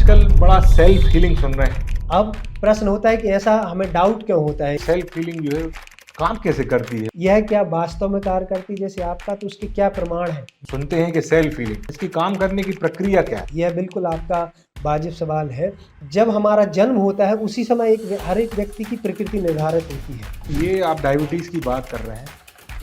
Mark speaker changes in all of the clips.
Speaker 1: आजकल बड़ा self healing सुन रहे हैं।
Speaker 2: अब प्रश्न होता है कि ऐसा हमें डाउट क्यों होता है,
Speaker 1: सेल्फ हीलिंग जो है काम कैसे करती है?
Speaker 2: यह क्या वास्तव में कार्य करती है जैसे आपका, तो उसके क्या प्रमाण है?
Speaker 1: सुनते हैं कि सेल्फ हीलिंग, इसकी काम करने की प्रक्रिया क्या है?
Speaker 2: यह बिल्कुल आपका वाजिब सवाल है। जब हमारा जन्म होता है उसी समय हर एक व्यक्ति की प्रकृति निर्धारित होती है।
Speaker 1: ये आप डायबिटीज की बात कर रहे हैं,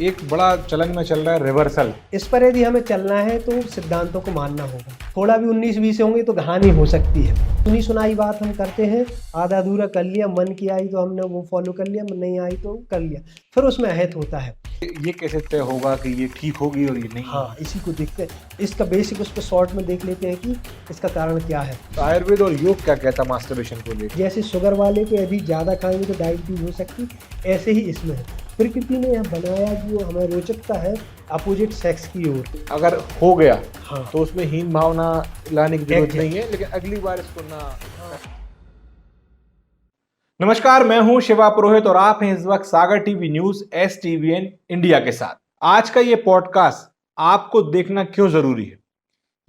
Speaker 1: एक बड़ा चलन में चल रहा है रिवर्सल।
Speaker 2: इस पर यदि हमें चलना है तो सिद्धांतों को मानना होगा। थोड़ा भी 19-20 होंगे तो कहानी हो सकती है। सुनी सुनाई बात हम करते हैं, आधा अधूरा कर लिया, मन की आई तो हमने वो फॉलो कर लिया, मन नहीं आई तो कर लिया, फिर उसमें अहत होता है।
Speaker 1: ये कैसे तय होगा कि ये ठीक होगी और ये नहीं?
Speaker 2: हाँ, इसी को देखते हैं। इसका बेसिक उस पर शॉर्ट में देख लेते हैं कि इसका कारण क्या है।
Speaker 1: तो आयुर्वेद और योग क्या कहता है मास्टरबेशन को लेकर?
Speaker 2: जैसे शुगर वाले को यदि ज़्यादा खाएंगे तो डायबिटीज हो सकती, ऐसे ही इसमें है। प्रकृति ने यह बनाया जो हमें रोचकता है अपोजिट सेक्स की ओर।
Speaker 1: अगर हो गया
Speaker 2: हाँ,
Speaker 1: तो उसमें हीन भावना लाने की जरूरत
Speaker 2: Exactly.
Speaker 1: नहीं है, लेकिन अगली बार इसको ना। नमस्कार, मैं हूं शिवा पुरोहित और आप हैं इस वक्त सागर टीवी न्यूज STVN इंडिया के साथ। आज का ये पॉडकास्ट आपको देखना क्यों जरूरी है,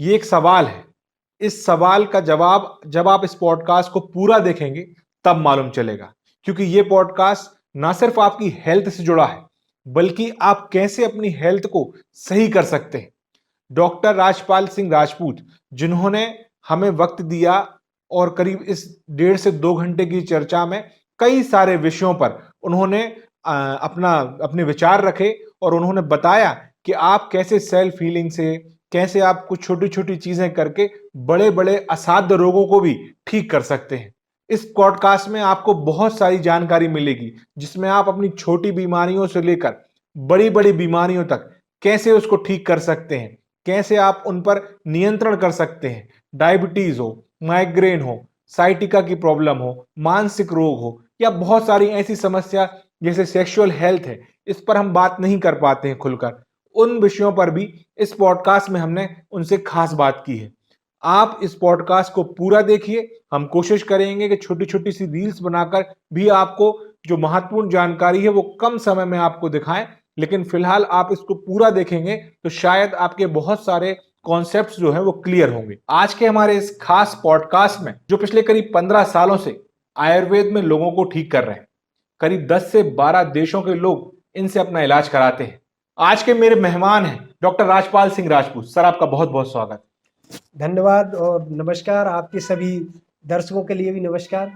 Speaker 1: ये एक सवाल है। इस सवाल का जवाब जब आप इस पॉडकास्ट को पूरा देखेंगे तब मालूम चलेगा, क्योंकि ये पॉडकास्ट ना सिर्फ आपकी हेल्थ से जुड़ा है, बल्कि आप कैसे अपनी हेल्थ को सही कर सकते हैं। डॉक्टर राजपाल सिंह राजपूत, जिन्होंने हमें वक्त दिया और करीब इस 1.5 से 2 घंटे की चर्चा में कई सारे विषयों पर उन्होंने अपने विचार रखे और उन्होंने बताया कि आप कैसे सेल्फ हीलिंग से, कैसे आप कुछ छोटी छोटी चीजें करके बड़े बड़े असाध्य रोगों को भी ठीक कर सकते हैं। इस पॉडकास्ट में आपको बहुत सारी जानकारी मिलेगी, जिसमें आप अपनी छोटी बीमारियों से लेकर बड़ी बड़ी बीमारियों तक कैसे उसको ठीक कर सकते हैं, कैसे आप उन पर नियंत्रण कर सकते हैं। डायबिटीज हो, माइग्रेन हो, साइटिका की प्रॉब्लम हो, मानसिक रोग हो, या बहुत सारी ऐसी समस्या जैसे सेक्सुअल हेल्थ है, इस पर हम बात नहीं कर पाते हैं खुलकर। उन विषयों पर भी इस पॉडकास्ट में हमने उनसे खास बात की है। आप इस पॉडकास्ट को पूरा देखिए। हम कोशिश करेंगे कि छोटी छोटी सी रील्स बनाकर भी आपको जो महत्वपूर्ण जानकारी है वो कम समय में आपको दिखाएं, लेकिन फिलहाल आप इसको पूरा देखेंगे तो शायद आपके बहुत सारे कॉन्सेप्ट्स जो हैं वो क्लियर होंगे। आज के हमारे इस खास पॉडकास्ट में जो पिछले करीब 15 सालों से आयुर्वेद में लोगों को ठीक कर रहे हैं, करीब 10 से 12 देशों के लोग इनसे अपना इलाज कराते हैं। आज के मेरे मेहमान हैं डॉक्टर राजपाल सिंह राजपूत। सर, आपका बहुत बहुत स्वागत।
Speaker 2: धन्यवाद और नमस्कार। आपके सभी दर्शकों के लिए भी नमस्कार।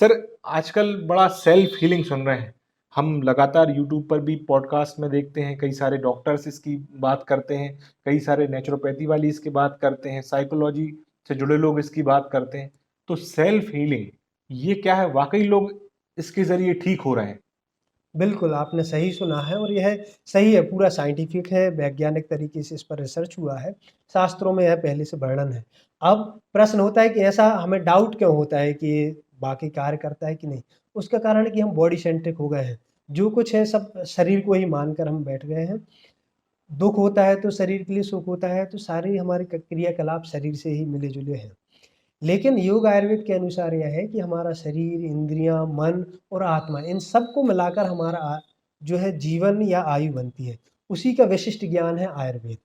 Speaker 1: सर, आजकल बड़ा सेल्फ हीलिंग सुन रहे हैं। हम लगातार यूट्यूब पर भी पॉडकास्ट में देखते हैं, कई सारे डॉक्टर्स इसकी बात करते हैं, कई सारे नेचुरोपैथी वाली इसकी बात करते हैं, साइकोलॉजी से जुड़े लोग इसकी बात करते हैं। तो सेल्फ हीलिंग ये क्या है? वाकई लोग इसके जरिए ठीक हो रहे हैं?
Speaker 2: बिल्कुल, आपने सही सुना है और यह सही है, पूरा साइंटिफिक है, वैज्ञानिक तरीके से इस पर रिसर्च हुआ है, शास्त्रों में यह पहले से वर्णन है। अब प्रश्न होता है कि ऐसा हमें डाउट क्यों होता है कि ये बाकी कार्य करता है कि नहीं? उसका कारण है कि हम बॉडी सेंट्रिक हो गए हैं। जो कुछ है सब शरीर को ही मानकर हम बैठ गए हैं। दुःख होता है तो शरीर के लिए, सुख होता है तो सारे हमारे क्रियाकलाप शरीर से ही मिले-जुले हैं। लेकिन योग आयुर्वेद के अनुसार यह है कि हमारा शरीर, इंद्रियां, मन और आत्मा, इन सबको मिलाकर हमारा जो है जीवन या आयु बनती है। उसी का विशिष्ट ज्ञान है आयुर्वेद।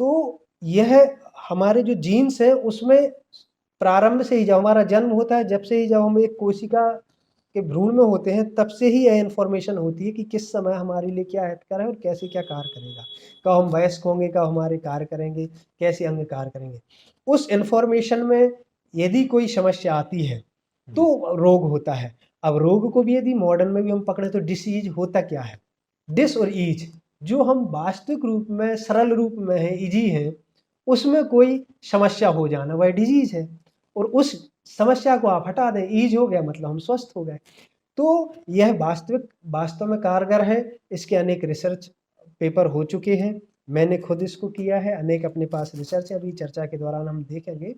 Speaker 2: तो यह हमारे जो जीन्स है उसमें प्रारंभ से ही, जब हमारा जन्म होता है, जब से ही, जब हम एक कोशिका के भ्रूण में होते हैं, तब से ही यह इन्फॉर्मेशन होती है कि किस समय हमारे लिए क्या हितकर है और कैसे क्या कार्य करेगा। कब हम वयस्क होंगे, कब हमारे कार्य करेंगे, कैसे अंग कार्य करेंगे। उस इन्फॉर्मेशन में यदि कोई समस्या आती है तो रोग होता है। अब रोग को भी यदि मॉडर्न में भी हम पकड़े तो डिसीज होता क्या है? डिस और ईज, जो हम वास्तविक रूप में, सरल रूप में है, इजी है, उसमें कोई समस्या हो जाना वह डिजीज है। और उस समस्या को आप हटा दें, ईज हो गया मतलब हम स्वस्थ हो गए। तो यह वास्तव में कारगर है। इसके अनेक रिसर्च पेपर हो चुके हैं, मैंने खुद इसको किया है, अनेक अपने पास रिसर्च है, अभी चर्चा के दौरान हम देखेंगे।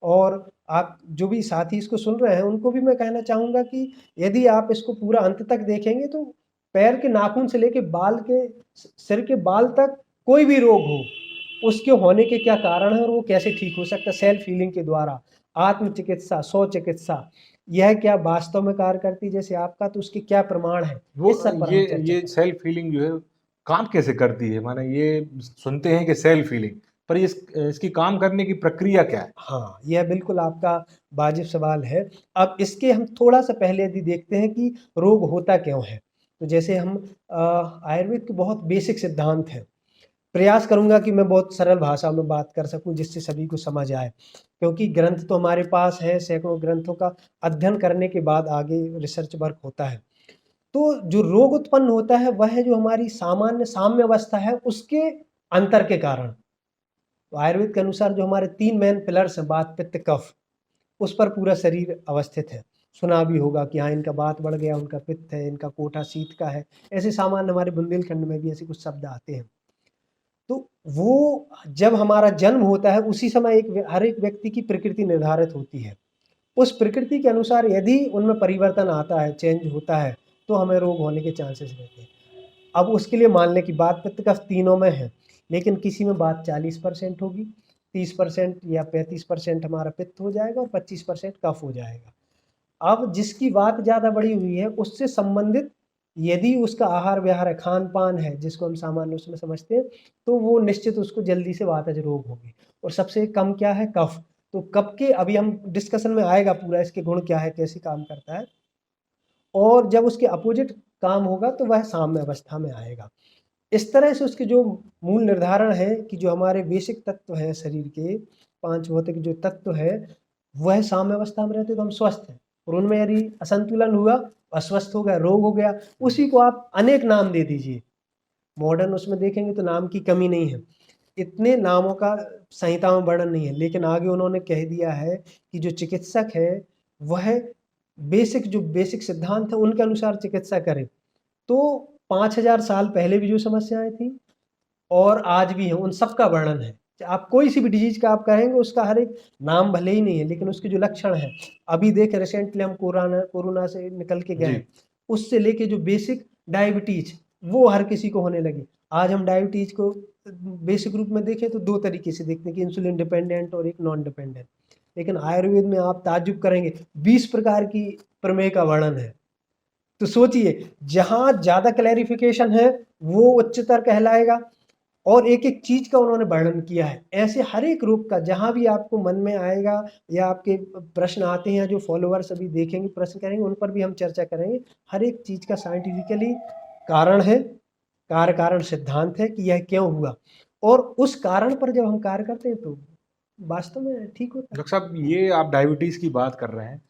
Speaker 2: और आप जो भी साथी इसको सुन रहे हैं उनको भी मैं कहना चाहूँगा कि यदि आप इसको पूरा अंत तक देखेंगे तो पैर के नाखून से लेके बाल के, सिर के बाल तक, कोई भी रोग हो उसके होने के क्या कारण है और वो कैसे ठीक हो सकता है सेल्फ हीलिंग के द्वारा। आत्म चिकित्सा, स्व चिकित्सा, यह क्या वास्तव में कार्य करती है जैसे आपका, तो उसके क्या प्रमाण है,
Speaker 1: वो
Speaker 2: इस सब पर
Speaker 1: ये
Speaker 2: हम चर्चा
Speaker 1: ये
Speaker 2: करें।
Speaker 1: सेल्फ हीलिंग जो है काम कैसे करती है? माने ये सुनते हैं कि सेल्फ हीलिंग, पर इसकी काम करने की प्रक्रिया क्या है?
Speaker 2: हाँ, यह बिल्कुल आपका वाजिब सवाल है। अब इसके हम थोड़ा-सा पहले यदि देखते हैं कि रोग होता क्यों है? तो जैसे हम आयुर्वेद के बहुत बेसिक सिद्धांत हैं। प्रयास करूँगा कि मैं बहुत सरल भाषा में बात कर सकूँ जिससे सभी को समझ आए। क्योंकि ग्रंथ तो हमारे पास हैं, सैकड़ों ग्रंथों का अध्ययन करने के बाद आगे रिसर्च वर्क होता है। तो जो रोग उत्पन्न होता है वह है जो हमारी सामान्य साम्य अवस्था है उसके अंतर के कारण। तो आयुर्वेद के अनुसार जो हमारे 3 मेन पिलर्स हैं वात, पित्त, कफ, उस पर पूरा शरीर अवस्थित है। सुना भी होगा कि हाँ, इनका वात बढ़ गया, उनका पित्त है, इनका कोटा शीत का है। ऐसे सामान्य हमारे बुंदेलखंड में भी ऐसे कुछ शब्द आते हैं। तो वो जब हमारा जन्म होता है उसी समय हर एक व्यक्ति की प्रकृति निर्धारित होती है। उस प्रकृति के अनुसार यदि उनमें परिवर्तन आता है, चेंज होता है, तो हमें रोग होने के चांसेस रहते हैं। अब उसके लिए मान लें कि वात, पित्त, कफ तीनों में है, लेकिन किसी में वात 40% होगी, 30% या 35% हमारा पित्त हो जाएगा और 25% कफ हो जाएगा। अब जिसकी वात ज़्यादा बढ़ी हुई है, उससे संबंधित यदि उसका आहार-विहार है, खान-पान है, जिसको हम सामान्य उसमें समझते हैं, तो वो निश्चित उसको जल्दी से वातज रोग होगी। और सबसे कम क्या है? कफ। तो कफ के अभी हम डिस्कशन में आएगा पूरा इसके गुण क्या है, कैसे काम करता है और जब उसके अपोजिट काम होगा तो वह साम्य अवस्था में आएगा। इस तरह से उसके जो मूल निर्धारण है कि जो हमारे बेसिक तत्व हैं शरीर के, 5 भौतिक जो तत्व हैं, वह साम्य अवस्था में रहते तो हम स्वस्थ हैं और उनमें यदि असंतुलन हुआ, अस्वस्थ हो गया, रोग हो गया, उसी को आप अनेक नाम दे दीजिए। मॉडर्न उसमें देखेंगे तो नाम की कमी नहीं है। इतने नामों का संहिता में वर्णन नहीं है, लेकिन आगे उन्होंने कह दिया है कि जो चिकित्सक है, वह बेसिक सिद्धांत है, उनके अनुसार चिकित्सा करे। तो 5000 साल पहले भी जो समस्याएँ थीं और आज भी हैं, उन सब का वर्णन है। आप कोई सी भी डिज़ीज़ का आप कहेंगे, उसका हर एक नाम भले ही नहीं है, लेकिन उसके जो लक्षण हैं, अभी देखें रिसेंटली हम कोरोना से निकल के गए
Speaker 1: जी।
Speaker 2: हैं, उससे लेके जो बेसिक डायबिटीज़, वो हर किसी को होने लगी। आज हम डायबिटीज़ को बेसिक रूप में देखें तो 2 तरीके से देखते हैं कि इंसुलिन डिपेंडेंट और एक नॉन डिपेंडेंट। लेकिन आयुर्वेद में आप ताज्जुब करेंगे, 20 प्रकार की प्रमेय का वर्णन है। तो सोचिए, जहाँ ज़्यादा क्लैरिफ़िकेशन है, वो उच्चतर कहलाएगा और एक-एक चीज़ का उन्होंने वर्णन किया है। ऐसे हर एक रोग का जहाँ भी आपको मन में आएगा या आपके प्रश्न आते हैं, जो फॉलोवर्स अभी देखेंगे, प्रश्न करेंगे, उन पर भी हम चर्चा करेंगे। हर एक चीज़ का साइंटिफिकली कारण है, कार्य-कारण सिद्धांत है कि यह क्यों हुआ और उस कारण पर जब हम कार्य करते हैं, तो वास्तव में ठीक होता है।
Speaker 1: डॉक्टर साहब, ये आप डायबिटीज़ की बात कर रहे हैं।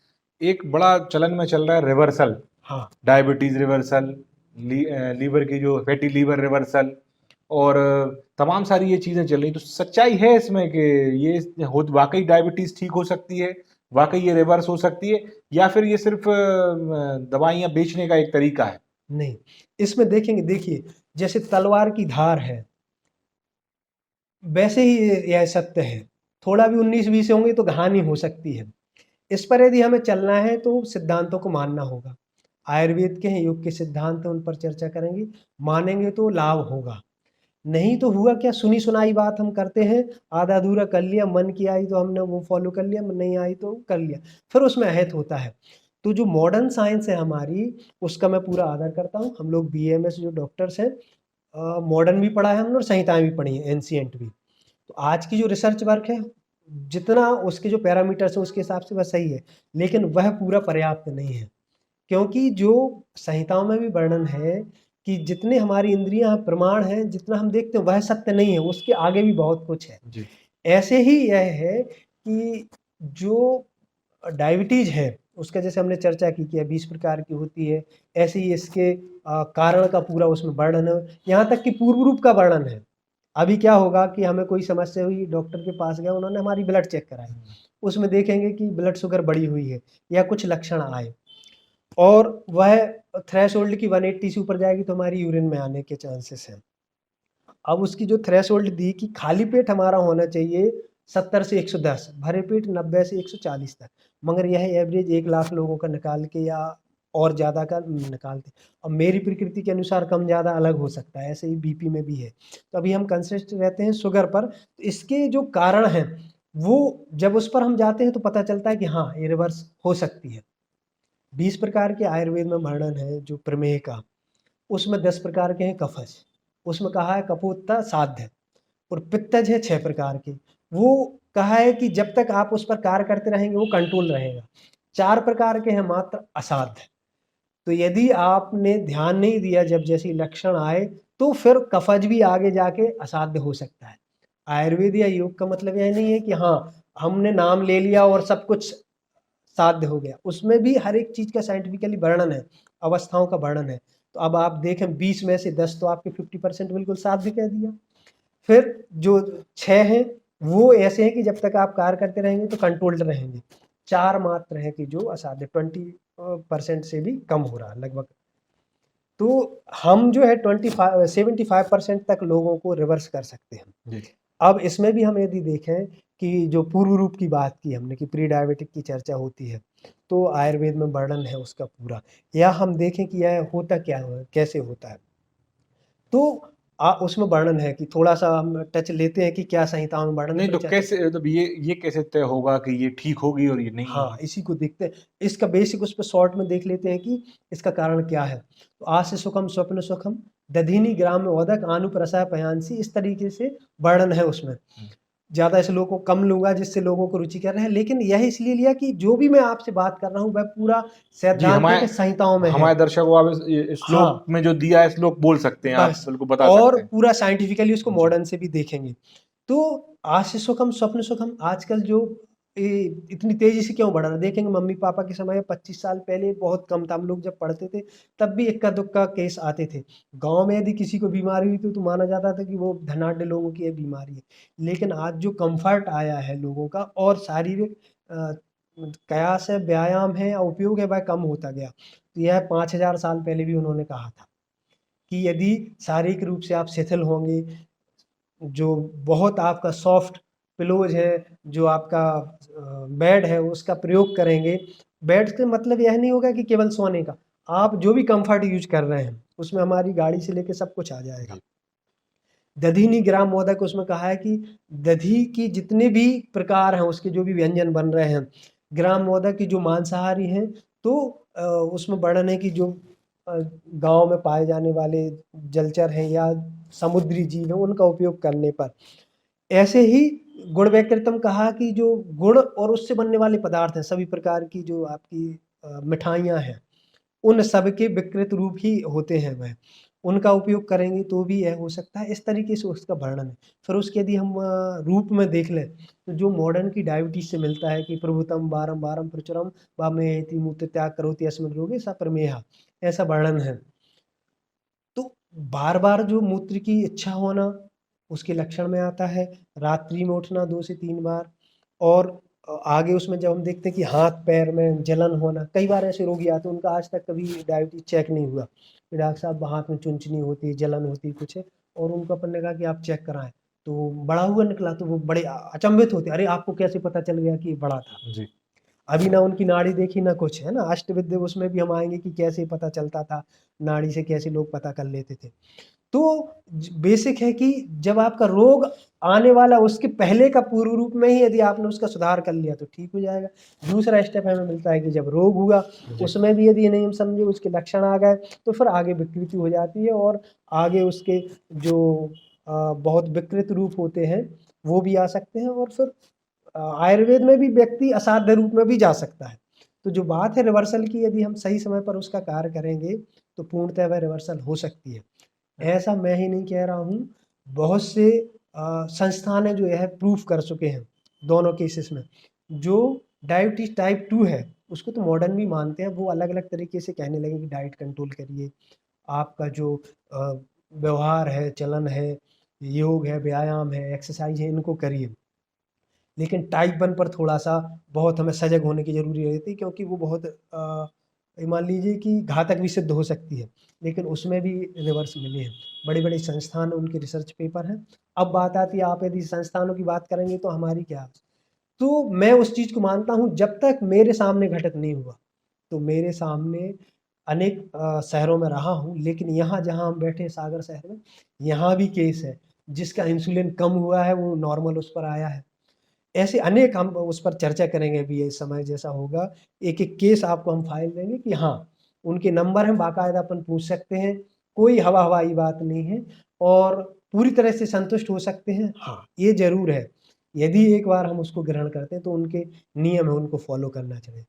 Speaker 1: एक बड़ा चलन में चल रहा है रिवर्सल,
Speaker 2: हाँ।
Speaker 1: डायबिटीज़ रिवर्सल, लीवर की जो फैटी लीवर रिवर्सल और तमाम सारी ये चीज़ें चल रही हैं। तो सच्चाई है इसमें कि ये वाक़ई डायबिटीज़ ठीक हो सकती है, वाक़ई ये रिवर्स हो सकती है या फिर ये सिर्फ़ दवाइयाँ बेचने का एक तरीका है?
Speaker 2: नहीं, इसमें देखेंगे देखिए, जैसे तलवार की धार है, वैसे ही यह सत्य है। थोड़ा भी 19-20 होंगे तो हानि हो सकती है। इस पर यदि हमें चलना है तो सिद्धांतों को मानना होगा। आयुर्वेद के हैं, योग के सिद्धांत हैं, उन पर चर्चा करेंगे। मानेंगे तो लाभ होगा। नहीं तो हुआ क्या, सुनी-सुनाई बात हम करते हैं, आधा-अधूरा कर लिया, मन की आई तो हमने वो फ़ॉलो कर लिया, नहीं आई तो कर लिया। फिर उसमें अहित होता है। तो जो मॉडर्न साइंस है हमारी, उसका मैं पूरा आदर करता हूँ। हम लोग बीएमएस जो डॉक्टर्स हैं, मॉडर्न भी पढ़ा है हमने और संहिताएँ भी पढ़ी हैं, एंशिएंट भी। तो आज की जो रिसर्च वर्क है, जितना उसके जो पैरामीटर्स हैं उसके हिसाब से वह सही है, लेकिन वह पूरा पर्याप्त नहीं है। क्योंकि जो संहिताओं में भी वर्णन है कि जितने हमारी इंद्रियाँ प्रमाण हैं, जितना हम देखते हैं वह सत्य नहीं है, उसके आगे भी बहुत कुछ है।
Speaker 1: जी।
Speaker 2: ऐसे ही यह है कि जो डायबिटीज़ है, उसका जैसे हमने चर्चा की कि 20 प्रकार की होती है, ऐसे ही इसके कारण का पूरा उसमें वर्णन है, यहाँ तक कि पूर्व रूप का वर्णन है। अभी क्या होगा कि हमें कोई समस्या हुई, डॉक्टर के पास गए, उन्होंने हमारी ब्लड चेक कराई। उसमें देखेंगे कि ब्लड शुगर बढ़ी हुई है या कुछ लक्षण आए और वह थ्रेशोल्ड की 180 से ऊपर जाएगी तो हमारी यूरिन में आने के चांसेस हैं। अब उसकी जो थ्रेशोल्ड दी कि खाली पेट हमारा होना चाहिए 70 से 110, भरे पेट 90 से 140 तक। मगर यह एवरेज 1 लाख लोगों का निकाल के या और ज़्यादा का निकालते। अब मेरी प्रकृति के अनुसार कम ज़्यादा अलग हो सकता है, ऐसे ही बीपी में भी है। तो अभी हम कंसिस्ट रहते हैं शुगर पर, तो इसके जो कारण हैं, वो जब उस पर हम जाते हैं तो पता चलता है कि हाँ, ये रिवर्स हो सकती है। 20 प्रकार के आयुर्वेद में वर्णन है जो प्रमेय का, उसमें 10 प्रकार के हैं कफज। उसमें कहा है कपोत्ता साध्य। और पित्तज है 6 प्रकार के। वो कहा है कि जब तक आप उस पर कार्य करते रहेंगे वो कंट्रोल रहेगा। 4 प्रकार के हैं मात्र असाध्य। तो यदि आपने ध्यान नहीं दिया जब जैसे लक्षण आए, तो फिर कफज भी आगे जाके असाध्य हो सकता है। आयुर्वेद या योग का मतलब यह नहीं है कि हाँ, हमने नाम ले लिया और सब कुछ साध्य हो गया। उसमें भी हर एक चीज़ का साइंटिफिकली वर्णन है, अवस्थाओं का वर्णन है। तो अब आप देखें 20 में से 10 तो आपके 50% बिल्कुल साध्य कह दिया। फिर जो 6 हैं वो ऐसे हैं कि जब तक आप कार्य करते रहेंगे तो कंट्रोल्ड रहेंगे। 4 मात्र हैं कि जो असाध्य 20% से भी कम हो रहा है लगभग। तो हम जो है 75% तक लोगों को रिवर्स कर सकते हैं।
Speaker 1: जी।
Speaker 2: अब इसमें भी हम यदि देखें कि जो पूर्व रूप की बात की हमने कि प्री डायबिटिक की चर्चा होती है, तो आयुर्वेद में वर्णन है उसका पूरा। या हम देखें कि यह होता क्या है, कैसे होता है। तो उसमें वर्णन है कि थोड़ा-सा हम टच लेते हैं कि क्या संहिताओं में वर्णन
Speaker 1: नहीं तो
Speaker 2: प्रचलित।
Speaker 1: कैसे, मतलब ये कैसे तय होगा कि ये ठीक होगी और ये नहीं
Speaker 2: हाँ,
Speaker 1: होगी?
Speaker 2: इसी को देखते हैं। इसका बेसिक उस पे शॉर्ट में देख लेते हैं कि इसका कारण क्या है। तो आस्य सुखम स्वप्न सुखम दधिनी ग्राम्य वदक आनुप्रसा पयांसी, इस तरीके से वर्णन है उसमें। ज़्यादा श्लोक को कम लूँगा जिससे लोगों को रुचिकर है, लेकिन यह इसलिए लिया कि जो भी मैं आपसे बात कर रहा हूँ वह पूरा
Speaker 1: जी,
Speaker 2: सैद्धांतिक संहिताओं में है।
Speaker 1: हमारे दर्शकों को आप इस श्लोक
Speaker 2: हाँ,
Speaker 1: में जो दिया है श्लोक बोल सकते हैं, आप
Speaker 2: बस।
Speaker 1: बिल्कुल बता
Speaker 2: और
Speaker 1: सकते हैं।
Speaker 2: पूरा साइंटिफिकली उसको
Speaker 1: जी।
Speaker 2: मॉडर्न से भी देखेंगे। तो आस्य सुखम स्वप्न सुखम आजकल जो इतनी तेजी से क्यों बढ़ रहा है, देखेंगे मम्मी पापा के समय 25 साल पहले बहुत कम था। हम लोग जब पढ़ते थे तब भी इक्का दुक्का केस आते थे। गांव में यदि किसी को बीमारी हुई तो माना जाता था कि वो धनाढ्य लोगों की ये बीमारी है। लेकिन आज जो कंफर्ट आया है लोगों का और शारीरिक कयास है, व्यायाम है या उपयोग है, वह कम होता गया। तो यह 5000 साल पहले भी उन्होंने कहा था कि यदि शारीरिक रूप से आप शिथिल होंगे, जो बहुत आपका सॉफ्ट पिलोज है, जो आपका बेड है उसका प्रयोग करेंगे। बेड का मतलब यह नहीं होगा कि केवल सोने का, आप जो भी कंफर्ट यूज कर रहे हैं उसमें हमारी गाड़ी से लेके सब कुछ आ जाएगा।
Speaker 1: जी।
Speaker 2: दधिनी ग्राम मोदक उसमें कहा है कि दधी की जितने भी प्रकार हैं उसके जो भी व्यंजन बन रहे हैं, ग्राम मोदक की जो मांसाहारी हैं, तो उसमें वर्णन है कि जो गांव में पाए जाने वाले जलचर हैं या समुद्री जीव हैं उनका उपयोग करने पर। ऐसे ही गुण वैकृतम कहा कि जो गुड़ और उससे बनने वाले पदार्थ हैं, सभी प्रकार की जो आपकी मिठाइयाँ हैं, उन सब के विकृत रूप ही होते हैं वह। उनका उपयोग करेंगे तो भी यह हो सकता है, इस तरीके से उसका वर्णन है। फिर उसके यदि हम रूप में देख लें, तो जो मॉडर्न की डायबिटीज़ से मिलता है कि प्रभुतम वारम वारम प्रचुरम वामेति मूत्र त्याग करोति अस्मिन् रोगे स प्रमेहा, ऐसा वर्णन है। तो बार-बार जो मूत्र की इच्छा होना, उसके लक्षण में आता है। रात्रि में उठना 2 से 3 बार और आगे उसमें जब हम देखते हैं कि हाथ-पैर में जलन होना, कई बार ऐसे रोगी आते हैं उनका आज तक कभी डायबिटीज़ चेक नहीं हुआ। कि डॉक्टर साहब हाथ में चुनचुनी होती है, जलन होती है कुछ है और उनको अपन ने कहा कि आप चेक कराएँ। तो बढ़ा हुआ निकला तो वो बड़े अचंभित होते हैं, अरे! आपको कैसे पता चल गया कि ये बढ़ा था?
Speaker 1: जी।
Speaker 2: अभी ना उनकी नाड़ी देखी ना कुछ, है ना? अष्टविद्य उसमें भी हम आएँगे कि कैसे पता चलता था, नाड़ी से कैसे लोग पता कर लेते थे। तो बेसिक है कि जब आपका रोग आने वाला उसके पहले का पूर्व रूप में ही यदि आपने उसका सुधार कर लिया तो ठीक हो जाएगा। दूसरा स्टेप हमें मिलता है कि जब रोग हुआ
Speaker 1: जी।
Speaker 2: उसमें भी यदि नहीं हम समझे उसके लक्षण आ गए तो फिर आगे विकृति हो जाती है और आगे उसके जो बहुत विकृत रूप होते हैं वो भी आ सकते हैं और फिर आयुर्वेद में भी व्यक्ति असाध्य रूप में भी जा सकता है। तो जो बात है रिवर्सल की, यदि हम सही समय पर उसका कार्य करेंगे तो पूर्णतः वह रिवर्सल हो सकती है। ऐसा मैं ही नहीं कह रहा हूँ, बहुत से संस्थान हैं जो यह प्रूफ कर चुके हैं दोनों केसेस में। जो डायबिटीज़ टाइप 2 है, उसको तो मॉडर्न भी मानते हैं, वो अलग-अलग तरीके से कहने लगे कि डाइट कंट्रोल करिए, आपका जो व्यवहार है, चलन है, योग है, व्यायाम है, एक्सरसाइज़ है, इनको करिए। लेकिन टाइप 1 पर थोड़ा-सा बहुत हमें सजग होने की ज़रूरी रहती है क्योंकि वो बहुत ये मान लीजिए कि घातक भी सिद्ध हो सकती है। लेकिन उसमें भी रिवर्स मिले हैं। बड़े-बड़े संस्थान उनके रिसर्च पेपर हैं। अब बात आती है आप यदि संस्थानों की बात करेंगे तो हमारी क्या? तो मैं उस चीज़ को मानता हूँ जब तक मेरे सामने घटित नहीं हुआ। तो मेरे सामने अनेक शहरों में रहा हूँ लेकिन यहाँ जहाँ हम बैठे हैं सागर शहर में, यहाँ भी केस है। जिसका इंसुलिन कम हुआ है वो नॉर्मल उस पर आया है। ऐसे अनेक हम उस पर चर्चा करेंगे अभी ये समय जैसा होगा, एक-एक केस आपको हम फ़ाइल देंगे कि हाँ, उनके नंबर हैं बाकायदा अपन पूछ सकते हैं, कोई हवा-हवाई बात नहीं है और पूरी तरह से संतुष्ट हो सकते हैं? हाँ, ये ज़रूर है। यदि एक बार हम उसको ग्रहण करते हैं तो उनके नियम है, उनको फ़ॉलो करना चाहिए।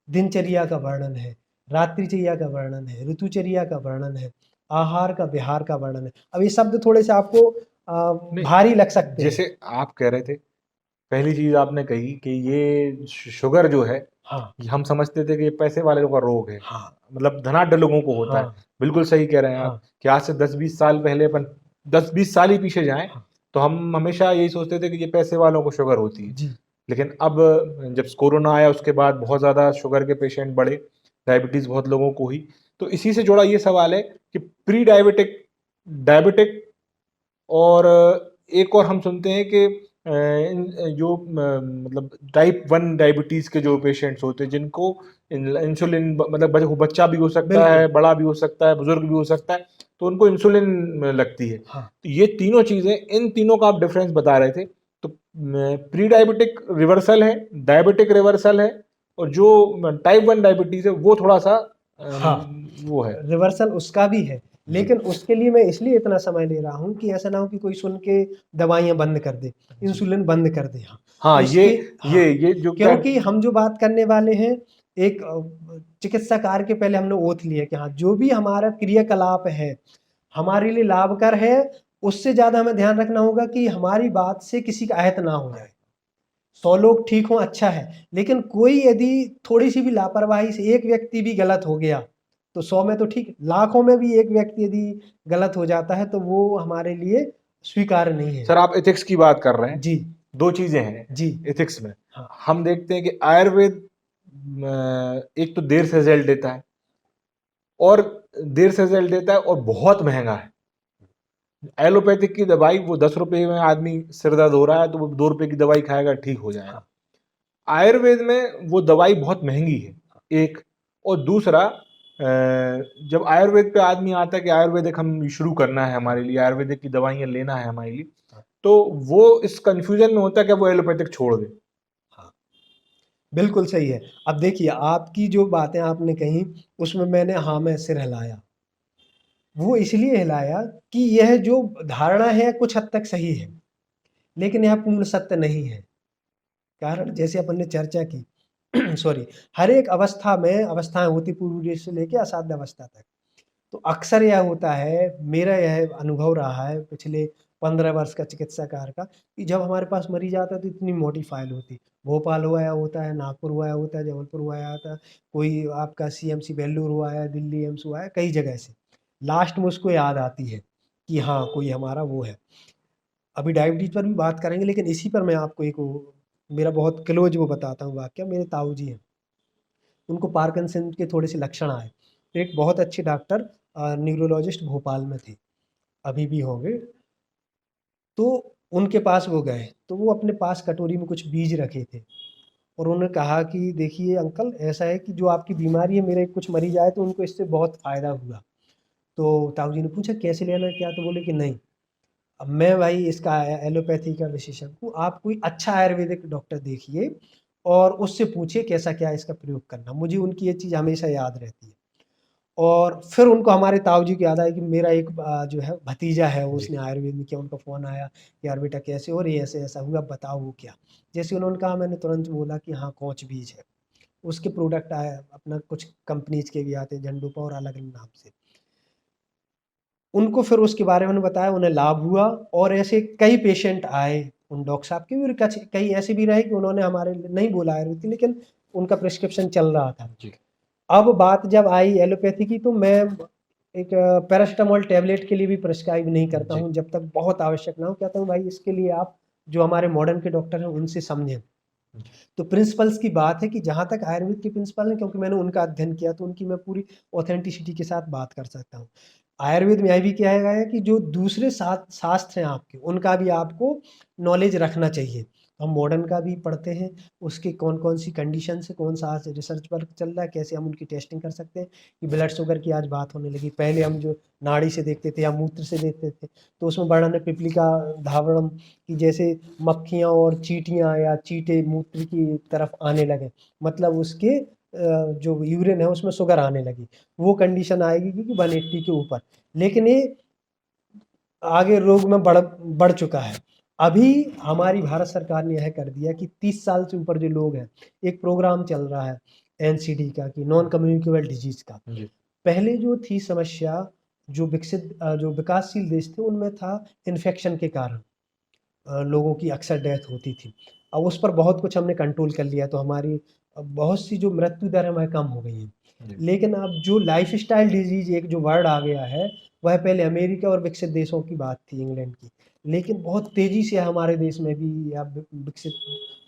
Speaker 2: दिनचर्या का वर्णन है, रात्रिचर्या का वर्णन है, ऋतुचर्या का वर्णन है, आहार का, विहार का वर्णन है। अब ये शब्द थोड़े से आपको
Speaker 1: नहीं,
Speaker 2: भारी लग सकते हैं।
Speaker 1: जैसे आप कह रहे थे, पहली चीज आपने कही कि ये शुगर जो है,
Speaker 2: हाँ,
Speaker 1: ये हम समझते थे कि ये पैसे वाले लोगों का रोग है,
Speaker 2: हाँ,
Speaker 1: मतलब धनाढ्य लोगों को होता है।
Speaker 2: हाँ,
Speaker 1: बिल्कुल सही कह रहे हैं आप
Speaker 2: हाँ,
Speaker 1: कि आज से 10-20 साल पहले अपन 10-20 साल ही पीछे जाएं
Speaker 2: हाँ।
Speaker 1: तो हम हमेशा यही सोचते थे कि ये पैसे वालों को शुगर होती है।
Speaker 2: जी,
Speaker 1: लेकिन अब जब कोरोना आया उसके बाद बहुत ज़्यादा शुगर के पेशेंट बढ़े, डायबिटीज़ बहुत लोगों को हुई। तो इसी से जुड़ा ये सवाल है कि प्री डायबिटिक, डायबिटिक और एक और हम सुनते हैं कि जो मतलब टाइप 1 डायबिटीज़ के जो पेशेंट्स होते हैं जिनको इंसुलिन मतलब बच्चा भी हो सकता
Speaker 2: बिल्कुल।
Speaker 1: है, बड़ा भी हो सकता है, बुजुर्ग भी हो सकता है, तो उनको इंसुलिन लगती है।
Speaker 2: हाँ,
Speaker 1: तो ये तीनों चीज़ें, इन तीनों का आप डिफरेंस बता रहे थे। तो प्री डायबिटिक रिवर्सल है, डायबिटिक रिवर्सल है, और जो टाइप 1 डायबिटीज़ है वो थोड़ा सा
Speaker 2: हाँ।
Speaker 1: वो है।
Speaker 2: रिवर्सल उसका भी है,
Speaker 1: जी।
Speaker 2: लेकिन उसके लिए मैं इसलिए इतना समय ले रहा हूँ कि ऐसा ना हो कि कोई सुन के दवाइयाँ बंद कर दे,
Speaker 1: जी।
Speaker 2: इंसुलिन बंद कर दे। हाँ,
Speaker 1: हाँ, ये
Speaker 2: उसके हाँ,
Speaker 1: ये जो क्या।
Speaker 2: क्योंकि हम जो बात करने वाले हैं एक चिकित्सा कार्य के पहले हमने ओथ लिया कि हाँ, जो भी हमारा क्रियाकलाप है, हमारे लिए लाभकर है, उससे ज़्यादा हमें ध्यान रखना होगा कि हमारी बात से किसी का अहित ना हो जाए। 100 लोग ठीक हों अच्छा है, लेकिन कोई यदि थोड़ी-सी भी लापरवाही से एक व्यक्ति भी गलत हो गया, तो 100 में तो ठीक, लाखों में भी एक व्यक्ति यदि गलत हो जाता है, तो वो हमारे लिए स्वीकार्य नहीं है।
Speaker 1: सर आप एथिक्स की बात कर रहे हैं,
Speaker 2: जी,
Speaker 1: दो चीजें हैं
Speaker 2: जी,
Speaker 1: एथिक्स में।
Speaker 2: हाँ,
Speaker 1: हम देखते हैं कि आयुर्वेद एक तो देर से रिजल्ट देता है, और देर से रिजल्ट देता है और बहुत महंगा है। एलोपैथिक की दवाई वो 10 रुपए में आदमी सिर दर्द हो रहा है तो वो 2 रुपए की दवाई खाएगा, ठीक हो जाएगा।
Speaker 2: हाँ,
Speaker 1: आयुर्वेद में वो दवाई बहुत महंगी है, एक। और दूसरा, जब आयुर्वेद पे आदमी आता है कि आयुर्वेदिक हम शुरू करना है हमारे लिए, आयुर्वेदिक की दवाइयाँ लेना है हमारे लिए,
Speaker 2: हाँ,
Speaker 1: तो वो इस कंफ्यूजन में होता है कि वो एलोपैथिक छोड़ दे।
Speaker 2: हाँ, बिल्कुल सही है। अब देखिए, आपकी जो बातें आपने कहीं, उसमें मैंने हाँ में सिर हिलाया। वो इसलिए हिलाया कि यह जो धारणा है कुछ हद तक सही है, लेकिन यह पूर्ण सत्य नहीं है। कारण जैसे अपन ने चर्चा की सॉरी, हर एक अवस्था में अवस्थाएं होती पूर्व से लेके असाध्य अवस्था तक। तो अक्सर यह होता है, मेरा यह अनुभव रहा है पिछले 15 वर्ष का चिकित्सा कार्य का, कि जब हमारे पास मरीज आता है तो इतनी मोटी फाइल होती। भोपाल हुआ आया होता है, नागपुर हुआ आया होता है, जबलपुर हुआ आया होता है, कोई आपका सीएमसी बेलूर हुआ है, दिल्ली एम्स हुआ है, कई जगह से। लास्ट में उसको याद आती है कि हाँ, कोई हमारा वो है। अभी डायबिटीज़ पर भी बात करेंगे, लेकिन इसी पर मैं आपको एक वो मेरा बहुत क्लोज़ वो बताता हूँ वाक़या। मेरे ताऊ जी हैं, उनको पार्किंसन के थोड़े से लक्षण आए। तो एक बहुत अच्छे डॉक्टर न्यूरोलॉजिस्ट भोपाल में थे, अभी भी होंगे। तो उनके पास वो गए, तो वो अपने पास कटोरी में कुछ बीज रखे थे, और उन्होंने कहा कि देखिए अंकल, ऐसा है कि जो आपकी बीमारी है, मेरे कुछ मरीज़ आए तो उनको इससे बहुत फ़ायदा हुआ। तो ताऊ जी ने पूछा कैसे लेना है क्या? तो बोले कि नहीं, अब मैं भाई इसका एलोपैथी का विशेषज्ञ हूँ, आप कोई अच्छा आयुर्वेदिक डॉक्टर देखिए और उससे पूछिए कैसा क्या इसका प्रयोग करना। मुझे उनकी ये चीज़ हमेशा याद रहती है। और फिर उनको हमारे ताऊ जी की याद आई कि मेरा एक जो है भतीजा है,
Speaker 1: जी।
Speaker 2: उसने आयुर्वेद में किया। उनका फ़ोन आया कि यार बेटा कैसे हो? अरे ऐसे ऐसा हुआ, बताओ वो क्या। जैसे उन्होंने कहा, मैंने तुरंत बोला कि हाँ, कोच बीज है। उसके प्रोडक्ट आए अपना, कुछ कंपनीज के भी आते हैं, झंडूपा और अलग अलग नाम से। उनको फिर उसके बारे में बताया, उन्हें लाभ हुआ। और ऐसे कई पेशेंट आए उन डॉक्टर साहब के भी, और कई ऐसे भी रहे कि उन्होंने हमारे लिए नहीं बोला आयुर्वेद, लेकिन उनका प्रिस्क्रिप्शन चल रहा था।
Speaker 1: जी।
Speaker 2: अब बात जब आई एलोपैथी की, तो मैं एक पैरासिटामोल टैबलेट के लिए भी प्रिस्क्राइब नहीं करता
Speaker 1: जी।
Speaker 2: हूँ जब तक बहुत आवश्यक ना हो। कहता हूँ भाई, इसके लिए आप जो हमारे मॉडर्न के डॉक्टर हैं उनसे समझें। तो प्रिंसिपल्स की बात है कि जहाँ तक आयुर्वेद के प्रिंसिपल हैं, क्योंकि मैंने उनका अध्ययन किया, तो उनकी मैं पूरी ऑथेंटिसिटी के साथ बात कर सकता हूँ। आयुर्वेद में यह भी किया गया है कि जो दूसरे शास्त्र हैं आपके, उनका भी आपको नॉलेज रखना चाहिए। हम मॉडर्न का भी पढ़ते हैं, उसकी कौन-कौन सी कंडीशन है, कौन सा आज रिसर्च वर्क चल रहा है, कैसे हम उनकी टेस्टिंग कर सकते हैं। कि ब्लड शुगर की आज बात होने लगी, पहले हम जो नाड़ी से देखते थे या मूत्र से देखते थे, तो उसमें वर्णन है पिपलिका धावड़म, कि जैसे मक्खियाँ और चींटियाँ या चींटे मूत्र की तरफ आने लगे, मतलब उसके जो यूरिन है उसमें शुगर आने लगी। वो कंडीशन आएगी कि 180 के ऊपर। लेकिन ये आगे रोग में बढ़ चुका है। अभी हमारी भारत सरकार ने यह कर दिया कि 30 साल से ऊपर जो लोग हैं, एक प्रोग्राम चल रहा है एनसीडी का, कि नॉन कम्युनिकेबल डिजीज का।
Speaker 1: जी।
Speaker 2: पहले जो थी समस्या, जो विकासशील देश थे उनमें था इन्फेक्शन के कारण लोगों की अक्सर डेथ होती थी। अब उस पर बहुत कुछ हमने कंट्रोल कर लिया, तो हमारी बहुत सी जो मृत्यु दर है वह कम हो गई है।
Speaker 1: जी।
Speaker 2: लेकिन अब जो लाइफस्टाइल डिजीज एक जो वर्ड आ गया है, वह पहले अमेरिका और विकसित देशों की बात थी, इंग्लैंड की, लेकिन बहुत तेजी से हमारे देश में भी, या विकसित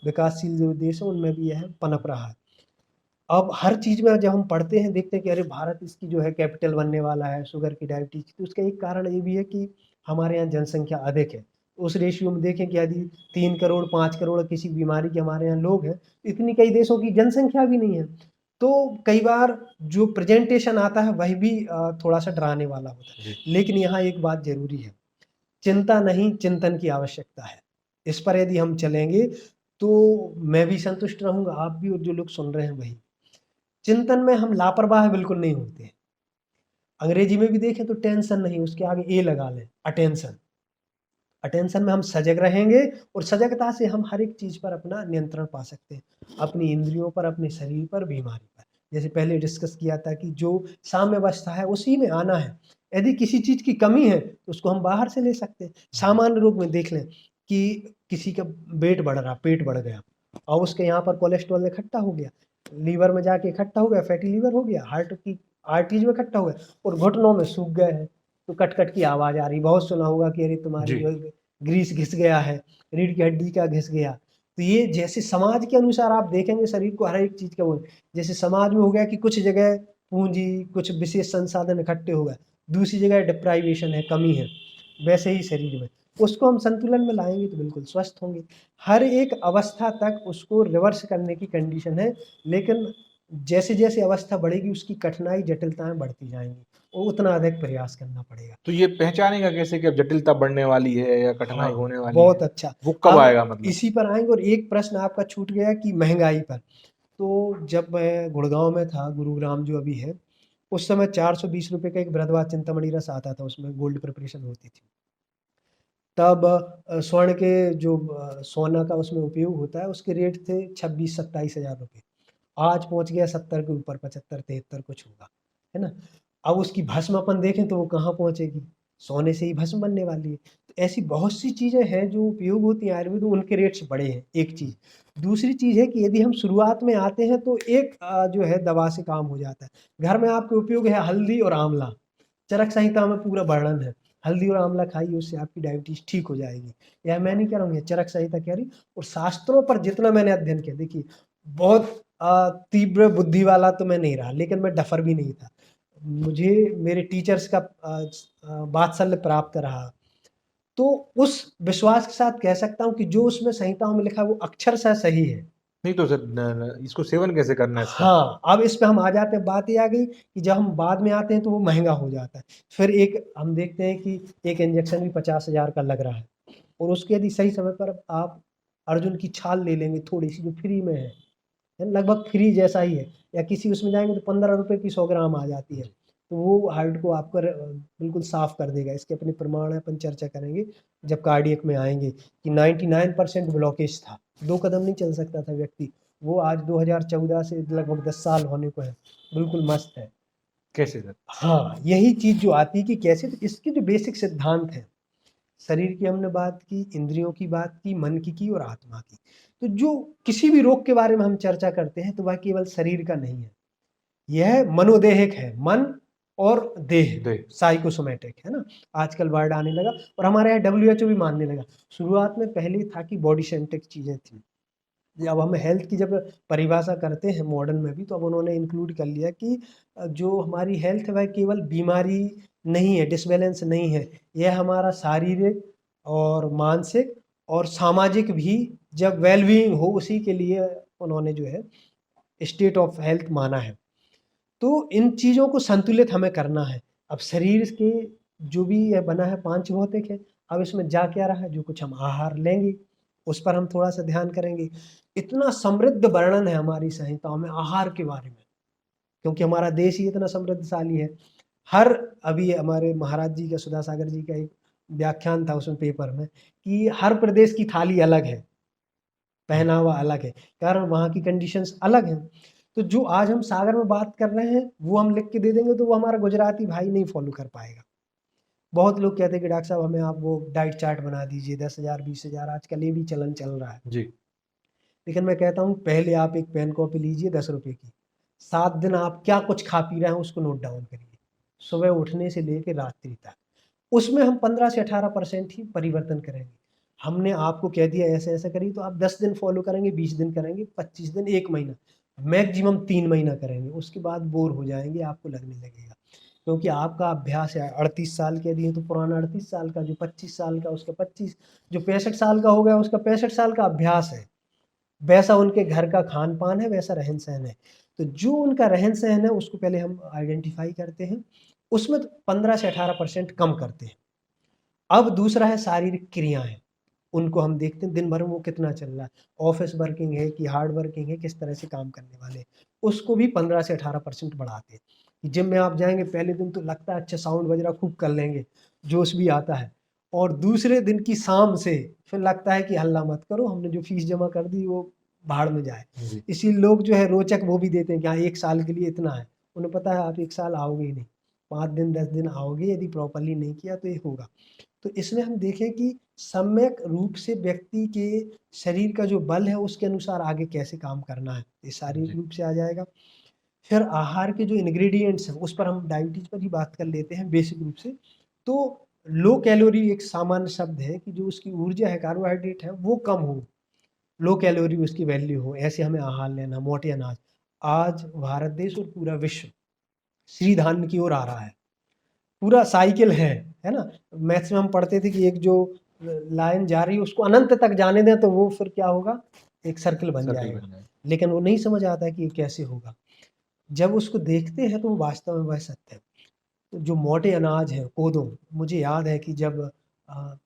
Speaker 2: विकासशील जो देश है उनमें भी यह पनप रहा है। अब हर चीज़ में जब हम पढ़ते हैं, देखते हैं कि अरे भारत इसकी जो है कैपिटल बनने वाला है शुगर की, डायबिटीज़ की, तो उसका एक कारण ये भी है कि हमारे यहाँ जनसंख्या अधिक है। उस रेशियो में देखें कि यदि 3 करोड़ 5 करोड़ किसी बीमारी के हमारे यहाँ लोग हैं, इतनी कई देशों की जनसंख्या भी नहीं है। तो कई बार जो प्रेजेंटेशन आता है वह भी थोड़ा सा डराने वाला होता है। लेकिन यहाँ एक बात जरूरी है, चिंता नहीं चिंतन की आवश्यकता है। इस पर यदि हम चलेंगे तो मैं भी संतुष्ट रहूंगा, आप भी, और जो लोग सुन रहे हैं वही। चिंतन में हम लापरवाह बिल्कुल नहीं होते हैं। अंग्रेजी में भी देखें तो टेंशन नहीं, उसके आगे ए लगा लें, अटेंशन। अटेंशन में हम सजग रहेंगे, और सजगता से हम हर एक चीज पर अपना नियंत्रण पा सकते हैं, अपनी इंद्रियों पर, अपने शरीर पर, बीमारी पर। जैसे पहले डिस्कस किया था कि जो साम्य अवस्था है उसी में आना है। यदि किसी चीज की कमी है तो उसको हम बाहर से ले सकते हैं। सामान्य रोग में देख लें कि किसी का वेट बढ़ रहा, पेट बढ़ गया, और उसके यहाँ पर कोलेस्ट्रॉल इकट्ठा हो गया, लीवर में जाके इकट्ठा हो गया, फैटी लीवर हो गया, हार्ट की आर्टरीज में इकट्ठा हो गया, और घुटनों में सूख गए हैं, तो कट कट की आवाज आ रही। बहुत सुना होगा कि अरे तुम्हारी
Speaker 1: जी।
Speaker 2: जो ग्रीस घिस गया है, रीढ़ की हड्डी का घिस गया। तो ये जैसे समाज के अनुसार आप देखेंगे शरीर को हर एक चीज का वो, जैसे समाज में हो गया कि कुछ जगह पूंजी, कुछ विशेष संसाधन इकट्ठे हो गए, दूसरी जगह डिप्राइवेशन है, कमी है, वैसे ही शरीर में उसको हम संतुलन में लाएंगे तो बिल्कुल स्वस्थ होंगे। हर एक अवस्था तक उसको रिवर्स करने की कंडीशन है, लेकिन जैसे जैसे अवस्था बढ़ेगी उसकी कठिनाई जटिलताएं बढ़ती जाएंगी, और उतना अधिक प्रयास करना पड़ेगा।
Speaker 1: तो ये पहचानेगा कैसे कि अब जटिलता बढ़ने वाली है या कठिनाई
Speaker 2: हाँ,
Speaker 1: होने वाली है?
Speaker 2: बहुत अच्छा।
Speaker 1: वो कब
Speaker 2: अब
Speaker 1: आएगा मतलब?
Speaker 2: इसी पर आएँगे, और एक प्रश्न आपका छूट गया कि महँगाई पर। तो जब मैं गुड़गाँव में था, गुरुग्राम जो अभी है, उस समय ₹420 का एक बृहद चिंतामणि रस आता था, उसमें गोल्ड प्रिपरेशन होती थी। तब स्वर्ण के जो सोना का उसमें उपयोग होता है, उसके रेट थे 26-27 हज़ार रुपए। आज पहुँच गया 70 के ऊपर, 75-73 कुछ होगा, है ना? अब उसकी भस्म अपन देखें तो वो कहाँ पहुँचेगी? सोने से ही भस्म बनने वाली है। तो ऐसी बहुत सी चीज़ें हैं जो उपयोग होती हैं आयुर्वेद में, उनके रेट्स बढ़े हैं, एक चीज़। दूसरी चीज़ है कि यदि हम शुरुआत में आते हैं तो एक जो है दवा से काम हो जाता है। घर में आपके उपयोग है हल्दी और आंवला। चरक संहिता में पूरा वर्णन है। हल्दी और आंवला खाइए, उससे आपकी डायबिटीज़ ठीक हो जाएगी। यह मैं नहीं कह रहा हूँ, ये चरक संहिता कह रही। और शास्त्रों पर जितना मैंने अध्ययन किया, देखिए बहुत तीव्र बुद्धि वाला तो मैं नहीं रहा, लेकिन मैं डफर भी नहीं था। मुझे मेरे टीचर्स का वात्सल्य प्राप्त रहा। तो उस विश्वास के साथ कह सकता हूँ कि जो उसमें संहिताओं में लिखा है वो अक्षरशः सही है।
Speaker 1: नहीं तो सर इसको सेवन कैसे करना है इसका?
Speaker 2: हाँ, अब इस पे हम आ जाते हैं, बात ये आ गई कि जब हम बाद में आते हैं तो वो महँगा हो जाता है। फिर एक हम देखते हैं कि एक इंजेक्शन भी 50,000 का लग रहा है, और उसके यदि सही समय पर आप अर्जुन की छाल ले लेंगे थोड़ी-सी जो फ्री में है, लगभग फ्री जैसा ही है, या किसी उसमें जाएँगे तो ₹15 की 100 ग्राम आ जाती है। तो वो हार्ट को आपका बिल्कुल साफ़ कर देगा। इसके अपने प्रमाण हैं, अपन चर्चा करेंगे जब कार्डियक में आएँगे, कि 99% ब्लॉकेज था। 2 कदम नहीं चल सकता था व्यक्ति। वो आज 2014 से लगभग 10 साल होने को है। बिल्कुल मस्त है।
Speaker 1: कैसे सर?
Speaker 2: हाँ, यही चीज़ जो आती है कि कैसे, तो इसके जो बेसिक सिद्धांत हैं, शरीर की हमने बात की, इंद्रियों की बात की, मन की और आत्मा की। तो जो किसी भी रोग के बारे में हम चर्चा करते हैं तो वह केवल शरीर का नहीं है। यह मनोदेहिक है, मन और देह,
Speaker 1: देह।
Speaker 2: साइकोसोमैटिक, है ना? आजकल वर्ड आने लगा, और हमारे यहाँ डब्ल्यूएचओ भी मानने लगा। शुरुआत में पहले था कि बॉडी सेंट्रिक चीज़ें थी। अब हम हेल्थ की जब परिभाषा करते हैं मॉडर्न में भी, तो अब उन्होंने इंक्लूड कर लिया कि जो हमारी हेल्थ है वह केवल बीमारी नहीं है, डिसबैलेंस नहीं है। यह हमारा शारीरिक और मानसिक और सामाजिक भी जब वेल-बीइंग हो, उसी के लिए उन्होंने जो है स्टेट ऑफ हेल्थ माना है। तो इन चीज़ों को संतुलित हमें करना है। अब शरीर के जो भी यह बना है पांचभौतिक है, अब इसमें जा क्या रहा है, जो कुछ हम आहार लेंगे, उस पर हम थोड़ा-सा ध्यान करेंगे। इतना समृद्ध वर्णन है हमारी संहिताओं में आहार के बारे में, क्योंकि हमारा देश ही इतना समृद्धशाली है। हर अभी हमारे महाराज जी का, सुधासागर जी का एक व्याख्यान था उसमें पेपर में कि हर प्रदेश की थाली अलग है, पहनावा अलग है, कारण वहाँ की कंडीशंस अलग हैं। तो जो आज हम सागर में बात कर रहे हैं, वो हम लिख के दे देंगे तो वो हमारा गुजराती भाई नहीं फ़ॉलो कर पाएगा। बहुत लोग कहते हैं कि डॉक्टर साहब हमें आप वो डाइट चार्ट बना दीजिए, 10,000 20,000 आजकल ये भी चलन चल रहा है।
Speaker 1: जी।
Speaker 2: लेकिन मैं कहता हूँ पहले आप एक पेन कॉपी लीजिए 10 रुपए की, 7 दिन आप क्या कुछ खा पी रहे हैं उसको नोट डाउन करिए, सुबह उठने से लेके रात्रि तक। उसमें हम 15 से 18% ही परिवर्तन करेंगे। हमने आपको कह दिया ऐसे-ऐसे करिए, तो आप 10 दिन फॉलो करेंगे, 20 दिन करेंगे, 25 दिन, 1 महीना, मैक्सिमम 3 महीना करेंगे। उसके बाद बोर हो जाएँगे, आपको लगने लगेगा। क्योंकि आपका अभ्यास है 38 साल के यदि है तो पुराना 38 साल का, जो 25 साल का उसका 25, जो 65 साल का हो गया उसका 65 साल का अभ्यास है। वैसा उनके घर का खान-पान है, वैसा रहन-सहन है। तो जो उनका रहन-सहन है उसको पहले हम आइडेंटिफ़ाई करते हैं, उसमें 15 से 18% कम करते हैं। अब दूसरा है शारीरिक क्रियाएँ, उनको हम देखते हैं दिन भर में वो कितना चल रहा है, ऑफ़िस वर्किंग है कि हार्ड वर्किंग है, किस तरह से काम करने वाले हैं। उसको भी 15 से 18% बढ़ाते हैं। जिम में आप जाएँगे पहले दिन तो लगता है अच्छा साउंड बज रहा खूब कर लेंगे, जोश भी आता है, और दूसरे दिन की शाम से फिर लगता है कि हल्ला मत करो, हमने जो फ़ीस जमा कर दी वो भाड़ में जाए।
Speaker 1: जी।
Speaker 2: इसीलिए लोग जो है रोचक वो भी देते हैं कि हाँ 1 साल के लिए इतना है। उन्हें पता है आप 1 साल आओगे ही नहीं, 5 दिन 10 दिन आओगे, यदि प्रॉपर्ली नहीं किया तो ये होगा। तो इसमें हम देखें कि सम्यक रूप से व्यक्ति के शरीर का जो बल है उसके अनुसार आगे कैसे काम करना है, ये शारीरिक
Speaker 1: जी।
Speaker 2: रूप से आ जाएगा। फिर आहार के जो इंग्रेडिएंट्स हैं उस पर हम डायबिटीज पर ही बात कर लेते हैं बेसिक रूप से। तो लो कैलोरी एक सामान्य शब्द है कि जो उसकी ऊर्जा है, कार्बोहाइड्रेट है, वो कम हो, लो कैलोरी उसकी वैल्यू हो, ऐसे हमें आहार लेना, मोटे अनाज। आज भारत देश और पूरा विश्व श्री धान्य की ओर आ रहा है, पूरा साइकिल है ना? मैथ्स में हम पढ़ते थे कि एक जो लाइन जा रही है उसको अनंत तक जाने दें तो वो फिर क्या होगा? एक सर्किल बन
Speaker 1: सर्कल
Speaker 2: जाएगा।
Speaker 1: बन जाए।
Speaker 2: लेकिन वो नहीं समझ आता है कि ये कैसे होगा। जब उसको देखते हैं तो वो वास्तव में वह सत्य है। तो जो मोटे अनाज हैं, कोदो, मुझे याद है कि जब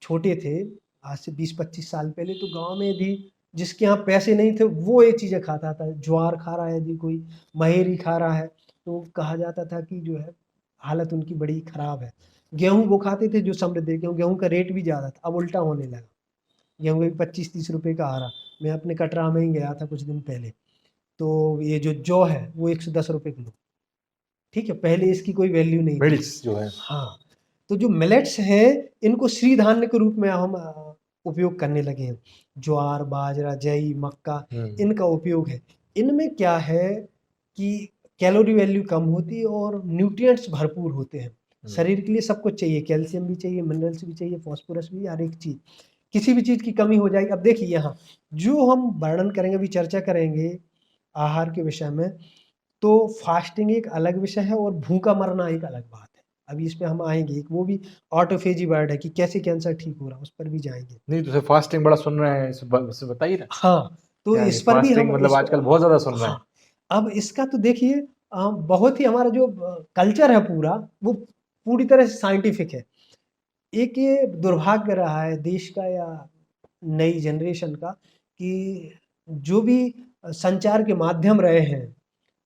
Speaker 2: छोटे थे, आज से 20-25 साल पहले, तो गाँव में भी जिसके यहाँ पैसे नहीं थे वो ये चीज़ें खाता था। ज्वार खा रहा है यदि कोई, महेरी खा रहा है, तो कहा जाता था कि जो है हालत उनकी बड़ी खराब है। गेहूँ वो खाते थे जो समृद्ध है, गेहूँ का रेट भी ज़्यादा था, अब उल्टा होने लगा। गेहूँ भी 25-30 रुपए का आ रहा। मैं अपने कटरा में ही गया था कुछ दिन पहले, तो ये जो जौ है वो 110 रुपए किलो, ठीक है? पहले इसकी कोई वैल्यू नहीं थी।
Speaker 1: मिलेट्स जो है।
Speaker 2: हाँ, तो जो मिलेट्स हैं इनको श्री धान्य के रूप में हम उपयोग करने लगे हैं। ज्वार, बाजरा, जई, मक्का,
Speaker 1: हुँ।
Speaker 2: इनका उपयोग है। इनमें क्या है कि कैलोरी वैल्यू कम होती है और न्यूट्रिएंट्स भरपूर होते हैं।
Speaker 1: हुँ।
Speaker 2: शरीर के लिए सब कुछ चाहिए, कैल्शियम भी चाहिए, मिनरल्स भी चाहिए, फास्फोरस भी, हर एक चीज़। किसी भी चीज़ की कमी हो जाएगी, अब देखिए यहाँ जो हम वर्णन करेंगे, अभी चर्चा करेंगे आहार के विषय में, तो फास्टिंग एक अलग विषय है और भूखा मरना एक अलग बात है। अभी इस पे हम आएँगे, एक वो भी ऑटोफेजी वर्ड है कि कैसे कैंसर ठीक हो रहा है, उस पर भी जाएँगे।
Speaker 1: नहीं तो फास्टिंग बड़ा सुन रहे हैं, इसे बताइए ना?
Speaker 2: हाँ, तो
Speaker 1: क्या है
Speaker 2: इस पर भी
Speaker 1: फास्टिंग
Speaker 2: हम
Speaker 1: मतलब आजकल बहुत ज़्यादा सुन रहे हैं।
Speaker 2: हाँ, अब इसका तो देखिए बहुत ही हमारा जो कल्चर है पूरा, वो पूरी तरह से साइंटिफिक है। एक ये दुर्भाग्य रहा है देश का या नई जनरेशन का कि जो भी संचार के माध्यम रहे हैं,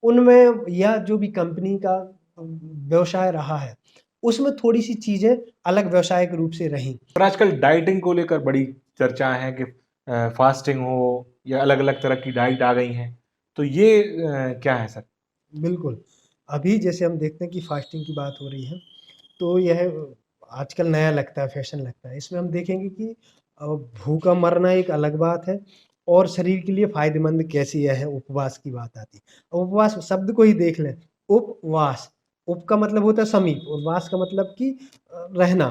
Speaker 2: उनमें या जो भी कंपनी का व्यवसाय रहा है, उसमें थोड़ी-सी चीज़ें अलग व्यावसायिक रूप से रहीं।
Speaker 1: और आजकल डाइटिंग को लेकर बड़ी चर्चा है कि फास्टिंग हो या अलग-अलग तरह की डाइट आ गई हैं। तो ये क्या है सर?
Speaker 2: बिल्कुल, अभी जैसे हम देखते हैं कि फास्टिंग की बात हो रही है, तो यह आजकल नया लगता है, फैशन लगता है। इसमें हम देखेंगे कि भूखा मरना एक अलग बात है और शरीर के लिए फ़ायदेमंद कैसे यह है, उपवास की बात आती है। उपवास शब्द को ही देख लें, उपवास, उप का मतलब होता है समीप और वास का मतलब कि रहना।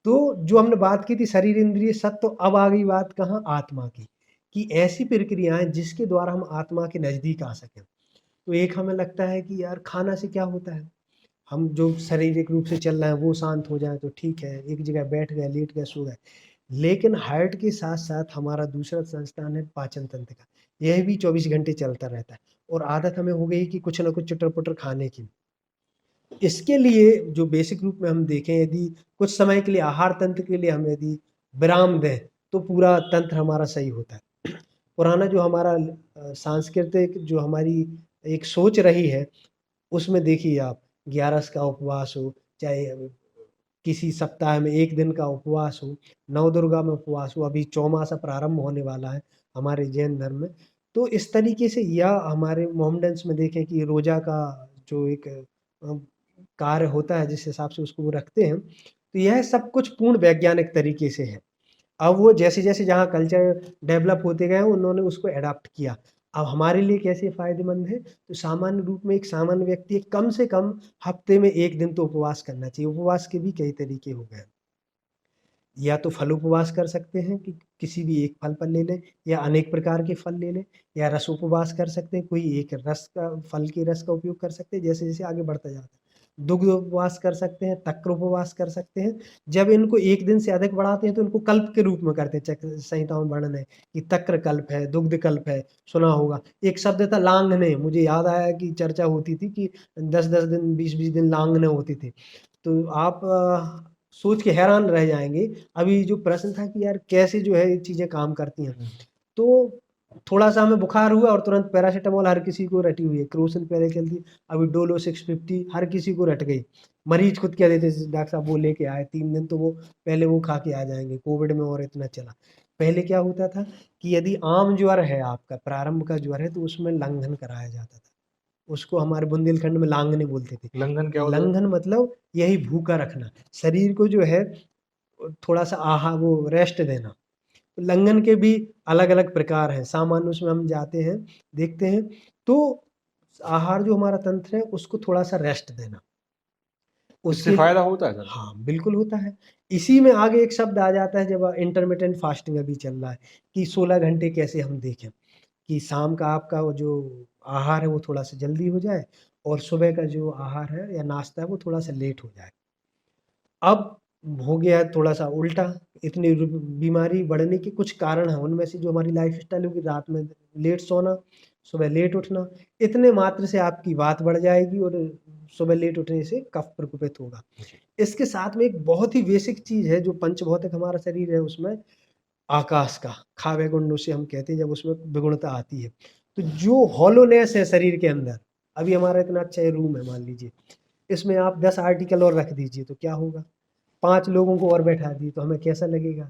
Speaker 2: तो जो हमने बात की थी शरीर, इंद्रिय, सत्व, अब आ गई बात कहाँ? आत्मा की, कि ऐसी प्रक्रियाएँ जिसके द्वारा हम आत्मा के नज़दीक आ सकें। तो एक हमें लगता है कि यार खाना से क्या होता है? हम जो शारीरिक रूप से चल रहे हैं वो शांत हो जाए तो ठीक है, एक जगह बैठ गए, लेट गए, सो गए। लेकिन हार्ट के साथ-साथ हमारा दूसरा संस्थान है पाचन तंत्र का। यह भी 24 घंटे चलता रहता है और आदत हमें हो गई कि कुछ न कुछ चटर-पटर खाने की। इसके लिए जो बेसिक रूप में हम देखें, यदि कुछ समय के लिए आहार तंत्र के लिए हम यदि विराम दें, तो पूरा तंत्र हमारा सही होता है। पुराना जो हमारा सांस्कृतिक जो हमारी एक सोच रही है, उसमें देखिए आप 11 का उपवास हो, चाहे किसी सप्ताह में 1 दिन का उपवास हो, नवदुर्गा में उपवास हो, अभी चौमासा प्रारंभ होने वाला है हमारे जैन धर्म में। तो इस तरीके से, या हमारे मोहम्मडन्स में देखें कि रोज़ा का जो एक कार्य होता है जिस हिसाब से उसको वो रखते हैं, तो यह सब कुछ पूर्ण वैज्ञानिक तरीके से है। अब वो जैसे-जैसे जहाँ कल्चर डेवलप होते गए उन्होंने उसको एडॉप्ट किया। अब हमारे लिए कैसे फ़ायदेमंद है? तो सामान्य रूप में एक सामान्य व्यक्ति कम से कम हफ़्ते में 1 दिन तो उपवास करना चाहिए। उपवास के भी कई तरीके हो गए। या तो फल उपवास कर सकते हैं कि किसी भी एक फल पर ले लें, या अनेक प्रकार के फल ले लें, या रस उपवास कर सकते हैं, कोई एक रस का फल के रस का उपयोग कर सकते हैं जैसे-जैसे आगे बढ़ता जाता है। दुग्ध उपवास कर सकते हैं, तक्र उपवास कर सकते हैं। जब इनको 1 दिन से अधिक बढ़ाते हैं तो इनको कल्प के रूप में करते हैं। चक्र संहिताओं में वर्णन है कि तक्र कल्प है, दुग्ध कल्प है, सुना होगा। एक शब्द था लांगने, मुझे याद आया कि चर्चा होती थी कि 10-10 दिन, 20-20 दिन लांगने होती थी। तो आप सोच के हैरान रह जाएँगे। अभी जो प्रश्न था कि यार कैसे जो है ये चीज़ें काम करती हैं। तो थोड़ा-सा हमें बुखार हुआ और तुरंत पैरासिटामोल हर किसी को रटी हुई है। क्रोसिन पहले चलती, अभी डोलो 650 हर किसी को रट गई। मरीज़ खुद कह देते डॉक्टर साहब वो लेके आए 3 दिन तो वो पहले वो खा के आ जाएँगे। कोविड में और इतना चला। पहले क्या होता था कि यदि आम ज्वर है आपका, प्रारंभ का ज्वर है तो उसमें लंघन कराया जाता था। उसको हमारे बुंदेलखंड में लांगने बोलते थे।
Speaker 1: लंघन क्या होता है?
Speaker 2: लंघन मतलब यही भूखा रखना, शरीर को जो है थोड़ा-सा वो रेस्ट देना। लंघन के भी अलग-अलग प्रकार हैं, सामान्य उसमें हम जाते हैं, देखते हैं, तो आहार जो हमारा तंत्र है उसको थोड़ा-सा रेस्ट देना।
Speaker 1: इससे
Speaker 2: उसके
Speaker 1: फायदा होता है सर?
Speaker 2: हाँ, बिल्कुल होता है। इसी में आगे एक शब्द आ जाता है जब इंटरमिटेंट फास्टिंग अभी चल रहा है कि 16 घंटे कैसे हम देखें, कि शाम का आपका वो जो आहार है वो थोड़ा-सा जल्दी हो जाए और सुबह का जो आहार है या नाश्ता है वो थोड़ा-सा लेट हो जाए। अब हो गया है थोड़ा-सा उल्टा, इतनी बीमारी बढ़ने के कुछ कारण हैं, उनमें से जो हमारी लाइफ़स्टाइल होगी रात में लेट सोना, सुबह लेट उठना, इतने मात्र से आपकी बात बढ़ जाएगी और सुबह लेट उठने से कफ प्रकोपित होगा। इसके साथ में एक बहुत ही बेसिक चीज़ है जो पंचभौतिक हमारा शरीर है उसमें आकाश का, खावे गुंड उसे हम कहते हैं जब उसमें विगुणता आती है। तो जो हॉलोनेस है शरीर के अंदर, अभी हमारा इतना अच्छा ये रूम है मान लीजिए, इसमें आप 10 आर्टिकल और रख दीजिए तो क्या होगा? 5 लोगों को और बैठा दिए तो हमें कैसा लगेगा,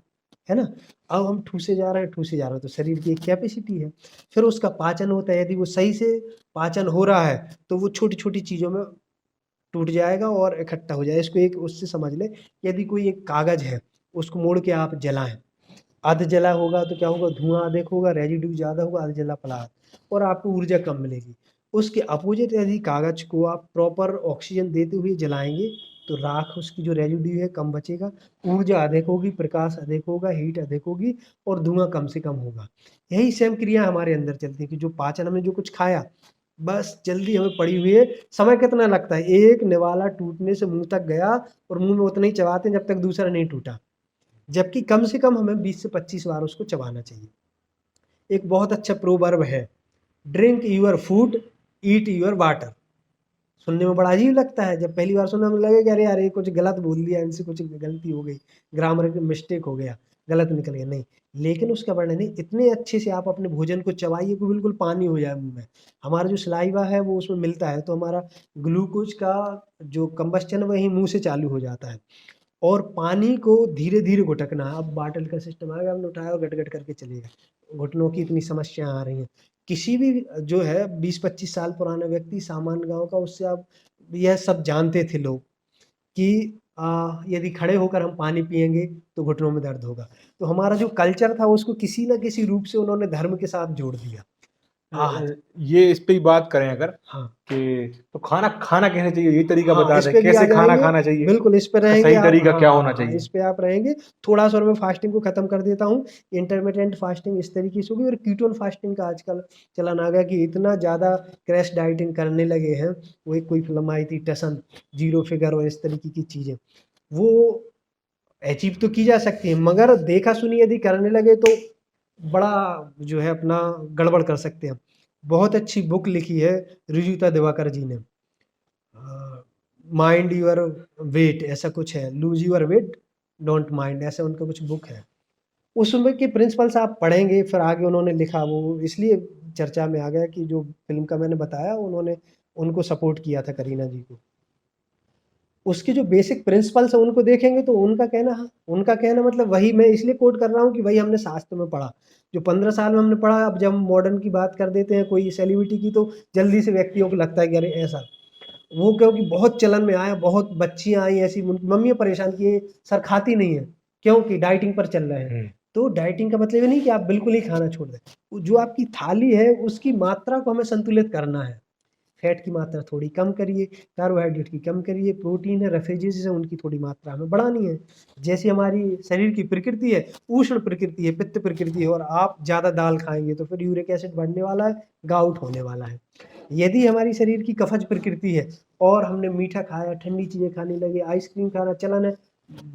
Speaker 2: है ना? अब हम ठूसे जा रहे हैं, ठूसे जा रहे हैं तो शरीर की एक कैपेसिटी है। फिर उसका पाचन होता है, यदि वो सही से पाचन हो रहा है, तो वो छोटी-छोटी चीज़ों में टूट जाएगा और इकट्ठा हो जाएगा। इसको एक उससे समझ लें, यदि कोई एक कागज़ है, उसको मोड़ के आप जलाएँ, अध जला होगा तो क्या होगा, धुआँ अधिक होगा, रेज़िड्यू ज़्यादा होगा, अध जला पदार्थ और आपको ऊर्जा कम मिलेगी। उसके अपोज़िट यदि कागज़ को आप प्रॉपर ऑक्सीजन देते हुए जलाएँगे, तो राख उसकी जो रेज़िड्यू है कम बचेगा, ऊर्जा अधिक होगी, प्रकाश अधिक होगा, हीट अधिक होगी और धुआँ कम से कम होगा। यही सेम क्रिया हमारे अंदर चलती है कि जो पाचन हमने जो कुछ खाया, बस जल्दी हमें पड़ी हुई है। समय कितना लगता है? एक निवाला टूटने से मुँह तक गया और मुँह में उतना ही चबाते हैं जब तक दूसरा नहीं टूटा। जबकि कम से कम हमें 20 से 25 बार उसको चबाना चाहिए। एक बहुत अच्छा प्रोवर्ब है, drink your food, eat your water. सुनने में बड़ा अजीब लगता है, जब पहली बार सुना हमें लगे कि अरे यार ये कुछ गलत बोल दिया, इनसे कुछ गलती हो गई, ग्रामर का मिस्टेक हो गया, गलत निकल गया, नहीं। लेकिन उसका वर्णन है, इतने अच्छे से आप अपने भोजन को चबाइए कि बिल्कुल पानी हो जाए मुँह में। हमारा जो सलाइवा है वो उसमें मिलता है, तो हमारा ग्लूकोज़ का जो कंबस्चन है वही मुँह से चालू हो जाता है। और पानी को धीरे-धीरे घुटकना है। अब बॉटल का सिस्टम आ गया, आपने उठाया और गट-गट करके चले गए। घुटनों की इतनी समस्या आ रही हैं। किसी भी जो है 20-25 साल पुराना व्यक्ति सामान्य गाँव का, उससे आप यह सब जानते थे लोग कि यदि खड़े होकर हम पानी पिएँगे तो घुटनों में दर्द होगा। तो हमारा जो कल्चर था उसको किसी न किसी रूप से उन्होंने धर्म के साथ जोड़ दिया। आज
Speaker 1: ये इस पे ही बात करें अगर
Speaker 2: हाँ।
Speaker 1: कि तो खाना खाना कैसे चाहिए, ये तरीका
Speaker 2: हाँ,
Speaker 1: बता
Speaker 2: इस
Speaker 1: दें
Speaker 2: पे भी आ
Speaker 1: कैसे खाना
Speaker 2: जाएँगे।
Speaker 1: खाना चाहिए,
Speaker 2: बिल्कुल, इस पे
Speaker 1: इसका
Speaker 2: रहेंगे
Speaker 1: सही
Speaker 2: आप।
Speaker 1: तरीका
Speaker 2: हाँ,
Speaker 1: क्या
Speaker 2: हाँ,
Speaker 1: होना
Speaker 2: हाँ,
Speaker 1: चाहिए?
Speaker 2: इस पे आप रहेंगे। थोड़ा-सा और मैं फास्टिंग को ख़त्म कर देता हूँ। इंटरमिटेंट फास्टिंग इस तरीके से होगी और कीटोन फास्टिंग का आजकल चलन आ गया कि इतना ज़्यादा क्रैश डाइटिंग करने लगे हैं। वो एक कोई फ़िल्म आई थी टसन, ज़ीरो फिगर और इस तरीके की चीज़ें। वो अचीव तो की जा सकती है, मगर देखा-सुनी यदि करने लगे तो बड़ा जो है अपना गड़बड़ कर सकते हैं। बहुत अच्छी बुक लिखी है रुजुता दिवाकर जी ने। माइंड योर वेट ऐसा कुछ है, lose your weight don't mind, ऐसा उनका कुछ बुक है। उसमें के प्रिंसिपल्स आप पढ़ेंगे, फिर आगे उन्होंने लिखा वो इसलिए चर्चा में आ गया कि जो फ़िल्म का मैंने बताया उन्होंने उनको सपोर्ट किया था करीना जी को। उसके जो बेसिक प्रिंसिपल्स हैं उनको देखेंगे तो उनका कहना मतलब वही मैं इसलिए कोट कर रहा हूँ कि वही हमने शास्त्र में पढ़ा। जो 15 साल में हमने पढ़ा, अब जब हम मॉडर्न की बात कर देते हैं, कोई सेलिब्रिटी की, तो जल्दी से व्यक्तियों को लगता है कि अरे ऐसा। वो क्योंकि बहुत चलन में आया, बहुत बच्चियाँ आई ऐसी, उनकी मम्मियाँ परेशान कि ये सर खाती नहीं है, क्योंकि डाइटिंग पर चल रहे हैं। तो डाइटिंग का मतलब ये नहीं कि आप बिल्कुल ही खाना छोड़ दें। वो जो आपकी थाली है उसकी मात्रा को हमें संतुलित करना है। फैट की मात्रा थोड़ी कम करिए, कार्बोहाइड्रेट की कम करिए, प्रोटीन है, रेफ्रिजरेशन है, उनकी थोड़ी मात्रा हमें बढ़ानी है। जैसे हमारी शरीर की प्रकृति है, उष्ण प्रकृति है, पित्त प्रकृति है, और आप ज़्यादा दाल खाएँगे तो फिर यूरिक एसिड बढ़ने वाला है, गाउट होने वाला है। यदि हमारी शरीर की कफज प्रकृति है और हमने मीठा खाया, ठंडी चीज़ें खाने लगे, आइसक्रीम खाना चलन है।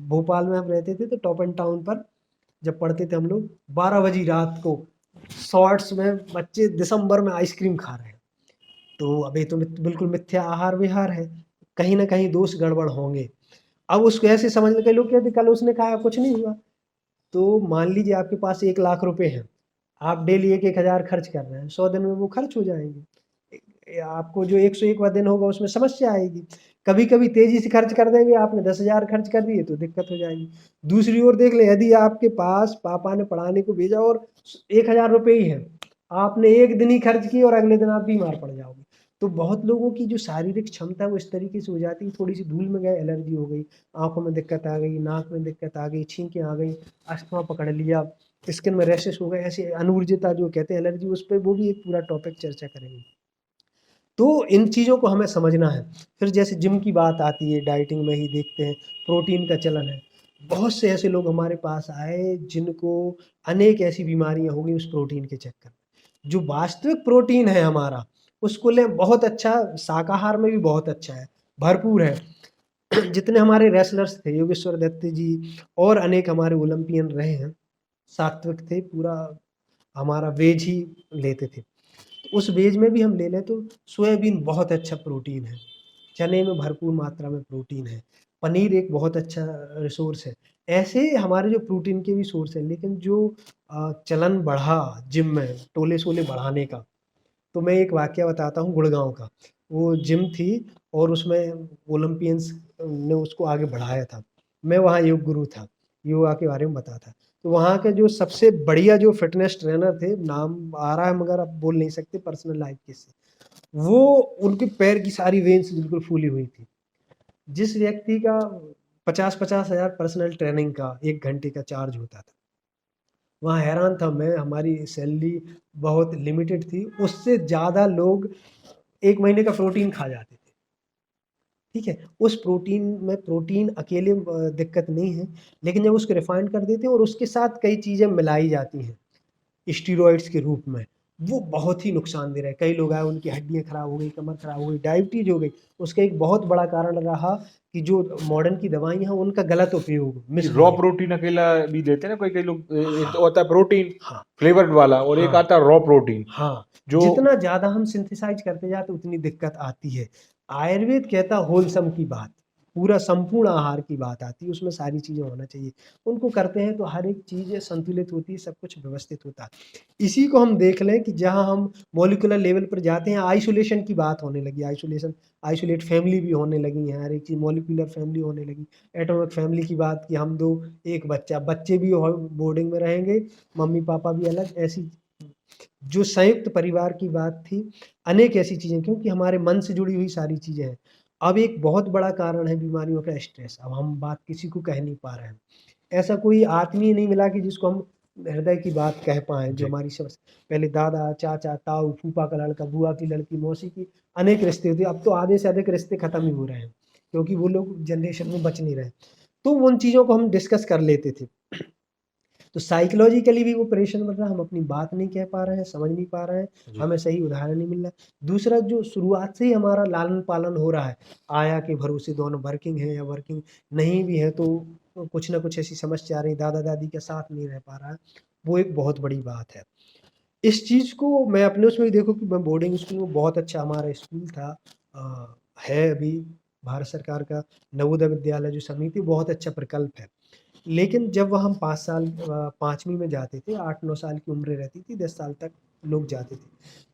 Speaker 2: भोपाल में हम रहते थे तो टॉप एंड टाउन पर जब पढ़ते थे हम लोग, 12 बजी रात को शॉर्ट्स में बच्चे दिसंबर में आइसक्रीम खा रहे हैं। तो अब ये तो बिल्कुल मिथ्या आहार विहार है, कहीं न कहीं दोष गड़बड़ होंगे। अब उसको ऐसे समझ ले, कई लोग कहते कल उसने खाया कुछ नहीं हुआ। तो मान लीजिए आपके पास 1 लाख रुपए हैं, आप डेली 1-1 हज़ार खर्च कर रहे हैं, 100 दिन में वो खर्च हो जाएँगे। आपको जो 101वाँ दिन होगा उसमें समस्या आएगी। कभी-कभी तेज़ी से खर्च कर देंगे, आपने 10,000 खर्च कर दिए तो दिक्कत हो जाएगी। दूसरी ओर देख लें, यदि आपके पास पापा ने पढ़ाने को भेजा और 1,000 रुपए ही हैं, आपने 1 दिन ही खर्च किए और अगले दिन आप बीमार पड़ जाओगे। तो बहुत लोगों की जो शारीरिक क्षमता है वो इस तरीके से हो जाती है, थोड़ी-सी धूल में गए एलर्जी हो गई, आँखों में दिक्कत आ गई, नाक में दिक्कत आ गई, छींकें आ गई, अस्थमा पकड़ लिया, स्किन में रैशेस हो गए, ऐसे अनूर्जिता जो कहते हैं एलर्जी, उस पे वो भी एक पूरा टॉपिक चर्चा करेंगे। तो इन चीज़ों को हमें समझना है। फिर जैसे जिम की बात आती है, डाइटिंग में ही देखते हैं, प्रोटीन का चलन है। बहुत से ऐसे लोग हमारे पास आए जिनको अनेक ऐसी बीमारियाँ हो गई उस प्रोटीन के चक्कर में। जो वास्तविक प्रोटीन है हमारा, उसको लें, बहुत अच्छा, शाकाहार में भी बहुत अच्छा है, भरपूर है। जितने हमारे रेसलर्स थे, योगेश्वर दत्त जी और अनेक हमारे ओलंपियन रहे हैं, सात्विक थे, पूरा हमारा वेज ही लेते थे। उस वेज में भी हम ले लें तो सोयाबीन बहुत अच्छा प्रोटीन है, चने में भरपूर मात्रा में प्रोटीन है, पनीर एक बहुत अच्छा रिसोर्स है। ऐसे हमारे जो प्रोटीन के भी सोर्स हैं, लेकिन जो चलन बढ़ा जिम में टोले-सोले बढ़ाने का, तो मैं एक वाकया बताता हूँ गुड़गाँव का। वो जिम थी और उसमें ओलंपियंस ने उसको आगे बढ़ाया था। मैं वहाँ योग गुरु था, योगा के बारे में बताता। तो वहाँ के जो सबसे बढ़िया जो फ़िटनेस ट्रेनर थे, नाम आ रहा है मगर अब बोल नहीं सकते पर्सनल लाइफ़ किससे, वो उनके पैर की सारी वेन्स बिल्कुल फूली हुई थी। जिस व्यक्ति का 50-50 हज़ार पर्सनल ट्रेनिंग का 1 घंटे का चार्ज होता था। वहाँ हैरान था मैं, हमारी सैलरी बहुत लिमिटेड थी, उससे ज़्यादा लोग 1 महीने का प्रोटीन खा जाते थे, ठीक है? उस प्रोटीन में प्रोटीन अकेले दिक्कत नहीं है, लेकिन जब उसको रिफाइंड कर देते हैं और उसके साथ कई चीज़ें मिलाई जाती हैं, स्टेरॉइड्स के रूप में, वो बहुत ही नुकसानदेह है। कई लोग आए, उनकी हड्डियाँ खराब हो गई, कमर खराब हो गई, डायबिटीज़ हो गई। उसका एक बहुत बड़ा कारण रहा कि जो मॉडर्न की दवाइयाँ हैं, उनका गलत उपयोग,
Speaker 1: रॉ
Speaker 2: मिसयूज़।
Speaker 1: प्रोटीन अकेला भी देते हैं ना, कोई कई लोग, एक तो
Speaker 2: हाँ,
Speaker 1: होता है प्रोटीन
Speaker 2: हाँ,
Speaker 1: फ्लेवर्ड वाला और एक
Speaker 2: हाँ।
Speaker 1: आता है रॉ प्रोटीन
Speaker 2: हाँ,
Speaker 1: जो
Speaker 2: जितना ज़्यादा हम सिंथेसाइज़ करते जाते उतनी दिक्कत आती है। आयुर्वेद कहता होलसम की बात, पूरा संपूर्ण आहार की बात आती है, उसमें सारी चीज़ें होना चाहिए। उनको करते हैं तो हर एक चीज़ संतुलित होती है, सब कुछ व्यवस्थित होता है। इसी को हम देख लें कि जहाँ हम मॉलिक्यूलर लेवल पर जाते हैं, आइसोलेशन की बात होने लगी, आइसोलेट फैमिली भी होने लगी हैं, हर एक चीज़ मॉलिक्यूलर फैमिली होने लगी। एटॉमिक फैमिली की बात की, हम 2, 1 बच्चा, बच्चे भी बोर्डिंग में रहेंगे, मम्मी-पापा भी अलग, ऐसी जो संयुक्त परिवार की बात थी, अनेक ऐसी चीज़ें, क्योंकि हमारे मन से जुड़ी हुई सारी चीज़ें हैं। अब एक बहुत बड़ा कारण है बीमारियों का स्ट्रेस, अब हम बात किसी को कह नहीं पा रहे हैं। ऐसा कोई आत्मीय नहीं मिला कि जिसको हम हृदय की बात कह पाएँ, जो
Speaker 1: जी।
Speaker 2: हमारी पहले दादा, चाचा, ताऊ, फूफा का लड़का, बुआ की लड़की, मौसी की, अनेक रिश्ते होते, अब तो आधे से अधिक रिश्ते खत्म ही हो रहे हैं, क्योंकि वो लोग जनरेशन में बच नहीं रहे। तो उन चीज़ों को हम डिस्कस कर लेते थे। तो साइकोलॉजिकली भी वो परेशान बन रहा है, हम अपनी बात नहीं कह पा रहे हैं, समझ नहीं पा रहे हैं,
Speaker 1: जी।
Speaker 2: हमें सही उदाहरण नहीं मिल रहा है। दूसरा, जो शुरुआत से ही हमारा लालन-पालन हो रहा है, आया के भरोसे दोनों वर्किंग हैं या वर्किंग नहीं भी हैं, तो कुछ न कुछ ऐसी समस्या आ रही, दादा-दादी का साथ नहीं रह पा रहा है, वो एक बहुत बड़ी बात है। इस चीज़ को मैं अपने उसमें भी देखूँ कि मैं बोर्डिंग स्कूल में, बहुत अच्छा हमारा स्कूल था, है अभी भारत सरकार का नवोदय विद्यालय जो समिति, बहुत अच्छा प्रकल्प है। लेकिन जब वह हम 5 साल 5वीं में जाते थे, 8-9 साल की उम्र रहती थी, 10 साल तक लोग जाते थे।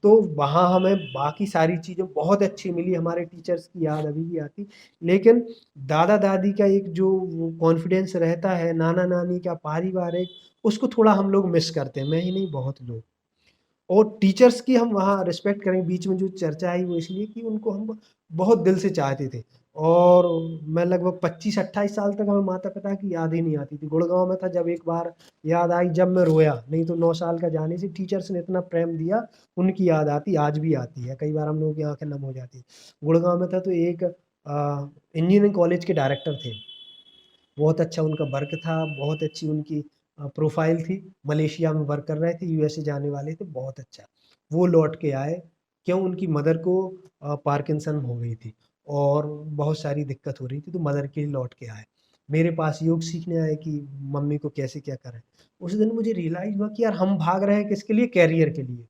Speaker 2: तो वहाँ हमें बाकी सारी चीज़ें बहुत अच्छी मिली, हमारे टीचर्स की याद अभी भी आती। लेकिन दादा-दादी का एक जो वो कॉन्फिडेंस रहता है, नाना-नानी का पारिवारिक, उसको थोड़ा हम लोग मिस करते हैं, मैं ही नहीं बहुत लोग। और टीचर्स की हम वहाँ रिस्पेक्ट करें, बीच में जो चर्चा आई वो इसलिए कि उनको हम बहुत दिल से चाहते थे। और मैं लगभग 25-28 साल तक हमें माता-पिता की याद ही नहीं आती थी। गुड़गाँव में था, जब एक बार याद आई जब मैं रोया, नहीं तो 9 साल का जाने से टीचर्स ने इतना प्रेम दिया, उनकी याद आती, आज भी आती है। कई बार हम लोगों की आँखें नम हो जाती हैं। गुड़गाँव में था तो एक इंजीनियरिंग कॉलेज के डायरेक्टर थे। बहुत अच्छा उनका वर्क था, बहुत अच्छी उनकी प्रोफ़ाइल थी। मलेशिया में वर्क कर रहे थे, यूएसए जाने वाले थे, बहुत अच्छा। वो लौट के आए, क्यों? उनकी मदर को पार्किंसन हो गई थी और बहुत सारी दिक्कत हो रही थी, तो मदर के लिए लौट के आए। मेरे पास योग सीखने आए कि मम्मी को कैसे क्या करें। उस दिन मुझे रियलाइज़ हुआ कि यार हम भाग रहे हैं किसके लिए? करियर के लिए,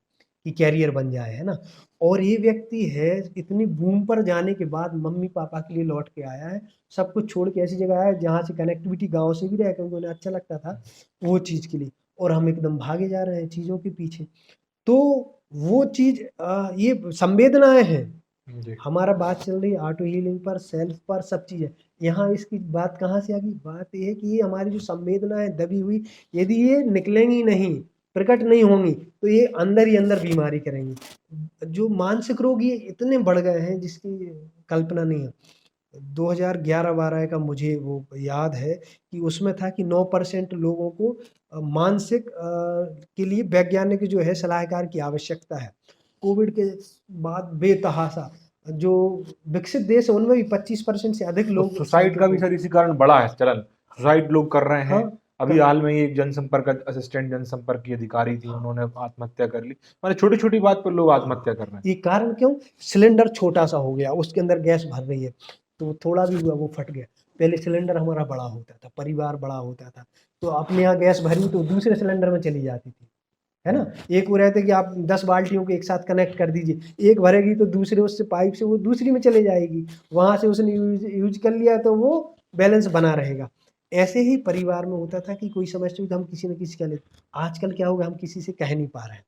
Speaker 2: कि करियर बन जाए, है ना? और ये व्यक्ति है इतनी बूम पर जाने के बाद मम्मी-पापा के लिए लौट के आया है। सब कुछ छोड़ के ऐसी जगह आया जहाँ से कनेक्टिविटी गाँव से भी रहे, क्योंकि उन्हें अच्छा लगता था वो चीज़ के लिए, और हम एकदम भागे जा रहे हैं चीज़ों के पीछे। तो वो चीज़ ये संवेदनाएँ हैं।
Speaker 1: जी।
Speaker 2: हमारा बात चल रही है ऑटो हीलिंग पर, सेल्फ पर, सब चीज़ है। यहाँ इसकी बात कहाँ से आ गई? बात ये है कि ये हमारी जो संवेदनाएँ दबी हुई, यदि ये निकलेंगी नहीं, प्रकट नहीं होंगी, तो ये अंदर ही अंदर बीमारी करेंगी। जो मानसिक रोग ये इतने बढ़ गए हैं जिसकी कल्पना नहीं है। 2011-12 का मुझे वो याद है कि उसमें था कि 9% लोगों को मानसिक के लिए वैज्ञानिक जो है सलाहकार की आवश्यकता है। कोविड के बाद बेतहाशा जो विकसित देश है उनमें भी 25% से अधिक
Speaker 1: तो
Speaker 2: लोग
Speaker 1: सुसाइड का
Speaker 2: साइकिल
Speaker 1: भी
Speaker 2: को।
Speaker 1: सर इसी कारण बढ़ा है चलन। सुसाइड लोग कर रहे हैं।
Speaker 2: हाँ,
Speaker 1: अभी
Speaker 2: क
Speaker 1: हाल में ही एक जनसंपर्क असिस्टेंट जनसंपर्क की अधिकारी थी, उन्होंने आत्महत्या कर ली। माने छोटी-छोटी बात पर लोग आत्महत्या कर रहे हैं।
Speaker 2: ये कारण क्यों? सिलेंडर छोटा-सा हो गया, उसके अंदर गैस भर रही है, तो थोड़ा भी हुआ वो फट गया। पहले सिलेंडर हमारा बड़ा होता था, परिवार बड़ा होता था, तो अपने यहाँ गैस भरी तो दूसरे सिलेंडर में चली जाती थी, है ना? एक वो रहता है कि आप 10 बाल्टियों को एक साथ कनेक्ट कर दीजिए, एक भरेगी तो दूसरे उससे पाइप से वो दूसरी में चले जाएगी, वहाँ से उसने यूज़ यूज़ कर लिया तो वो बैलेंस बना रहेगा। ऐसे ही परिवार में होता था कि कोई समस्या हुई तो हम किसी न किसी का लेते। आजकल क्या हो गया, हम किसी से कह नहीं पा रहे हैं।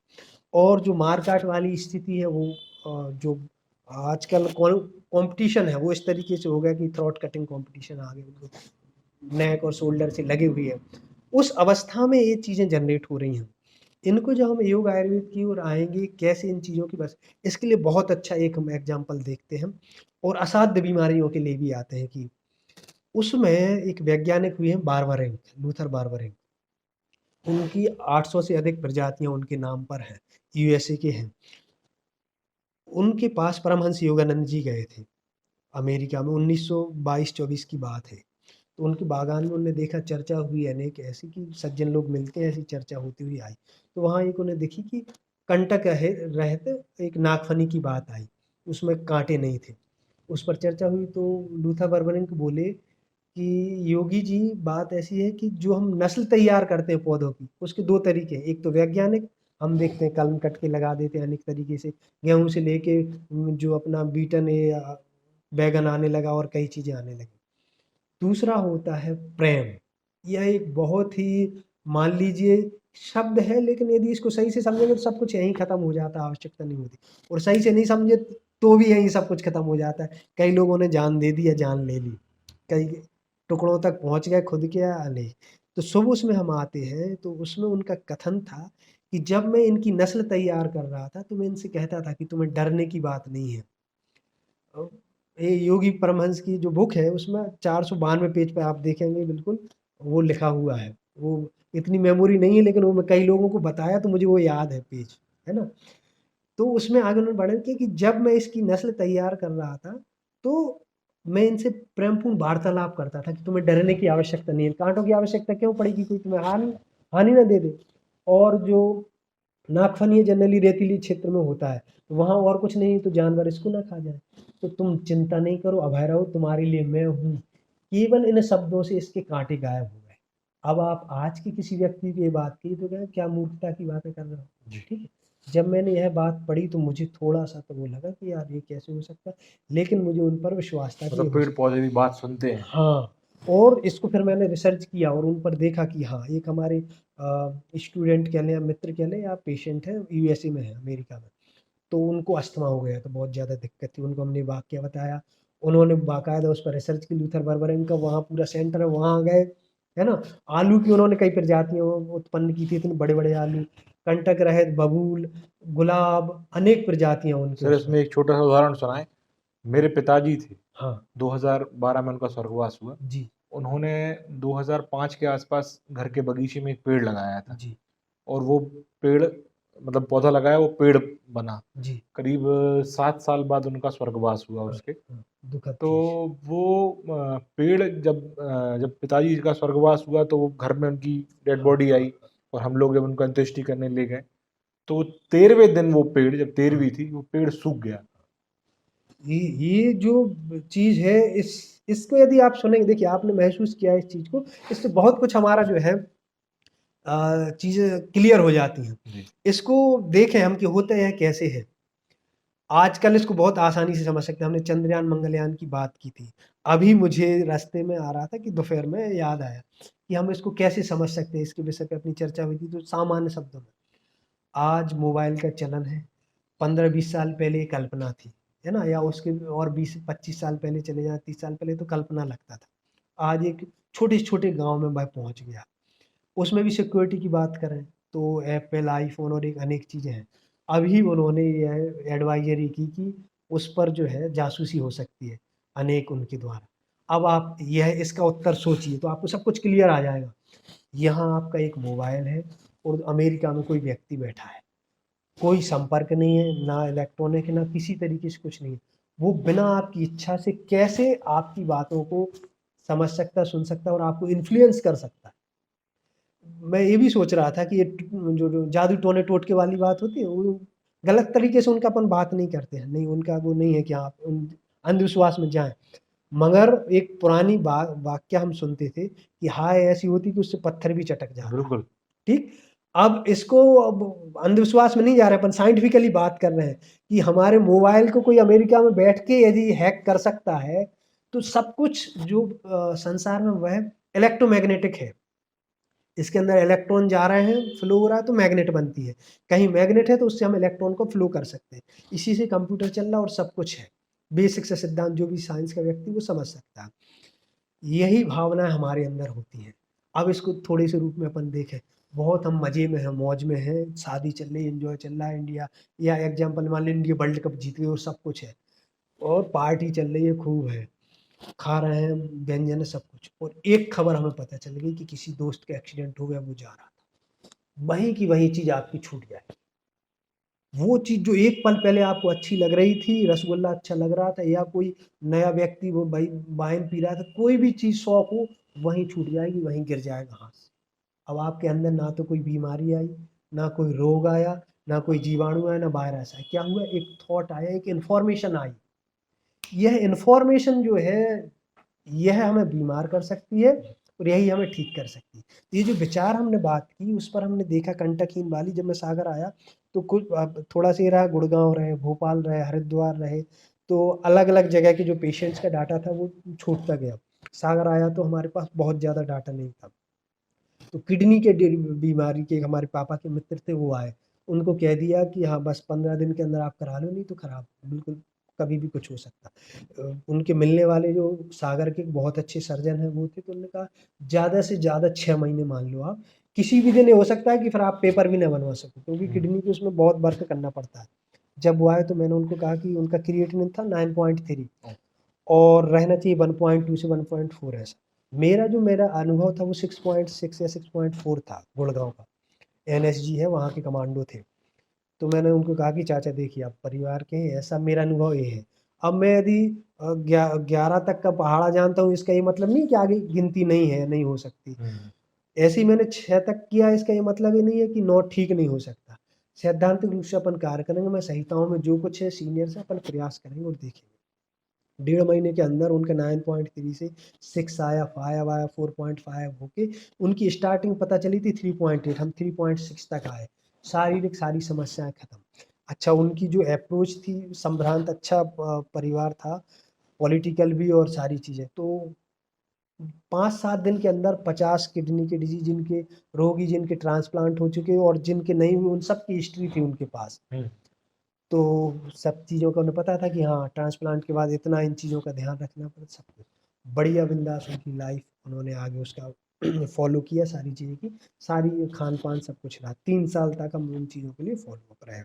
Speaker 2: और जो मार-काट वाली स्थिति है वो जो आजकल कॉम्पिटिशन है वो इस तरीके से हो गया कि थ्रोट कटिंग कॉम्पिटिशन आ गया, बिल्कुल नेक और शोल्डर से लगी हुई है। उस अवस्था में ये चीज़ें जनरेट हो रही हैं। इनको जब हम योग आयुर्वेद की ओर आएँगे, कैसे इन चीज़ों की बस इसके लिए बहुत अच्छा एक हम एग्ज़ाम्पल देखते हैं और असाध्य बीमारियों के लिए भी आते हैं कि उसमें एक वैज्ञानिक हुए हैं बार्बरिंग, लूथर बार्बरिंग। उनकी 800 से अधिक प्रजातियाँ उनके नाम पर हैं, यूएसए के हैं। उनके पास परमहंस योगानंद जी गए थे, अमेरिका में 1922-24 की बात है। तो उनके बागान में उन्होंने देखा, चर्चा हुई अनेक ऐसी कि सज्जन लोग मिलते हैं, ऐसी चर्चा होती हुई आई। तो वहाँ एक उन्हें देखी कि कंटक है रहते एक नागफनी की बात आई, उसमें काँटे नहीं थे। उस पर चर्चा हुई तो लूथर बर्बरिंक बोले कि योगी जी बात ऐसी है कि जो हम नस्ल तैयार करते हैं पौधों की, उसके 2 तरीके हैं। एक तो वैज्ञानिक, हम देखते हैं कलम कट के लगा देते हैं अनेक तरीके से, गेहूँ से लेके जो अपना बीटन है या बैंगन आने लगा और कई चीज़ें आने लगी। दूसरा होता है प्रेम। यह एक बहुत ही, मान लीजिए, शब्द है, लेकिन यदि इसको सही से समझेंगे तो सब कुछ यहीं ख़त्म हो जाता है, आवश्यकता नहीं होती। और सही से नहीं समझे तो भी यहीं सब कुछ ख़त्म हो जाता है। कई लोगों ने जान दे दी या जान ले ली। कई टुकड़ों तक पहुँच गए खुद के या नहीं। तो शुभ उसमें हम आते हैं तो उसमें उनका कथन था कि जब मैं इनकी नस्ल तैयार कर रहा था तो मैं इनसे कहता था कि तुम्हें डरने की बात नहीं है। अ, ये योगी परमहंस की जो बुक है उसमें 492 पेज पे आप देखेंगे बिल्कुल वो लिखा हुआ है। वो इतनी मेमोरी नहीं है लेकिन वो मैं कई लोगों को बताया तो मुझे वो याद है पेज, है ना? तो उसमें आगे उन्होंने वर्णन किया कि जब मैं इसकी नस्ल तैयार कर रहा था, तो मैं इनसे प्रेमपूर्ण वार्तालाप करता था कि तुम्हें डरने की आवश्यकता नहीं है। काँटों की आवश्यकता क्यों पड़ी कि कोई तुम्हें हानि हानि ना दे दे। और जो नागफनी जनरली रेतीली क्षेत्र में होता है, तो वहाँ और कुछ नहीं तो जानवर इसको ना खा जाए। तो तुम चिंता नहीं करो, अभय रहो, तुम्हारे लिए मैं हूँ। केवल इन शब्दों से इसके काँटे गायब हो गए। अब आप आज की किसी व्यक्ति की ये बात की तो कहें क्या मूर्खता की बातें कर रहे हो,
Speaker 1: जी।
Speaker 2: ठीक है? जब मैंने यह बात पढ़ी तो मुझे थोड़ा-सा तो वो लगा कि यार ये कैसे हो सकता है? लेकिन मुझे उन पर विश्वास था कि ये
Speaker 1: मतलब
Speaker 2: हो
Speaker 1: पेड़
Speaker 2: सकता
Speaker 1: पौधे भी बात सुनते
Speaker 2: है।
Speaker 1: हैं।
Speaker 2: हाँ, और इसको फिर मैंने रिसर्च किया और उन पर देखा कि हाँ, एक हमारे स्टूडेंट कह लें या मित्र कह लें या पेशेंट है, यूएसए में है, अमेरिका में। तो उनको अस्थमा हो गया, तो बहुत ज़्यादा दिक्कत थी। उनको हमने वाक़या बताया, उन्होंने बाकायदा उस पर रिसर्च की, लूथर बर्बरिन का वहाँ पूरा सेंटर है, वहाँ गए, है ना? आलू की उन्होंने कई प्रजातियाँ उत्पन्न की थी, इतने बड़े-बड़े आलू, कंटक रहत, बबूल, गुलाब, अनेक प्रजातियाँ उनके
Speaker 1: सर
Speaker 2: उसमें।
Speaker 1: इसमें एक छोटा सा उदाहरण सुनाएं। मेरे पिताजी थे,
Speaker 2: हाँ,
Speaker 1: 2012 में उनका स्वर्गवास हुआ।
Speaker 2: जी,
Speaker 1: उन्होंने 2005 के आसपास घर के बगीचे में एक पेड़ लगाया था
Speaker 2: जी,
Speaker 1: और वो पेड़ मतलब पौधा लगाया, वो पेड़ बना।
Speaker 2: जी।
Speaker 1: करीब 7 साल बाद उनका स्वर्गवास हुआ
Speaker 2: हाँ,
Speaker 1: उसके।
Speaker 2: हाँ, दुखद
Speaker 1: तो
Speaker 2: चीज़।
Speaker 1: वो पेड़ जब पिताजी का स्वर्गवास हुआ तो वो घर में उनकी डेड
Speaker 2: हाँ,
Speaker 1: बॉडी आई और हम लोग जब उनको अंत्येष्टि करने ले गए तो 13वें दिन वो पेड़, जब 13वीं
Speaker 2: हाँ।
Speaker 1: थी, वो पेड़ सूख गया।
Speaker 2: ये जो चीज़ है, इसको यदि आप सुनेंगे, देखिए आपने महसूस किया है इस चीज़ को, इससे बहुत कुछ हमारा जो है चीज़ें क्लियर हो जाती हैं।
Speaker 1: जी।
Speaker 2: इसको देखें हम कि होता है कैसे है। आजकल इसको बहुत आसानी से समझ सकते हैं। हमने चंद्रयान, मंगलयान की बात की थी। अभी मुझे रास्ते में आ रहा था कि दोपहर में याद आया कि हम इसको कैसे समझ सकते हैं, इसके विषय पे अपनी चर्चा हुई थी तो सामान्य शब्दों में। आज मोबाइल का चलन है, 15-20 साल पहले ये कल्पना थी, है ना? या उसके और 20-25 साल पहले चले जाएँ, 30 साल पहले तो कल्पना लगता था। आज एक छोटे से छोटे गाँव में वह पहुँच गया। उसमें भी सिक्योरिटी की बात करें तो एप्पल, आईफ़ोन और एक अनेक चीज़ें हैं। अभी उन्होंने यह एडवाइज़री की कि उस पर जो है जासूसी हो सकती है, अनेक उनके द्वारा। अब आप यह इसका उत्तर सोचिए तो आपको सब कुछ क्लियर आ जाएगा। यहाँ आपका एक मोबाइल है और अमेरिका में कोई व्यक्ति बैठा है। कोई संपर्क नहीं है, ना इलेक्ट्रॉनिक है, ना किसी तरीके से कुछ नहीं है। वो बिना आपकी इच्छा से कैसे आपकी बातों को समझ सकता है, सुन सकता है और आपको इन्फ्लुएंस कर सकता है। मैं ये भी सोच रहा था कि ये जो जादू टोने टोटके वाली बात होती है, वो गलत तरीके से उनका अपन बात नहीं करते हैं। नहीं, उनका वो नहीं है कि आप अंधविश्वास में जाएँ। मगर एक पुरानी वाक्य हम सुनते थे कि हाय ऐसी होती कि उससे पत्थर भी चटक जाता।
Speaker 1: बिल्कुल।
Speaker 2: ठीक? अब इसको अब अंधविश्वास में नहीं जा रहे, अपन साइंटिफिकली बात कर रहे हैं कि हमारे मोबाइल को कोई अमेरिका में बैठ के यदि हैक कर सकता है, तो सब कुछ जो संसार में वह इलेक्ट्रोमैग्नेटिक है। इसके अंदर इलेक्ट्रॉन जा रहे हैं, फ्लो हो रहा है तो मैग्नेट बनती है। कहीं मैग्नेट है तो उससे हम इलेक्ट्रॉन को फ्लो कर सकते हैं। इसी से कंप्यूटर चल रहा है और सब कुछ है। बेसिक से सिद्धांत जो भी साइंस का व्यक्ति वो समझ सकता है। यही भावनाएँ हमारे अंदर होती हैं। अब इसको थोड़े से रूप में अपन देखें, बहुत हम मज़े में हैं, मौज में हैं, शादी चल रही है, एन्जॉय चल रहा है इंडिया, या एग्ज़ाम्पल मान लें इंडिया वर्ल्ड कप जीत गई और सब कुछ है और पार्टी चल रही है, खूब है, खा रहे हैं, व्यंजन है, सब कुछ, और एक खबर हमें पता चल गई कि किसी दोस्त का एक्सीडेंट हो गया, वो जा रहा था। वहीं की वहीं चीज़ आपकी छूट जाए। वो चीज़ जो एक पल पहले आपको अच्छी लग रही थी, रसगुल्ला अच्छा लग रहा था या कोई नया व्यक्ति वो भाई वाइन पी रहा था, कोई भी चीज़ शौक हो, वहीं छूट जाएगी, वहीं गिर जाएगा हाथ से। अब आपके अंदर ना तो कोई बीमारी आई, ना कोई रोग आया, ना कोई जीवाणु आया, ना वायरस आया। क्या हुआ? एक थॉट आया, एक इन्फॉर्मेशन आई। यह इन्फॉर्मेशन जो है, यह हमें बीमार कर सकती है और यही हमें ठीक कर सकती है। ये जो विचार हमने बात की, उस पर हमने देखा कंटकहीन वाली, जब मैं सागर आया तो कुछ थोड़ा सा ये रहा, गुड़गाँव रहे, भोपाल रहे, हरिद्वार रहे, तो अलग-अलग जगह के जो पेशेंट्स का डाटा था वो छूटता गया। सागर आया तो हमारे पास बहुत ज़्यादा डाटा नहीं था। तो किडनी के बीमारी के हमारे पापा के मित्र थे, वो आए। उनको कह दिया कि हाँ, बस 15 दिन के अंदर आप करा लो, नहीं तो खराब, बिल्कुल कभी भी कुछ हो सकता। उनके मिलने वाले जो सागर के बहुत अच्छे सर्जन हैं वो थे, तो उन्होंने कहा ज़्यादा से ज़्यादा 6 महीने मान लो आप। किसी भी दिन ये हो सकता है कि फिर आप पेपर भी ना बनवा सको, क्योंकि
Speaker 1: हुँ।
Speaker 2: किडनी को उसमें बहुत वर्क करना पड़ता है। जब वो आए तो मैंने उनको कहा कि उनका क्रिएटिनिन था 9.3 और रहना चाहिए 1.2 से 1.4 ऐसा। मेरा अनुभव था वो 6.6 या 6.4 था, गुड़गाँव का। एनएसजी है, वहाँ के कमांडो थे। तो मैंने उनको कहा कि चाचा देखिए आप परिवार के हैं, ऐसा मेरा अनुभव ये है। अब मैं यदि 11 तक का पहाड़ा जानता हूँ, इसका ये मतलब नहीं कि आगे गिनती नहीं है, नहीं हो सकती।
Speaker 1: हुँ।
Speaker 2: ऐसे ही मैंने 6 तक किया, इसका ये मतलब ये नहीं है कि 9 ठीक नहीं हो सकता। सैद्धांतिक रूप से अपन कार्य करेंगे, मैं संहिताओं में जो कुछ है सीनियर से अपन प्रयास करेंगे और देखेंगे। डेढ़ महीने के अंदर उनका 9.3 से 6 आया, 5 आया, 4.5 होके उनकी स्टार्टिंग पता चली थी 3.8, हम 3.6 तक आए। शारीरिक सारी समस्याएँ खत्म। अच्छा, उनकी जो अप्रोच थी संभ्रांत, अच्छा परिवार था, पॉलिटिकल भी और सारी चीज़ें। तो 5-7 दिन के अंदर 50 किडनी के डिजीज, जिनके रोगी जिनके ट्रांसप्लांट हो चुके और जिनके नहीं हुए, उन सब की हिस्ट्री थी उनके पास। तो सब चीज़ों का उन्हें पता था कि हाँ, ट्रांसप्लांट के बाद इतना इन चीज़ों का ध्यान रखना पड़ता, सब कुछ बढ़िया बिंदास उनकी लाइफ उन्होंने आगे उसका फॉलो किया, सारी चीज़ें की, सारी खान पान सब कुछ रहा। 3 साल तक हम उन चीज़ों के लिए फॉलो अप रहे।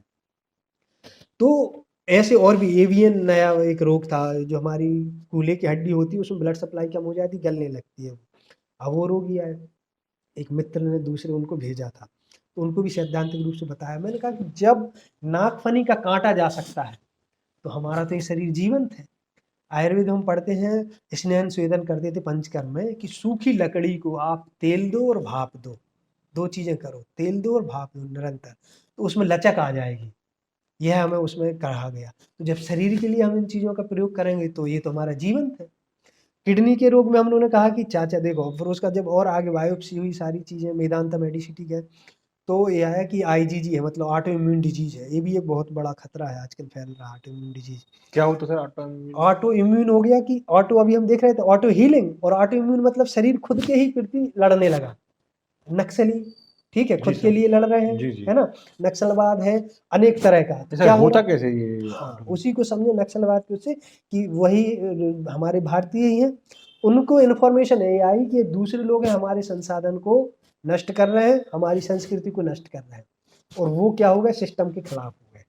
Speaker 2: तो ऐसे और भी एवियन नया एक रोग था, जो हमारी कूल्हे की हड्डी होती है, उसमें ब्लड सप्लाई कम हो जाती, गलने लगती है। अब वो रोगी आए, एक मित्र ने दूसरे उनको भेजा था, तो उनको भी सैद्धांतिक रूप से बताया। मैंने कहा कि जब नागफनी का काटा जा सकता है, तो हमारा तो ये शरीर जीवंत है। आयुर्वेद में हम पढ़ते हैं, स्नेहन स्वेदन करते थे पंचकर्म में, कि सूखी लकड़ी को आप तेल दो और भाप दो, 2 चीज़ें करो, तेल दो और भाप दो निरंतर, तो उसमें लचक आ जाएगी। यह हमें उसमें कहा गया। तो जब शरीर के लिए हम इन चीज़ों का प्रयोग करेंगे, तो ये तो हमारा जीवंत है। किडनी के रोग में हम लोगों ने कहा कि चाचा देखो, फिर उसका जब और आगे बायोप्सी हुई, सारी चीज़ें मेदांता मेडिसिटी गए, तो ये है कि आईजीजी है, मतलब ऑटो इम्यून डिजीज है। ये भी एक बहुत बड़ा खतरा है आजकल फैल रहा ऑटो इम्यून डिजीज।
Speaker 1: क्या होता sir auto immune?
Speaker 2: Auto immune हो गया कि ऑटो, अभी हम देख रहे थे ऑटो हीलिंग, और ऑटो इम्यून मतलब शरीर खुद के ही प्रति लड़ने लगा। नक्सली, ठीक है,
Speaker 1: जी
Speaker 2: खुद के
Speaker 1: सर।
Speaker 2: लिए लड़ रहे हैं,
Speaker 1: जी जी।
Speaker 2: है ना। नक्सलवाद है अनेक तरह का, तो
Speaker 1: सर
Speaker 2: क्या हो
Speaker 1: होता
Speaker 2: रहा है?
Speaker 1: कैसे ये
Speaker 2: हाँ,
Speaker 1: ऑटो?
Speaker 2: उसी को समझे नक्सलवाद के उससे, कि वही हमारे भारतीय ही हैं, उनको इन्फॉर्मेशन है आई कि दूसरे लोग हैं, हमारे संसाधन को नष्ट कर रहे हैं, हमारी संस्कृति को नष्ट कर रहे हैं, और वो क्या हो गए, सिस्टम के खिलाफ हो गए।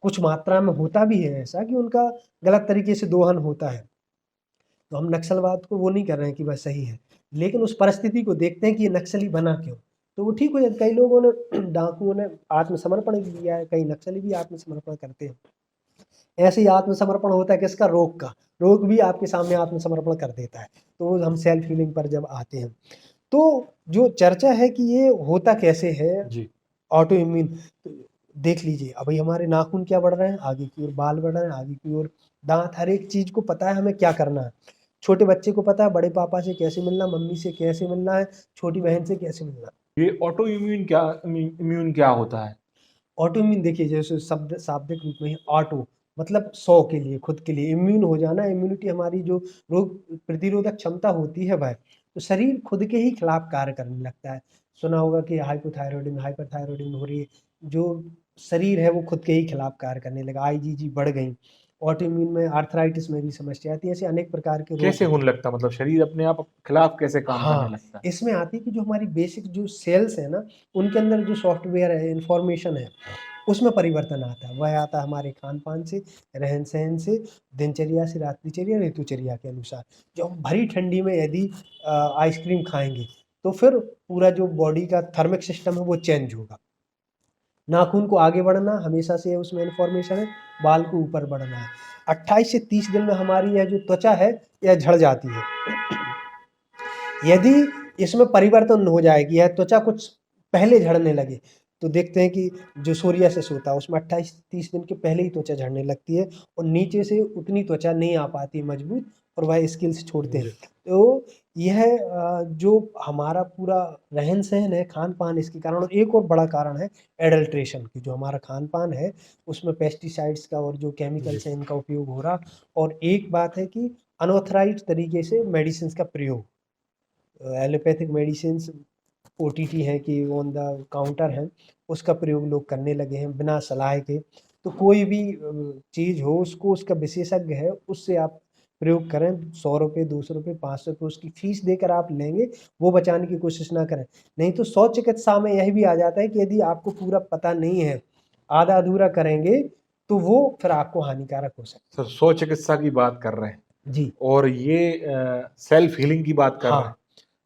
Speaker 2: कुछ मात्रा में होता भी है ऐसा कि उनका गलत तरीके से दोहन होता है, तो हम नक्सलवाद को वो नहीं कर रहे हैं कि बस सही है, लेकिन उस परिस्थिति को देखते हैं कि ये नक्सली बना क्यों, तो वो ठीक हो जाता। कई लोगों ने डाकुओं ने आत्मसमर्पण किया है, कई नक्सली भी आत्मसमर्पण करते हैं। ऐसे ही आत्मसमर्पण होता है किसका, रोग का, रोग भी आपके सामने आत्मसमर्पण कर देता है। तो हम सेल्फ हीलिंग पर जब आते हैं, तो जो चर्चा है कि ये होता कैसे है
Speaker 1: जी।
Speaker 2: ऑटो इम्यून, तो देख लीजिए अभी हमारे नाखून क्या बढ़ रहे हैं, आगे की ओर बाल बढ़ रहे हैं, आगे की ओर दांत, हर एक चीज को पता है हमें क्या करना है। छोटे बच्चे को पता है बड़े पापा से कैसे मिलना, मम्मी से कैसे मिलना है, छोटी बहन से कैसे मिलना है।
Speaker 1: ये ऑटो इम्यून क्या होता है?
Speaker 2: ऑटो इम्यून देखिए, जैसे शब्द शाब्दिक रूप में ही ऑटो मतलब 100 के लिए, खुद के लिए, इम्यून हो जाना, इम्यूनिटी हमारी जो रोग प्रतिरोधक क्षमता होती है वह, तो शरीर खुद के ही खिलाफ कार्य करने लगता है। सुना होगा कि हाइपोथायरॉयडिज्म, हाइपरथायरॉयडिज्म हो रही है, जो शरीर है वो खुद के ही खिलाफ कार्य करने लगा, आईजीजी बढ़ गई। ऑटो इम्यून में आर्थराइटिस में भी समस्या आती है, ऐसे अनेक प्रकार के रोग
Speaker 1: कैसे
Speaker 2: होते
Speaker 1: होने
Speaker 2: हैं।
Speaker 1: लगता, मतलब शरीर अपने आप खिलाफ कैसे काम करने
Speaker 2: हाँ,
Speaker 1: लगता है?
Speaker 2: इसमें आती है कि जो हमारी बेसिक जो सेल्स है ना, उनके अंदर जो सॉफ्टवेयर है, इंफॉर्मेशन है, उसमें परिवर्तन आता है। वह आता है हमारे खान-पान से, रहन-सहन से, दिनचर्या से, रात्रिचर्या, ऋतुचर्या के अनुसार। जब हम भरी ठंडी में यदि आइसक्रीम खाएँगे, तो फिर पूरा जो बॉडी का थर्मिक सिस्टम है वो चेंज होगा। नाखून को आगे बढ़ना हमेशा से उसमें इन्फॉर्मेशन है, बाल को ऊपर बढ़ना है। 28 से 30 दिन में हमारी यह जो त्वचा है, यह झड़ जाती है। यदि इसमें परिवर्तन हो जाएगी, यह त्वचा कुछ पहले झड़ने लगे, तो देखते हैं कि जो सोरियासिस होता है उसमें 28-30 दिन के पहले ही त्वचा झड़ने लगती है, और नीचे से उतनी त्वचा नहीं आ पाती मजबूत, और वह स्किल्स छोड़ते हैं। तो यह जो हमारा पूरा रहन-सहन है, खान-पान, इसके कारण, और एक और बड़ा कारण है एडल्ट्रेशन की, जो हमारा खान-पान है उसमें पेस्टिसाइड्स का और जो केमिकल्स हैं इनका उपयोग हो रहा, और एक बात है कि अनऑथराइज्ड तरीके से मेडिसिन्स का प्रयोग, एलोपैथिक मेडिसिन्स ओटीटी हैं कि ऑन द काउंटर हैं, उसका प्रयोग लोग करने लगे हैं बिना सलाह के। तो कोई भी चीज़ हो, उसको उसका विशेषज्ञ है उससे आप प्रयोग करें। ₹100, ₹200, ₹500 उसकी फीस देकर आप लेंगे, वो बचाने की कोशिश ना करें। नहीं तो 100 चिकित्सा में यही भी आ जाता है कि यदि आपको पूरा पता नहीं है, आधा-अधूरा करेंगे, तो वो फिर आपको हानिकारक हो सकता
Speaker 1: सर 100 चिकित्सा की बात कर रहे हैं,
Speaker 2: है। जी,
Speaker 1: और ये सेल्फ हीलिंग की बात कर रहे हैं,
Speaker 2: हाँ,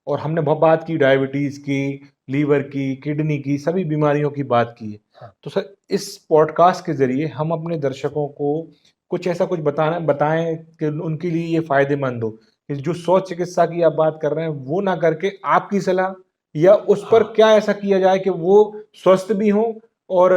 Speaker 1: और हमने बहुत बात की डायबिटीज की, लीवर की, किडनी की, सभी बीमारियों की बात की है।
Speaker 2: हाँ,
Speaker 1: तो सर इस पॉडकास्ट के जरिए हम अपने दर्शकों को कुछ ऐसा कुछ बताएं कि उनके लिए ये फायदेमंद हो, कि जो 100 चिकित्सा की आप बात कर रहे हैं वो ना करके आपकी सलाह, या उस पर
Speaker 2: हाँ,
Speaker 1: क्या ऐसा किया जाए कि वो स्वस्थ भी हों, और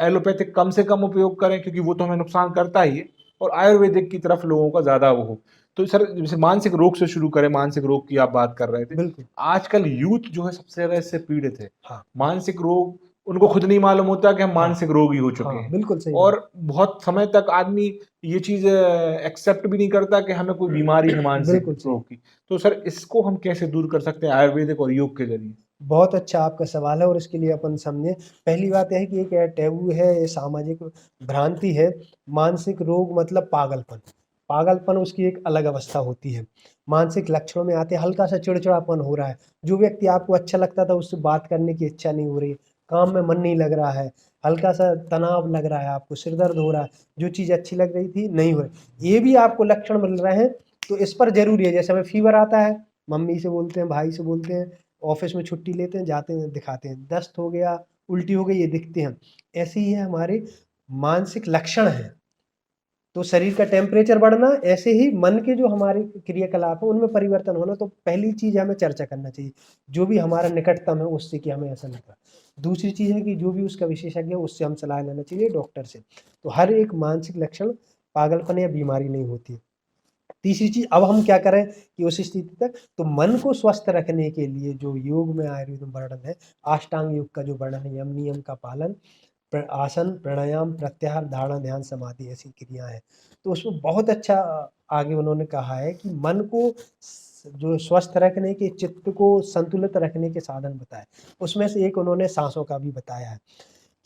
Speaker 1: एलोपैथिक कम से कम उपयोग करें, क्योंकि वो तो हमें नुकसान करता ही है, और आयुर्वेदिक की तरफ लोगों का ज्यादा वो हो। तो सर जैसे मानसिक रोग से शुरू करें, मानसिक रोग की आप बात कर रहे थे।
Speaker 2: बिल्कुल,
Speaker 1: आजकल यूथ जो है सबसे ज्यादा इससे पीड़ित है।
Speaker 2: हाँ,
Speaker 1: मानसिक रोग उनको खुद नहीं मालूम होता कि हम
Speaker 2: हाँ,
Speaker 1: मानसिक रोगी हो चुके
Speaker 2: हाँ,
Speaker 1: हैं।
Speaker 2: बिल्कुल सही बात।
Speaker 1: और बहुत समय तक आदमी ये चीज एक्सेप्ट भी नहीं करता कि हमें कोई बीमारी है मानसिक
Speaker 2: बिल्कुल सही।
Speaker 1: रोग की। तो सर इसको हम कैसे दूर कर सकते हैं आयुर्वेदिक और योग के जरिए?
Speaker 2: बहुत अच्छा आपका सवाल है और इसके लिए अपन समझें। पहली बात यह है कि एक टैबू है, ये सामाजिक भ्रांति है। मानसिक रोग मतलब पागलपन। पागलपन उसकी एक अलग अवस्था होती है। मानसिक लक्षणों में आते हल्का सा चिड़चिड़ापन हो रहा है। जो व्यक्ति आपको अच्छा लगता था उससे बात करने की इच्छा नहीं हो रही, काम में मन नहीं लग रहा है, हल्का सा तनाव लग रहा है, आपको सिर दर्द हो रहा है, जो चीज़ अच्छी लग रही थी नहीं हो रही। ये भी आपको लक्षण मिल रहे हैं तो इस पर ज़रूरी है। जैसे हमें फ़ीवर आता है, मम्मी से बोलते हैं, भाई से बोलते हैं, ऑफिस में छुट्टी लेते हैं, जाते हैं, दिखाते हैं, दस्त हो गया, उल्टी हो गई, ये दिखते हैं। ऐसे ही है हमारे मानसिक लक्षण हैं। तो शरीर का टेम्परेचर बढ़ना, ऐसे ही मन के जो हमारे क्रियाकलाप है उनमें परिवर्तन होना। तो पहली चीज़ हमें चर्चा करना चाहिए जो भी हमारा निकटतम है उससे कि हमें ऐसा लग रहा है। दूसरी चीज़ है कि जो भी उसका विशेषज्ञ है उससे हम सलाह लेना चाहिए, डॉक्टर से। तो हर एक मानसिक लक्षण पागलपन या बीमारी नहीं होती। तीसरी चीज़, अब हम क्या करें कि उस स्थिति तक, तो मन को स्वस्थ रखने के लिए जो योग में आयुर्वेद में वर्णन है, अष्टांग योग का जो वर्णन है, यम नियम का पालन, आसन, प्राणायाम, प्रत्याहार, धारणा, ध्यान, समाधि, ऐसी क्रिया है। तो उसमें बहुत अच्छा आगे उन्होंने कहा है कि मन को जो स्वस्थ रखने के, चित्त को संतुलित रखने के साधन बताए। उसमें से एक उन्होंने सांसों का भी बताया है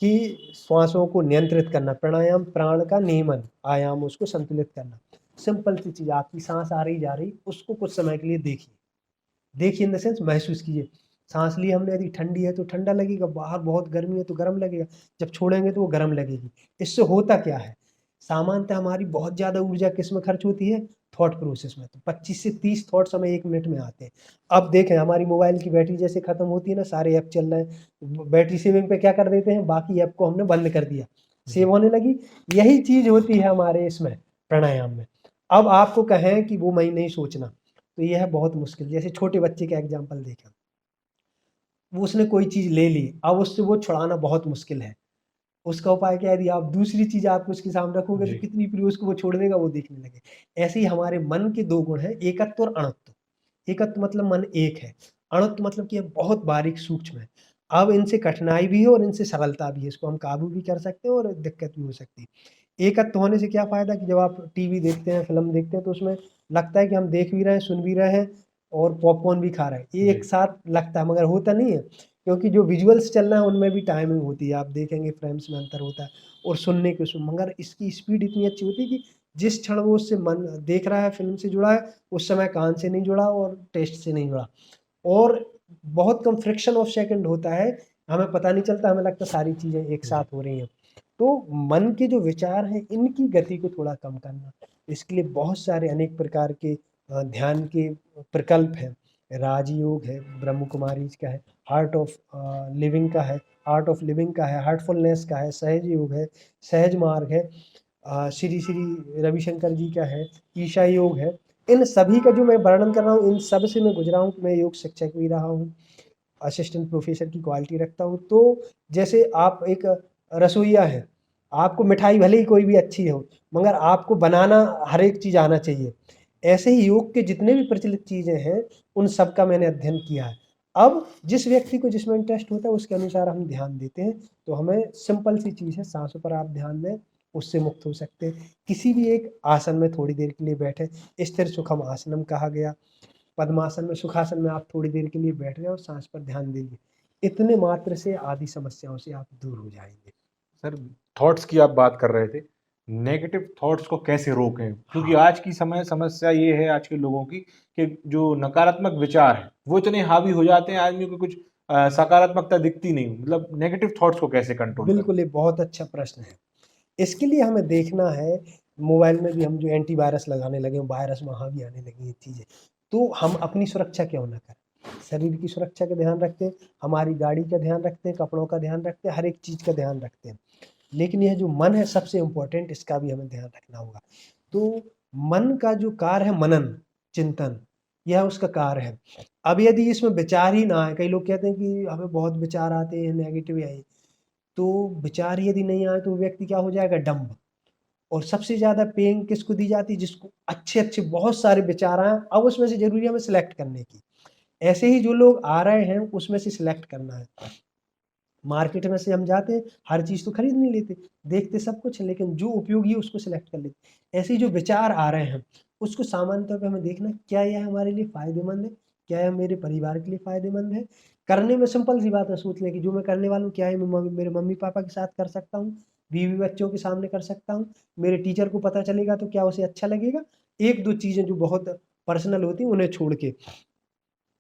Speaker 2: कि श्वासों को नियंत्रित करना, प्राणायाम प्राण का नियमन, आयाम उसको संतुलित करना। सिंपल सी चीज़, आपकी सांस आ रही जा रही, उसको कुछ समय के लिए देखिए। देखिए इन द सेंस महसूस कीजिए। सांस ली हमने, यदि ठंडी है तो ठंडा लगेगा, बाहर बहुत गर्मी है तो गर्म लगेगा, जब छोड़ेंगे तो वो गर्म लगेगी। इससे होता क्या है, सामान्यतः हमारी बहुत ज़्यादा ऊर्जा किस में खर्च होती है, थॉट प्रोसेस में। तो 25 से 30 थॉट्स हमें 1 मिनट में आते हैं। अब देखें हमारी मोबाइल की बैटरी जैसे खत्म होती है ना, सारे ऐप चल रहे हैं, बैटरी सेविंग पे क्या कर देते हैं, बाकी ऐप को हमने बंद कर दिया, सेव होने लगी। यही चीज़ होती है हमारे इसमें प्राणायाम में। अब आपको कहें कि वो मैं नहीं सोचना, तो यह है बहुत मुश्किल। जैसे छोटे बच्चे का एग्जाम्पल देखें, वो उसने कोई चीज़ ले ली, अब उससे वो छुड़ाना बहुत मुश्किल है। उसका उपाय क्या है, यदि आप दूसरी चीज़ आप उसके सामने रखोगे तो
Speaker 1: जी।
Speaker 2: कितनी भी उसको वो छोड़ देगा, वो देखने लगे। ऐसे ही हमारे मन के 2 गुण हैं, एकत्व और अणुत्व। एकत्व मतलब मन एक है, अणुत्व मतलब कि ये बहुत बारीक सूक्ष्म है। अब इनसे कठिनाई भी है और इनसे सरलता भी है, इसको हम काबू भी कर सकते हैं और दिक्कत भी हो सकती है। एकत्व होने से क्या फ़ायदा कि जब आप टीवी देखते हैं, फ़िल्म देखते हैं तो उसमें लगता है कि हम देख भी रहे हैं, सुन भी रहे हैं और पॉपकॉर्न भी खा रहे हैं। ये एक
Speaker 1: जी।
Speaker 2: साथ लगता है मगर होता नहीं है, क्योंकि जो विजुअल्स चल रहा है उनमें भी टाइमिंग होती है, आप देखेंगे फ्रेम्स में अंतर होता है और सुनने के उसमें, मगर इसकी स्पीड इतनी अच्छी होती है कि जिस क्षण वो उससे मन देख रहा है, फ़िल्म से जुड़ा है, उस समय कान से नहीं जुड़ा और टेस्ट से नहीं जुड़ा और बहुत कम फ्रैक्शन ऑफ सेकंड होता है, हमें पता नहीं चलता, हमें लगता है सारी चीज़ें एक
Speaker 1: जी।
Speaker 2: साथ हो रही हैं। तो मन के जो विचार हैं, इनकी गति को थोड़ा कम करना, इसके लिए बहुत सारे अनेक प्रकार के ध्यान के प्रकल्प हैं। राजयोग है, ब्रह्म कुमारी का है, हार्ट ऑफ लिविंग का है, आर्ट ऑफ लिविंग का है, हार्टफुलनेस का है, सहज योग है, सहज मार्ग है, श्री श्री रविशंकर जी का है, ईशा योग है। इन सभी का जो मैं वर्णन कर रहा हूँ, इन सब से मैं गुजरा हूँ, मैं योग शिक्षक भी रहा हूँ, असिस्टेंट प्रोफेसर की क्वालिटी रखता हूँ। तो जैसे आप एक रसोइया हैं, आपको मिठाई भले ही कोई भी अच्छी हो, मगर आपको बनाना हर एक चीज़ आना चाहिए। ऐसे ही योग के जितने भी प्रचलित चीज़ें हैं, उन सब का मैंने अध्ययन किया है। अब जिस व्यक्ति को जिसमें इंटरेस्ट होता है उसके अनुसार हम ध्यान देते हैं। तो हमें सिंपल सी चीज़ है, साँसों पर आप ध्यान दें, उससे मुक्त हो सकते हैं। किसी भी एक आसन में थोड़ी देर के लिए बैठें, स्थिर सुखम आसनम कहा गया। पद्मासन में, सुखासन में आप थोड़ी देर के लिए बैठ गए और सांस पर ध्यान दीजिए। इतने मात्र से आदि समस्याओं से आप दूर हो जाएँगे।
Speaker 1: सर थॉट्स की आप बात कर रहे थे, नेगेटिव थॉट्स को कैसे रोकें? क्योंकि
Speaker 2: हाँ,
Speaker 1: आज की समय समस्या ये है आज के लोगों की कि जो नकारात्मक विचार हैं, वो इतने हावी हो जाते हैं आदमी को कुछ सकारात्मकता दिखती नहीं। मतलब नेगेटिव थॉट्स को कैसे कंट्रोल करें?
Speaker 2: बिल्कुल ये बहुत अच्छा प्रश्न है। इसके लिए हमें देखना है, मोबाइल में भी हम जो एंटीवायरस लगाने लगे हैं, वायरस वहाँ भी आने लगी हैं चीज़ें। तो हम अपनी सुरक्षा क्यों ना करें? शरीर की सुरक्षा का ध्यान रखते हैं, हमारी गाड़ी का ध्यान रखते हैं, कपड़ों का ध्यान रखते हैं, हर एक चीज़ का ध्यान रखते हैं। लेकिन यह जो मन है सबसे इम्पोर्टेंट, इसका भी हमें ध्यान रखना होगा। तो मन का जो कार्य है मनन, चिंतन, यह उसका कार्य है। अब यदि इसमें विचार ही ना आए, कई लोग कहते हैं कि हमें बहुत विचार आते हैं नेगेटिव या ये, तो विचार यदि नहीं आए तो व्यक्ति क्या हो जाएगा, डम्ब। और सबसे ज़्यादा पेन किसको दी जाती है, जिसको अच्छे-अच्छे बहुत सारे विचार आएँ, अब उसमें से ज़रूरी है हमें सिलेक्ट करने की। ऐसे ही जो लोग आ रहे हैं उसमें से सिलेक्ट करना है। मार्केट में से हम जाते हैं, हर चीज़ तो खरीद नहीं लेते, देखते सब कुछ है, लेकिन जो उपयोगी है उसको सिलेक्ट कर लेते। ऐसे ही जो विचार आ रहे हैं, उसको सामान्य तौर पे हमें देखना क्या यह हमारे लिए फ़ायदेमंद है, क्या यह मेरे परिवार के लिए फ़ायदेमंद है। करने में सिंपल सी बात है, सोच लें कि जो मैं करने वाला हूँ क्या है, मैं मेरे मम्मी-पापा के साथ कर सकता हूँ, बीवी-बच्चों के सामने कर सकता हूँ, मेरे टीचर को पता चलेगा तो क्या उसे अच्छा लगेगा? 1-2 चीज़ें जो बहुत पर्सनल होती हैं उन्हें छोड़ के।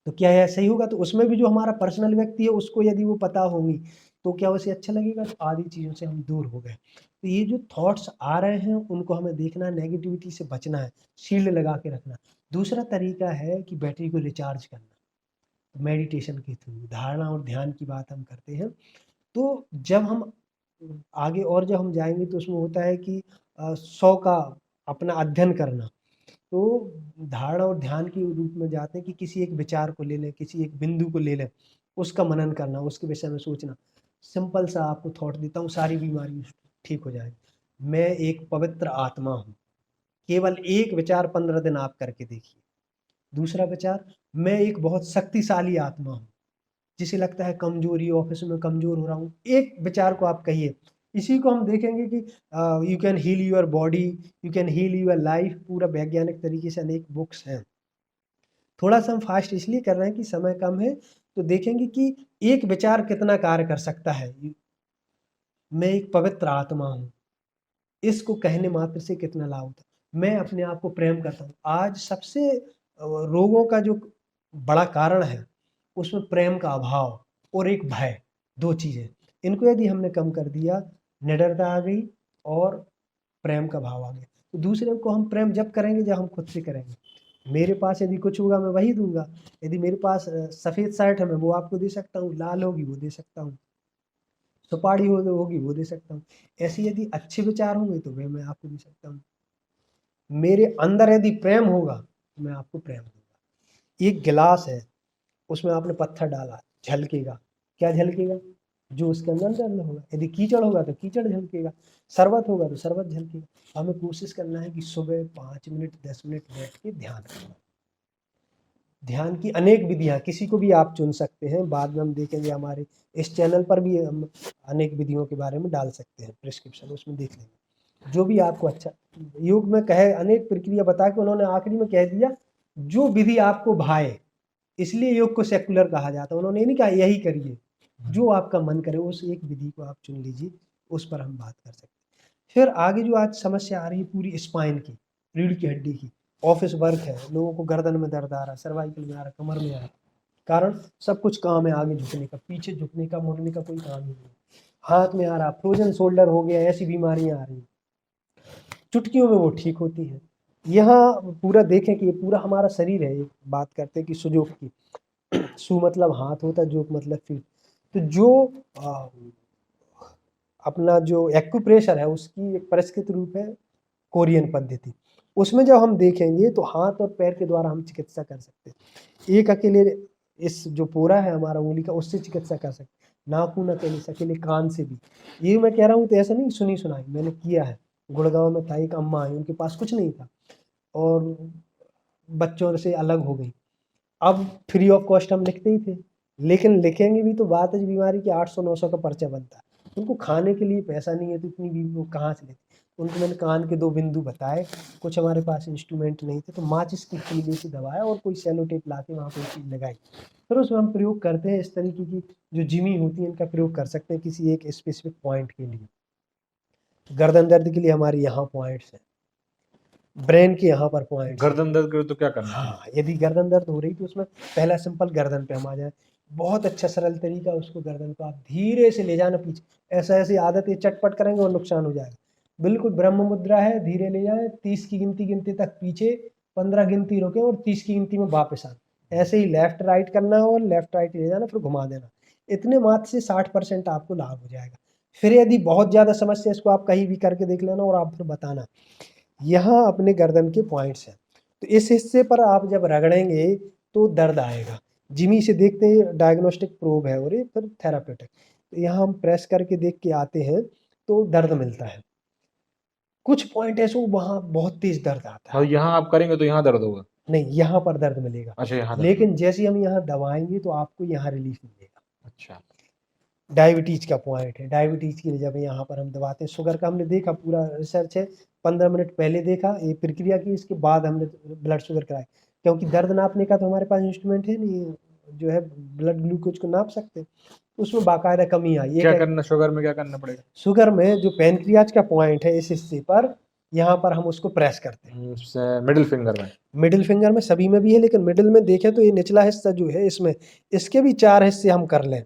Speaker 2: तो क्या यह सही होगा? तो उसमें भी जो हमारा पर्सनल व्यक्ति है उसको यदि वो पता होंगी, तो क्या उसे अच्छा लगेगा? तो आधी चीज़ों से हम दूर हो गए। तो ये जो थॉट्स आ रहे हैं उनको हमें देखना है, नेगेटिविटी से बचना है, शील्ड लगा के रखना। दूसरा तरीका है कि बैटरी को रिचार्ज करना, मेडिटेशन के थ्रू, धारणा और ध्यान की बात हम करते हैं। तो जब हम आगे और जब हम जाएँगे तो उसमें होता है कि 100 का अपना अध्ययन करना। तो धारणा और ध्यान के रूप में जाते हैं कि किसी एक विचार को ले लें, किसी एक बिंदु को ले लें, उसका मनन करना, उसके विषय में सोचना। सिंपल सा आपको थॉट देता हूँ, सारी बीमारी ठीक हो जाएगी। मैं एक पवित्र आत्मा हूँ। केवल एक विचार 15 दिन आप करके देखिए। दूसरा विचार, मैं एक बहुत शक्तिशाली आत्मा हूँ। जिसे लगता है कमजोरी, ऑफिस में कमजोर हो रहा हूँ, एक विचार को आप कहिए। इसी को हम देखेंगे कि you can heal your body, you can heal your life, पूरा वैज्ञानिक तरीके से अनेक बुक्स हैं। थोड़ा सा हम फास्ट इसलिए कर रहे हैं कि समय कम है, तो देखेंगे कि एक विचार कितना कार्य कर सकता है। मैं एक पवित्र आत्मा हूँ, इसको कहने मात्र से कितना लाभ होता है। मैं अपने आप को प्रेम करता हूँ। आज सबसे रोगों का जो बड़ा कारण है, उसमें प्रेम का अभाव और एक भय, 2 चीज़ें। इनको यदि हमने कम कर दिया, निडरता आ गई और प्रेम का भाव आ गया। तो दूसरे को हम प्रेम जब करेंगे जब हम खुद से करेंगे। मेरे पास यदि कुछ होगा मैं वही दूँगा। यदि मेरे पास सफ़ेद शर्ट है मैं वो आपको दे सकता हूँ, लाल होगी वो दे सकता हूँ। सुपारी होगी वो दे सकता हूँ। ऐसे यदि अच्छे विचार होंगे तो वे मैं आपको दे सकता हूँ। मेरे अंदर यदि प्रेम होगा तो मैं आपको प्रेम दूँगा। एक गिलास है, उसमें आपने पत्थर डाला, झलकेगा। क्या झलकेगा? जो उसके अंदर होगा। यदि कीचड़ होगा तो कीचड़ झलकेगा, शरबत होगा तो शरबत झलकेगा। हमें कोशिश करना है कि सुबह 5 मिनट 10 मिनट बैठ के ध्यान करना। ध्यान की अनेक विधियाँ, किसी को भी आप चुन सकते हैं। बाद में हम देखेंगे हमारे इस चैनल पर भी हम अनेक विधियों के बारे में डाल सकते हैं प्रिस्क्रिप्शन, उसमें देख लेंगे। जो भी आपको अच्छा योग में कहे, अनेक प्रक्रिया बता के उन्होंने आखिरी में कह दिया, जो विधि आपको भाए। इसलिए योग को सेक्युलर कहा जाता है। उन्होंने ये नहीं कहा यही करिए, जो आपका मन करे उस एक विधि को आप चुन लीजिए, उस पर हम बात कर सकते हैं। फिर आगे जो आज समस्या आ रही है पूरी स्पाइन की, रीढ़ की हड्डी की, ऑफिस वर्क है, लोगों को गर्दन में दर्द आ रहा है, सर्वाइकल में आ रहा है, कमर में आ रहा है। कारण सब कुछ काम है आगे झुकने का, पीछे झुकने का, मुड़ने का कोई काम ही नहीं। हाथ में आ रहा, फ्रोजन शोल्डर हो गया, ऐसी बीमारियां आ रही, चुटकियों में वो ठीक होती हैं। यहाँ पूरा देखें कि ये पूरा हमारा शरीर है। एक बात करते हैं कि सुजोग की, सु मतलब हाथ होता है, जोक मतलब फीट। तो जो आ, अपना जो एक्यूप्रेशर है उसकी एक परिष्कृत रूप है कोरियन पद्धति। उसमें जब हम देखेंगे तो हाथ और पैर के द्वारा हम चिकित्सा कर सकते हैं। एक अकेले इस जो पोरा है हमारा उंगली का, उससे चिकित्सा कर सकते हैं। नाखून अकेले से, अकेले कान से भी। ये मैं कह रहा हूँ तो ऐसा नहीं सुनी सुनाई, मैंने किया है। गुड़गांव में था एक अम्मा आई, उनके पास कुछ नहीं था और बच्चों से अलग हो गई। अब फ्री ऑफ कॉस्ट हम लिखते ही थे, लेकिन लिखेंगे भी तो बात है बीमारी की 800-900 का पर्चा बनता है। उनको खाने के लिए पैसा नहीं है तो इतनी बीवी वो कहाँ से लेते। उनको मैंने कान के 2 बिंदु बताए, कुछ हमारे पास इंस्ट्रूमेंट नहीं थे तो माचिस की तीली से दबाया और कोई सेलो टेप ला के वहाँ कोई चीज़ लगाई। फिर उसमें हम प्रयोग करते हैं इस तरीके की जो जिमी होती है, इनका प्रयोग कर सकते हैं किसी एक स्पेसिफिक पॉइंट के लिए। गर्दन दर्द के लिए हमारे यहाँ पॉइंट्स हैं, ब्रेन के यहाँ पर पॉइंट्स हैं।
Speaker 1: गर्दन दर्द करे तो क्या करना चाहिए?
Speaker 2: हाँ, यदि गर्दन दर्द हो रही तो उसमें पहला सिंपल गर्दन पे हम आ जाए। बहुत अच्छा सरल तरीका, उसको गर्दन को आप धीरे से ले जाना पीछे। ऐसी आदत है चटपट करेंगे और नुकसान हो जाएगा। बिल्कुल ब्रह्म मुद्रा है, धीरे ले जाएं, 30 की गिनती गिनते तक पीछे, 15 गिनती रोकें और 30 की गिनती में वापस आना। ऐसे ही लेफ्ट राइट करना है और लेफ्ट राइट ले जाना, फिर घुमा देना। इतने मात्र से 60% आपको लाभ हो जाएगा। फिर यदि बहुत ज़्यादा समस्या, इसको आप कहीं भी करके देख लेना और आप फिर बताना। यहाँ अपने गर्दन के पॉइंट्स हैं, तो इस हिस्से पर आप जब रगड़ेंगे तो दर्द आएगा। जिमी से देखते हैं, डायग्नोस्टिक प्रोब है और ये फिर थेरापेटिक। तो यहाँ हम प्रेस करके देख के आते हैं तो दर्द मिलता है। कुछ पॉइंट ऐसे वहाँ बहुत तेज दर्द आता
Speaker 1: और
Speaker 2: है,
Speaker 1: यहाँ आप करेंगे तो यहाँ दर्द होगा?
Speaker 2: नहीं यहाँ पर दर्द मिलेगा,
Speaker 1: अच्छा, यहाँ दर्द
Speaker 2: लेकिन
Speaker 1: होगा।
Speaker 2: जैसे हम यहाँ दबाएंगे तो आपको यहाँ रिलीफ मिलेगा।
Speaker 1: अच्छा।
Speaker 2: डायबिटीज का पॉइंट है। डायबिटीज के लिए जब यहाँ पर हम दबाते हैं, शुगर का हमने देखा, पूरा रिसर्च है, 15 मिनट पहले देखा ये प्रक्रिया की, इसके बाद हमने ब्लड शुगर कराया, क्योंकि दर्द नापने का तो हमारे पास इंस्ट्रूमेंट है नहीं, जो है ब्लड ग्लूकोज को नाप सकते हैं, उसमें बाकायदा कमी आई।
Speaker 1: क्या करना, शुगर में क्या करना पड़ेगा?
Speaker 2: शुगर में जो पैनक्रियाज का पॉइंट है, इस हिस्से पर यहाँ पर हम उसको प्रेस करते हैं,
Speaker 1: मिडिल फिंगर में।
Speaker 2: मिडिल फिंगर में सभी में भी है, लेकिन मिडिल में देखें तो ये निचला हिस्सा जो है, इसमें इसके भी 4 हिस्से हम कर लें,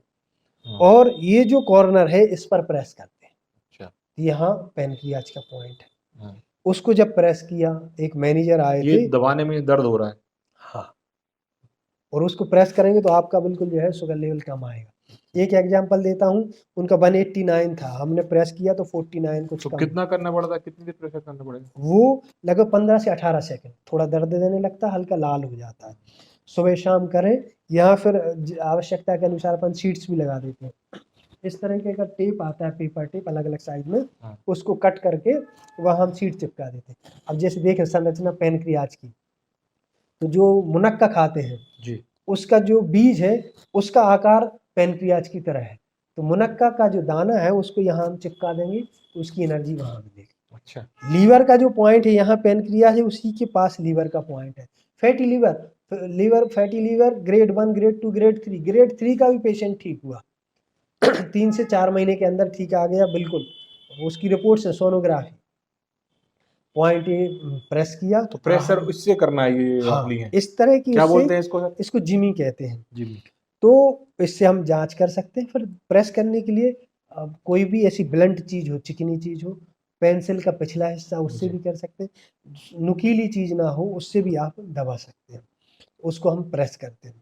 Speaker 2: और ये जो कॉर्नर है इस पर प्रेस करते हैं।
Speaker 1: अच्छा,
Speaker 2: यहाँ पैनक्रियाज का पॉइंट है।
Speaker 1: हाँ।
Speaker 2: उसको जब प्रेस किया, एक मैनेजर आए
Speaker 1: ये
Speaker 2: थे,
Speaker 1: दबाने में दर्द हो रहा है।
Speaker 2: हाँ, और उसको प्रेस करेंगे तो आपका बिल्कुल जो है शुगर लेवल कम आएगा। एक एग्जांपल देता हूँ, उनका 189 था, हमने प्रेस किया तो 49 कुछ
Speaker 1: तो
Speaker 2: कम।
Speaker 1: कितना करना पड़ता है, कितनी देर प्रेशर करना पड़ेगा?
Speaker 2: वो लगभग 15 से 18 सेकंड, थोड़ा दर्द देने लगता है, हल्का लाल हो जाता है। सुबह शाम करें, या फिर आवश्यकता के अनुसार अपन शीट्स भी लगा देते हैं। इस तरह के का टेप आता है, पेपर टेप अलग अलग साइज में,
Speaker 1: हाँ।
Speaker 2: उसको कट करके वह हम शीट चिपका देते हैं। अब जैसे देखें संरचना पैनक्रियाज की, तो जो मुनक्का खाते हैं
Speaker 1: जी,
Speaker 2: उसका जो बीज है उसका आकार पैनक्रियाज की तरह है, तो मुनक्का का जो दाना है उसको यहाँ हम चिपका देंगे तो उसकी एनर्जी वहाँ मिलेगी।
Speaker 1: अच्छा,
Speaker 2: लीवर का जो पॉइंट है, यहाँ पैनक्रियाज है, उसी के पास लीवर का पॉइंट है। Fatty fatty liver grade 1, grade 2, grade 3 का भी पेशेंट ठीक हुआ 3 से 4 महीने के अंदर ठीक आ गया बिल्कुल। उसकी रिपोर्ट्स है, सोनोग्राफी पॉइंट ए प्रेस किया
Speaker 1: तो प्रेशर इससे करना है, ये
Speaker 2: हाँ,
Speaker 1: वाली है।
Speaker 2: इस तरह की
Speaker 1: क्या
Speaker 2: उससे,
Speaker 1: बोलते हैं इसको सर?
Speaker 2: इसको जिमी कहते हैं।
Speaker 1: जी।
Speaker 2: तो इससे हम जांच कर सकते हैं। फिर प्रेस करने के लिए कोई भी ऐसी ब्लंट चीज हो, चिकनी चीज हो, पेंसिल का पिछला हिस्सा, उससे भी कर सकते हैं। नुकीली चीज ना हो, उससे भी आप दबा सकते हैं। उसको हम प्रेस करते हैं।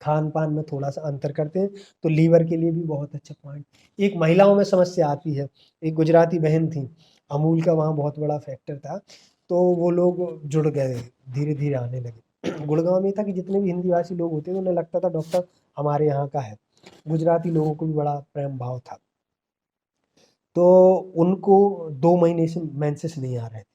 Speaker 2: खान पान में थोड़ा सा अंतर करते हैं तो लीवर के लिए भी बहुत अच्छा पॉइंट। एक महिलाओं में समस्या आती है, एक गुजराती बहन थी, अमूल का वहाँ बहुत बड़ा फैक्टर था, तो वो लोग जुड़ गए, धीरे धीरे आने लगे। गुड़गांव में था कि जितने भी हिंदी भाषी लोग होते थे उन्हें लगता था डॉक्टर हमारे यहाँ का है। गुजराती लोगों को भी बड़ा प्रेम भाव था, तो उनको 2 महीने से मेंसेस नहीं आ रहे थे,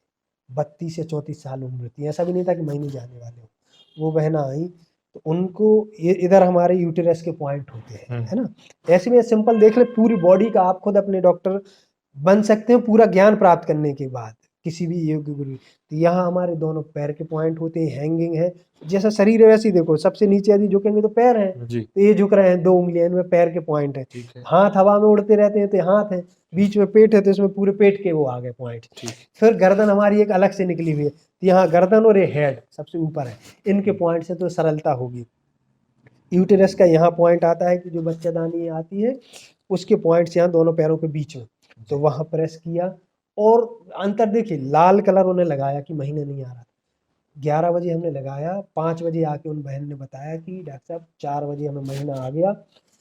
Speaker 2: 32 या 34 साल उम्र थी, ऐसा भी नहीं था कि महीने जाने वाले हो। वो बहना आई तो उनको इधर हमारे यूटेरस के पॉइंट होते हैं, है ना। ऐसे में सिंपल देख ले, पूरी बॉडी का आप खुद अपने डॉक्टर बन सकते हैं पूरा ज्ञान प्राप्त करने के बाद, किसी भी योग्य गुरु। तो यहाँ हमारे दोनों पैर के पॉइंट होते हैं, हैंगिंग है, जैसा शरीर है वैसे ही देखो, सबसे नीचे यदि झुकेंगे तो पैर है,
Speaker 1: जी।
Speaker 2: तो ये झुक रहे हैं, 2 उंगलियां, इनमें पैर के पॉइंट है। हाथ हवा में उड़ते रहते हैं तो हाथ है, बीच में पेट है तो इसमें पूरे पेट के वो आ गए पॉइंट। फिर गर्दन हमारी एक अलग से निकली हुई है, तो यहाँ गर्दन और ये हेड सबसे ऊपर है, इनके पॉइंट से तो सरलता होगी। यूटेरस का यहाँ पॉइंट आता है कि जो बच्चादानी आती है उसके पॉइंट्स यहाँ दोनों पैरों के बीच में, तो वहाँ प्रेस किया और अंतर देखिए, लाल कलर उन्हें लगाया कि महीने नहीं आ रहा। 11 बजे हमने लगाया, 5 बजे आके उन बहन ने बताया कि डॉक्टर साहब 4 बजे हमें महीना आ गया,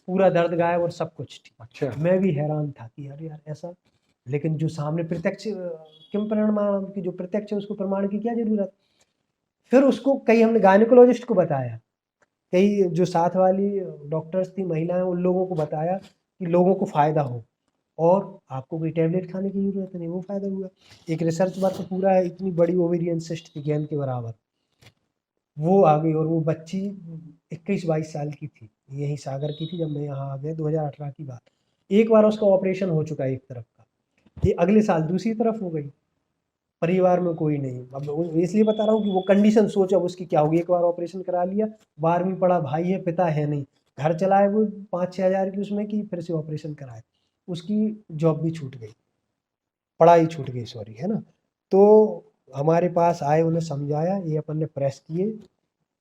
Speaker 2: पूरा दर्द गायब और सब कुछ ठीक।
Speaker 1: अच्छा,
Speaker 2: मैं भी हैरान था कि अरे यार ऐसा, लेकिन जो सामने प्रत्यक्ष किम प्रमाण की, जो प्रत्यक्ष है उसको प्रमाण की क्या जरूरत। फिर उसको कई हमने गायनेकोलॉजिस्ट को बताया, कई जो साथ वाली डॉक्टर्स थी महिलाएं, उन लोगों को बताया कि लोगों को फायदा हो और आपको कोई टैबलेट खाने की जरूरत नहीं, वो फायदा हुआ। एक रिसर्च वर्क पूरा है, इतनी बड़ी ओवेरियन सिस्ट थी गेंद के बराबर, वो आ गई, और वो बच्ची 21-22 साल की थी, यही सागर की थी जब मैं यहाँ आ गया, 2018 की बात। एक बार उसका ऑपरेशन हो चुका है एक तरफ का, ये अगले साल दूसरी तरफ हो गई। परिवार में कोई नहीं, अब इसलिए बता रहा हूँ कि वो कंडीशन सोच अब उसकी क्या होगी। एक बार ऑपरेशन करा लिया, 12वीं पढ़ा, भाई है, पिता है नहीं, घर चलाए वो 5-6 हज़ार की उसमें की, फिर से ऑपरेशन कराए, उसकी जॉब भी छूट गई, पढ़ाई छूट गई, सॉरी, है ना। तो हमारे पास आए, उन्हें समझाया, ये अपन ने प्रेस किए,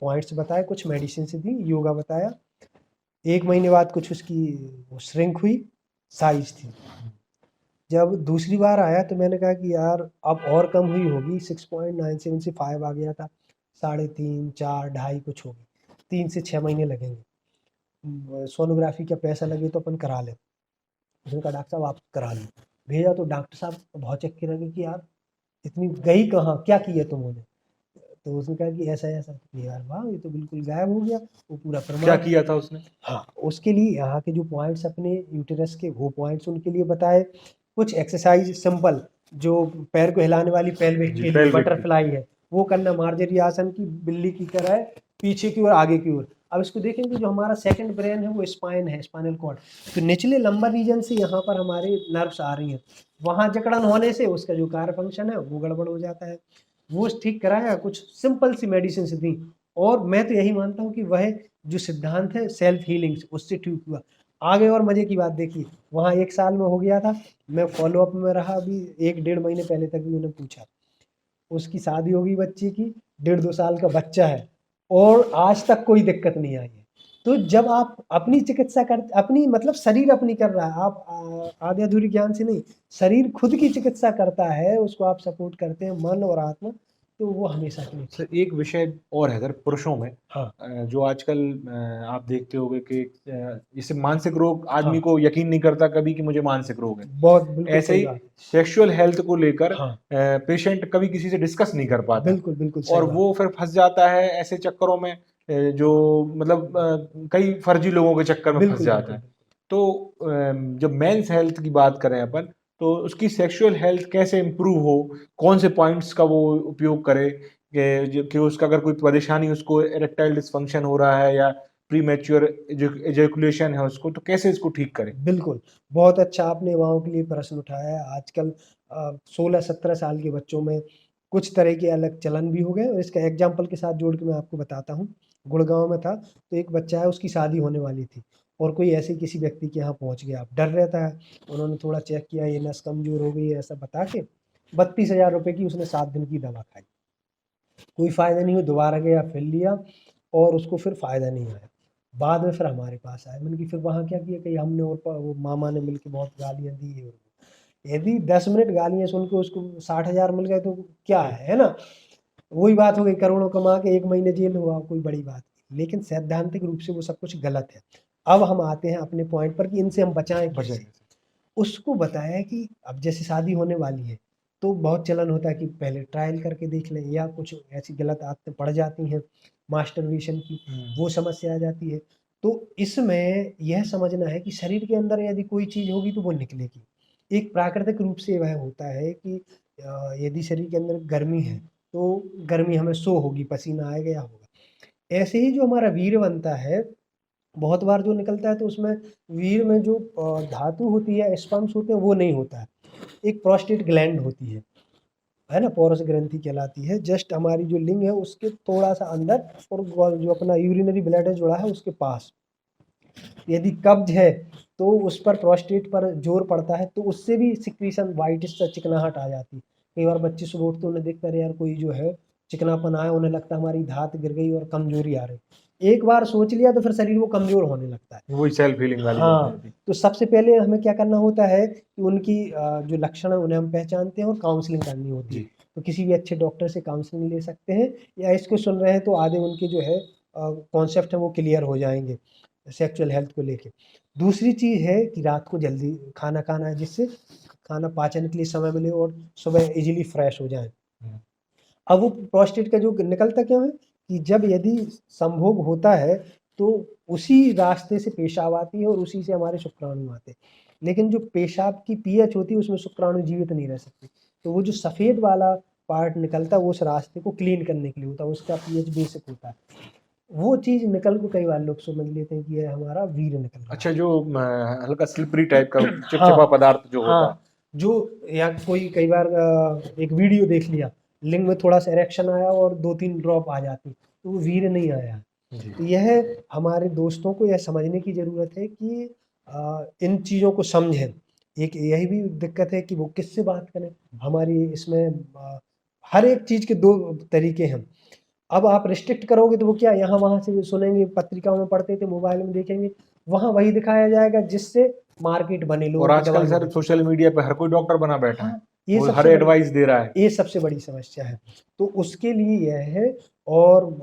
Speaker 2: पॉइंट्स बताए, कुछ मेडिसिन से दी, योगा बताया। 1 महीने बाद कुछ उसकी श्रिंक हुई, साइज थी। जब दूसरी बार आया तो मैंने कहा कि यार अब और कम हुई होगी, 6.97 से 5 आ गया था, 3.5, 4, 2.5 कुछ होगी, 3 से 6 महीने लगेंगे, सोनोग्राफी का पैसा लगे तो अपन करा लें। उसने कहा डॉक्टर साहब आप करा लो, भेजा तो डॉक्टर साहब बहुत चक्के लगे कि यार इतनी गई कहाँ, क्या किया तुमने। तो उसने कहा कि ऐसा ऐसा, यार वाह ये तो बिल्कुल गायब हो गया, वो पूरा प्रमाण।
Speaker 1: क्या किया था उसने?
Speaker 2: हाँ, उसके लिए यहाँ के जो पॉइंट्स अपने यूटेरस के, वो पॉइंट्स उनके लिए बताए, कुछ एक्सरसाइज सिंपल जो पैर को हिलाने वाली पेल्विक के लिए बटरफ्लाई है वो करना, मार्जरी आसन की बिल्ली की तरह पीछे की ओर, आगे की ओर। अब इसको देखेंगे, जो हमारा सेकंड ब्रेन है वो स्पाइन है, स्पाइनल कॉर्ड। तो निचले लंबर रीजन से यहाँ पर हमारे नर्व्स आ रही हैं, वहाँ जकड़न होने से उसका जो कार्य फंक्शन है वो गड़बड़ हो जाता है। वो ठीक कराया, कुछ सिंपल सी मेडिसिन से दी, और मैं तो यही मानता हूँ कि वह जो सिद्धांत है सेल्फ हीलिंग उससे ठीक हुआ। आगे और मजे की बात देखिए, वहाँ 1 साल में हो गया था, मैं फॉलोअप में रहा, अभी 1 डेढ़ महीने पहले तक भी उन्हें पूछा, उसकी शादी होगी बच्ची की, 1.5 2 साल का बच्चा है, और आज तक कोई दिक्कत नहीं आई है। तो जब आप अपनी चिकित्सा कर, अपनी मतलब शरीर अपनी कर रहा है, आप आधे अधूरी ज्ञान से नहीं, शरीर खुद की चिकित्सा करता है, उसको आप सपोर्ट करते हैं मन और आत्मा, तो वो हमेशा के लिए ठीक।
Speaker 1: सर एक विषय और है सर पुरुषों में,
Speaker 2: हाँ
Speaker 1: जो आजकल आप देखते होंगे कि जैसे मानसिक रोग, आदमी
Speaker 2: हाँ,
Speaker 1: को यकीन नहीं करता कभी कि मुझे मानसिक रोग है।
Speaker 2: बहुत बिल्कुल
Speaker 1: ऐसे
Speaker 2: सही
Speaker 1: ही
Speaker 2: बात।
Speaker 1: सेक्सुअल हेल्थ को लेकर
Speaker 2: हाँ
Speaker 1: पेशेंट कभी किसी से डिस्कस नहीं कर पाता,
Speaker 2: बिल्कुल बिल्कुल सही
Speaker 1: और
Speaker 2: बात।
Speaker 1: वो फिर फंस जाता है ऐसे चक्करों में, जो मतलब कई फर्जी लोगों के चक्कर में फंस
Speaker 2: बिल्कुल
Speaker 1: जाता
Speaker 2: बिल्कुल
Speaker 1: है। तो जब मेंस हेल्थ की बात करें अपन, तो उसकी सेक्सुअल हेल्थ कैसे इम्प्रूव हो, कौन से पॉइंट्स का वो उपयोग करे कि उसका अगर कोई परेशानी, उसको इरेक्टाइल डिसफंक्शन हो रहा है या प्री मैच्योर एजैकुलेशन है उसको, तो कैसे इसको ठीक करें?
Speaker 2: बिल्कुल, बहुत अच्छा आपने युवाओं के लिए प्रश्न उठाया है। आजकल 16-17 साल के बच्चों में कुछ तरह के अलग चलन भी हो गए, और इसका एग्ज़ाम्पल के साथ जोड़ के मैं आपको बताता हूँ। गुड़गाँव में था, तो एक बच्चा है, उसकी शादी होने वाली थी, और कोई ऐसे ही किसी व्यक्ति के यहाँ पहुँच गया। अब डर रहता है, उन्होंने थोड़ा चेक किया, ये नस कमज़ोर हो गई है, ऐसा बता के 32,000 रुपए की उसने 7 दिन की दवा खाई। कोई फ़ायदा नहीं हुआ, दोबारा गया, फिर लिया, और उसको फिर फ़ायदा नहीं आया। बाद में फिर हमारे पास आया, मैंने कि फिर वहाँ क्या किया, कहीं हमने और वो मामा ने मिलके बहुत गालियाँ दी ये और वो। यदि 10 मिनट गालियाँ सुन के उसको 60,000 मिल गए तो क्या है ना? वही बात हो गई, करोड़ों कमा के 1 महीने जेल हुआ, कोई बड़ी बात नहीं। लेकिन सैद्धांतिक रूप से वो सब कुछ गलत है। अब हम आते हैं अपने पॉइंट पर कि इनसे हम बचाएँ
Speaker 1: बचे
Speaker 2: कैसे? उसको बताया कि अब जैसे शादी होने वाली है, तो बहुत चलन होता है कि पहले ट्रायल करके देख लें, या कुछ ऐसी गलत आदतें पड़ जाती हैं मास्टरबेशन की, वो समस्या आ जाती है। तो इसमें यह समझना है कि शरीर के अंदर यदि कोई चीज़ होगी तो वो निकलेगी। एक प्राकृतिक रूप से वह होता है कि यदि शरीर के अंदर गर्मी है, तो गर्मी हमें शो होगी, पसीना आएगा या होगा। ऐसे ही जो हमारा वीर्य बनता है, बहुत बार जो निकलता है, तो उसमें वीर्य में जो धातु होती है, स्पर्म्स होते हैं, वो नहीं होता है। एक प्रोस्टेट ग्लैंड होती है ना? पोरस ग्रंथि कहलाती है। जस्ट हमारी जो लिंग है उसके थोड़ा-सा अंदर, और जो अपना यूरिनरी ब्लैडर जुड़ा है उसके पास। यदि कब्ज़ है, तो उस पर प्रोस्टेट पर ज़ोर पड़ता है, तो उससे भी सिक्रीशन व्हाइटिश सा चिकनाहट आ जाती है। कई बार बच्चे सुबह उठते उन्हें देखकर यार कोई जो है चिकनापन आया, उन्हें लगता है हमारी धात गिर गई और कमज़ोरी आ रही। एक बार सोच लिया तो फिर शरीर वो कमज़ोर होने लगता है।
Speaker 1: वही सेल्फ हीलिंग वाली बात है
Speaker 2: हाँ,
Speaker 1: अभी।
Speaker 2: तो सबसे पहले हमें क्या करना होता है कि उनकी जो लक्षण है उन्हें हम पहचानते हैं, और काउंसलिंग करनी होती है।
Speaker 1: जी।
Speaker 2: तो किसी भी अच्छे डॉक्टर से काउंसलिंग ले सकते हैं, या इसको सुन रहे हैं तो आधे उनके जो है कॉन्सेप्ट है वो क्लियर हो जाएँगे सेक्सुअल हेल्थ को लेके। दूसरी चीज़ है कि रात को जल्दी खाना खाना है, जिससे खाना पाचन के लिए समय मिले और सुबह ईज़िली फ्रेश हो जाएँ।
Speaker 1: हुँ।
Speaker 2: अब वो प्रोस्टेट का जो निकलता क्यों है कि जब यदि संभोग होता है, तो उसी रास्ते से पेशाब आती है और उसी से हमारे शुक्राणु आते हैं। लेकिन जो पेशाब की पीएच होती है उसमें शुक्राणु जीवित नहीं रह सकते। तो वो जो सफ़ेद वाला पार्ट निकलता है वो उस रास्ते को क्लीन करने के लिए होता है, उसका पीएच बेसिक होता है। वो चीज़ निकल को कई बार लोग समझ लेते हैं कि ये हमारा वीर्य निकल रहा
Speaker 1: अच्छा,
Speaker 2: है।
Speaker 1: जो हल्का स्लिपरी टाइप का चिपचिपा
Speaker 2: हाँ,
Speaker 1: पदार्थ जो होता है।
Speaker 2: हाँ, जो या कोई कई बार एक वीडियो देख लिया, लिंग में थोड़ा-सा इरेक्शन आया और 2-3 ड्रॉप आ जाती, तो वो वीर्य नहीं आया है।
Speaker 1: जी।
Speaker 2: तो यह हमारे दोस्तों को यह समझने की ज़रूरत है कि इन चीज़ों को समझें। एक यही भी दिक्कत है कि वो किससे बात करें? हमारी इसमें हर एक चीज़ के 2 तरीके हैं। अब आप रिस्ट्रिक्ट करोगे तो वो क्या यहाँ-वहाँ से सुनेंगे, पत्रिकाओं में पढ़ते थे, मोबाइल में देखेंगे, वहाँ वही दिखाया जाएगा जिससे मार्केट बने,
Speaker 1: और
Speaker 2: लोगों को
Speaker 1: आजकल
Speaker 2: दवाइयाँ
Speaker 1: सर
Speaker 2: बेचें।
Speaker 1: सोशल मीडिया पे हर कोई डॉक्टर बना बैठा है।
Speaker 2: हाँ, ये
Speaker 1: वो हर
Speaker 2: सबसे बड़ी
Speaker 1: एडवाइस दे रहा है।
Speaker 2: ये सबसे बड़ी समस्या है। तो उसके लिए यह है, और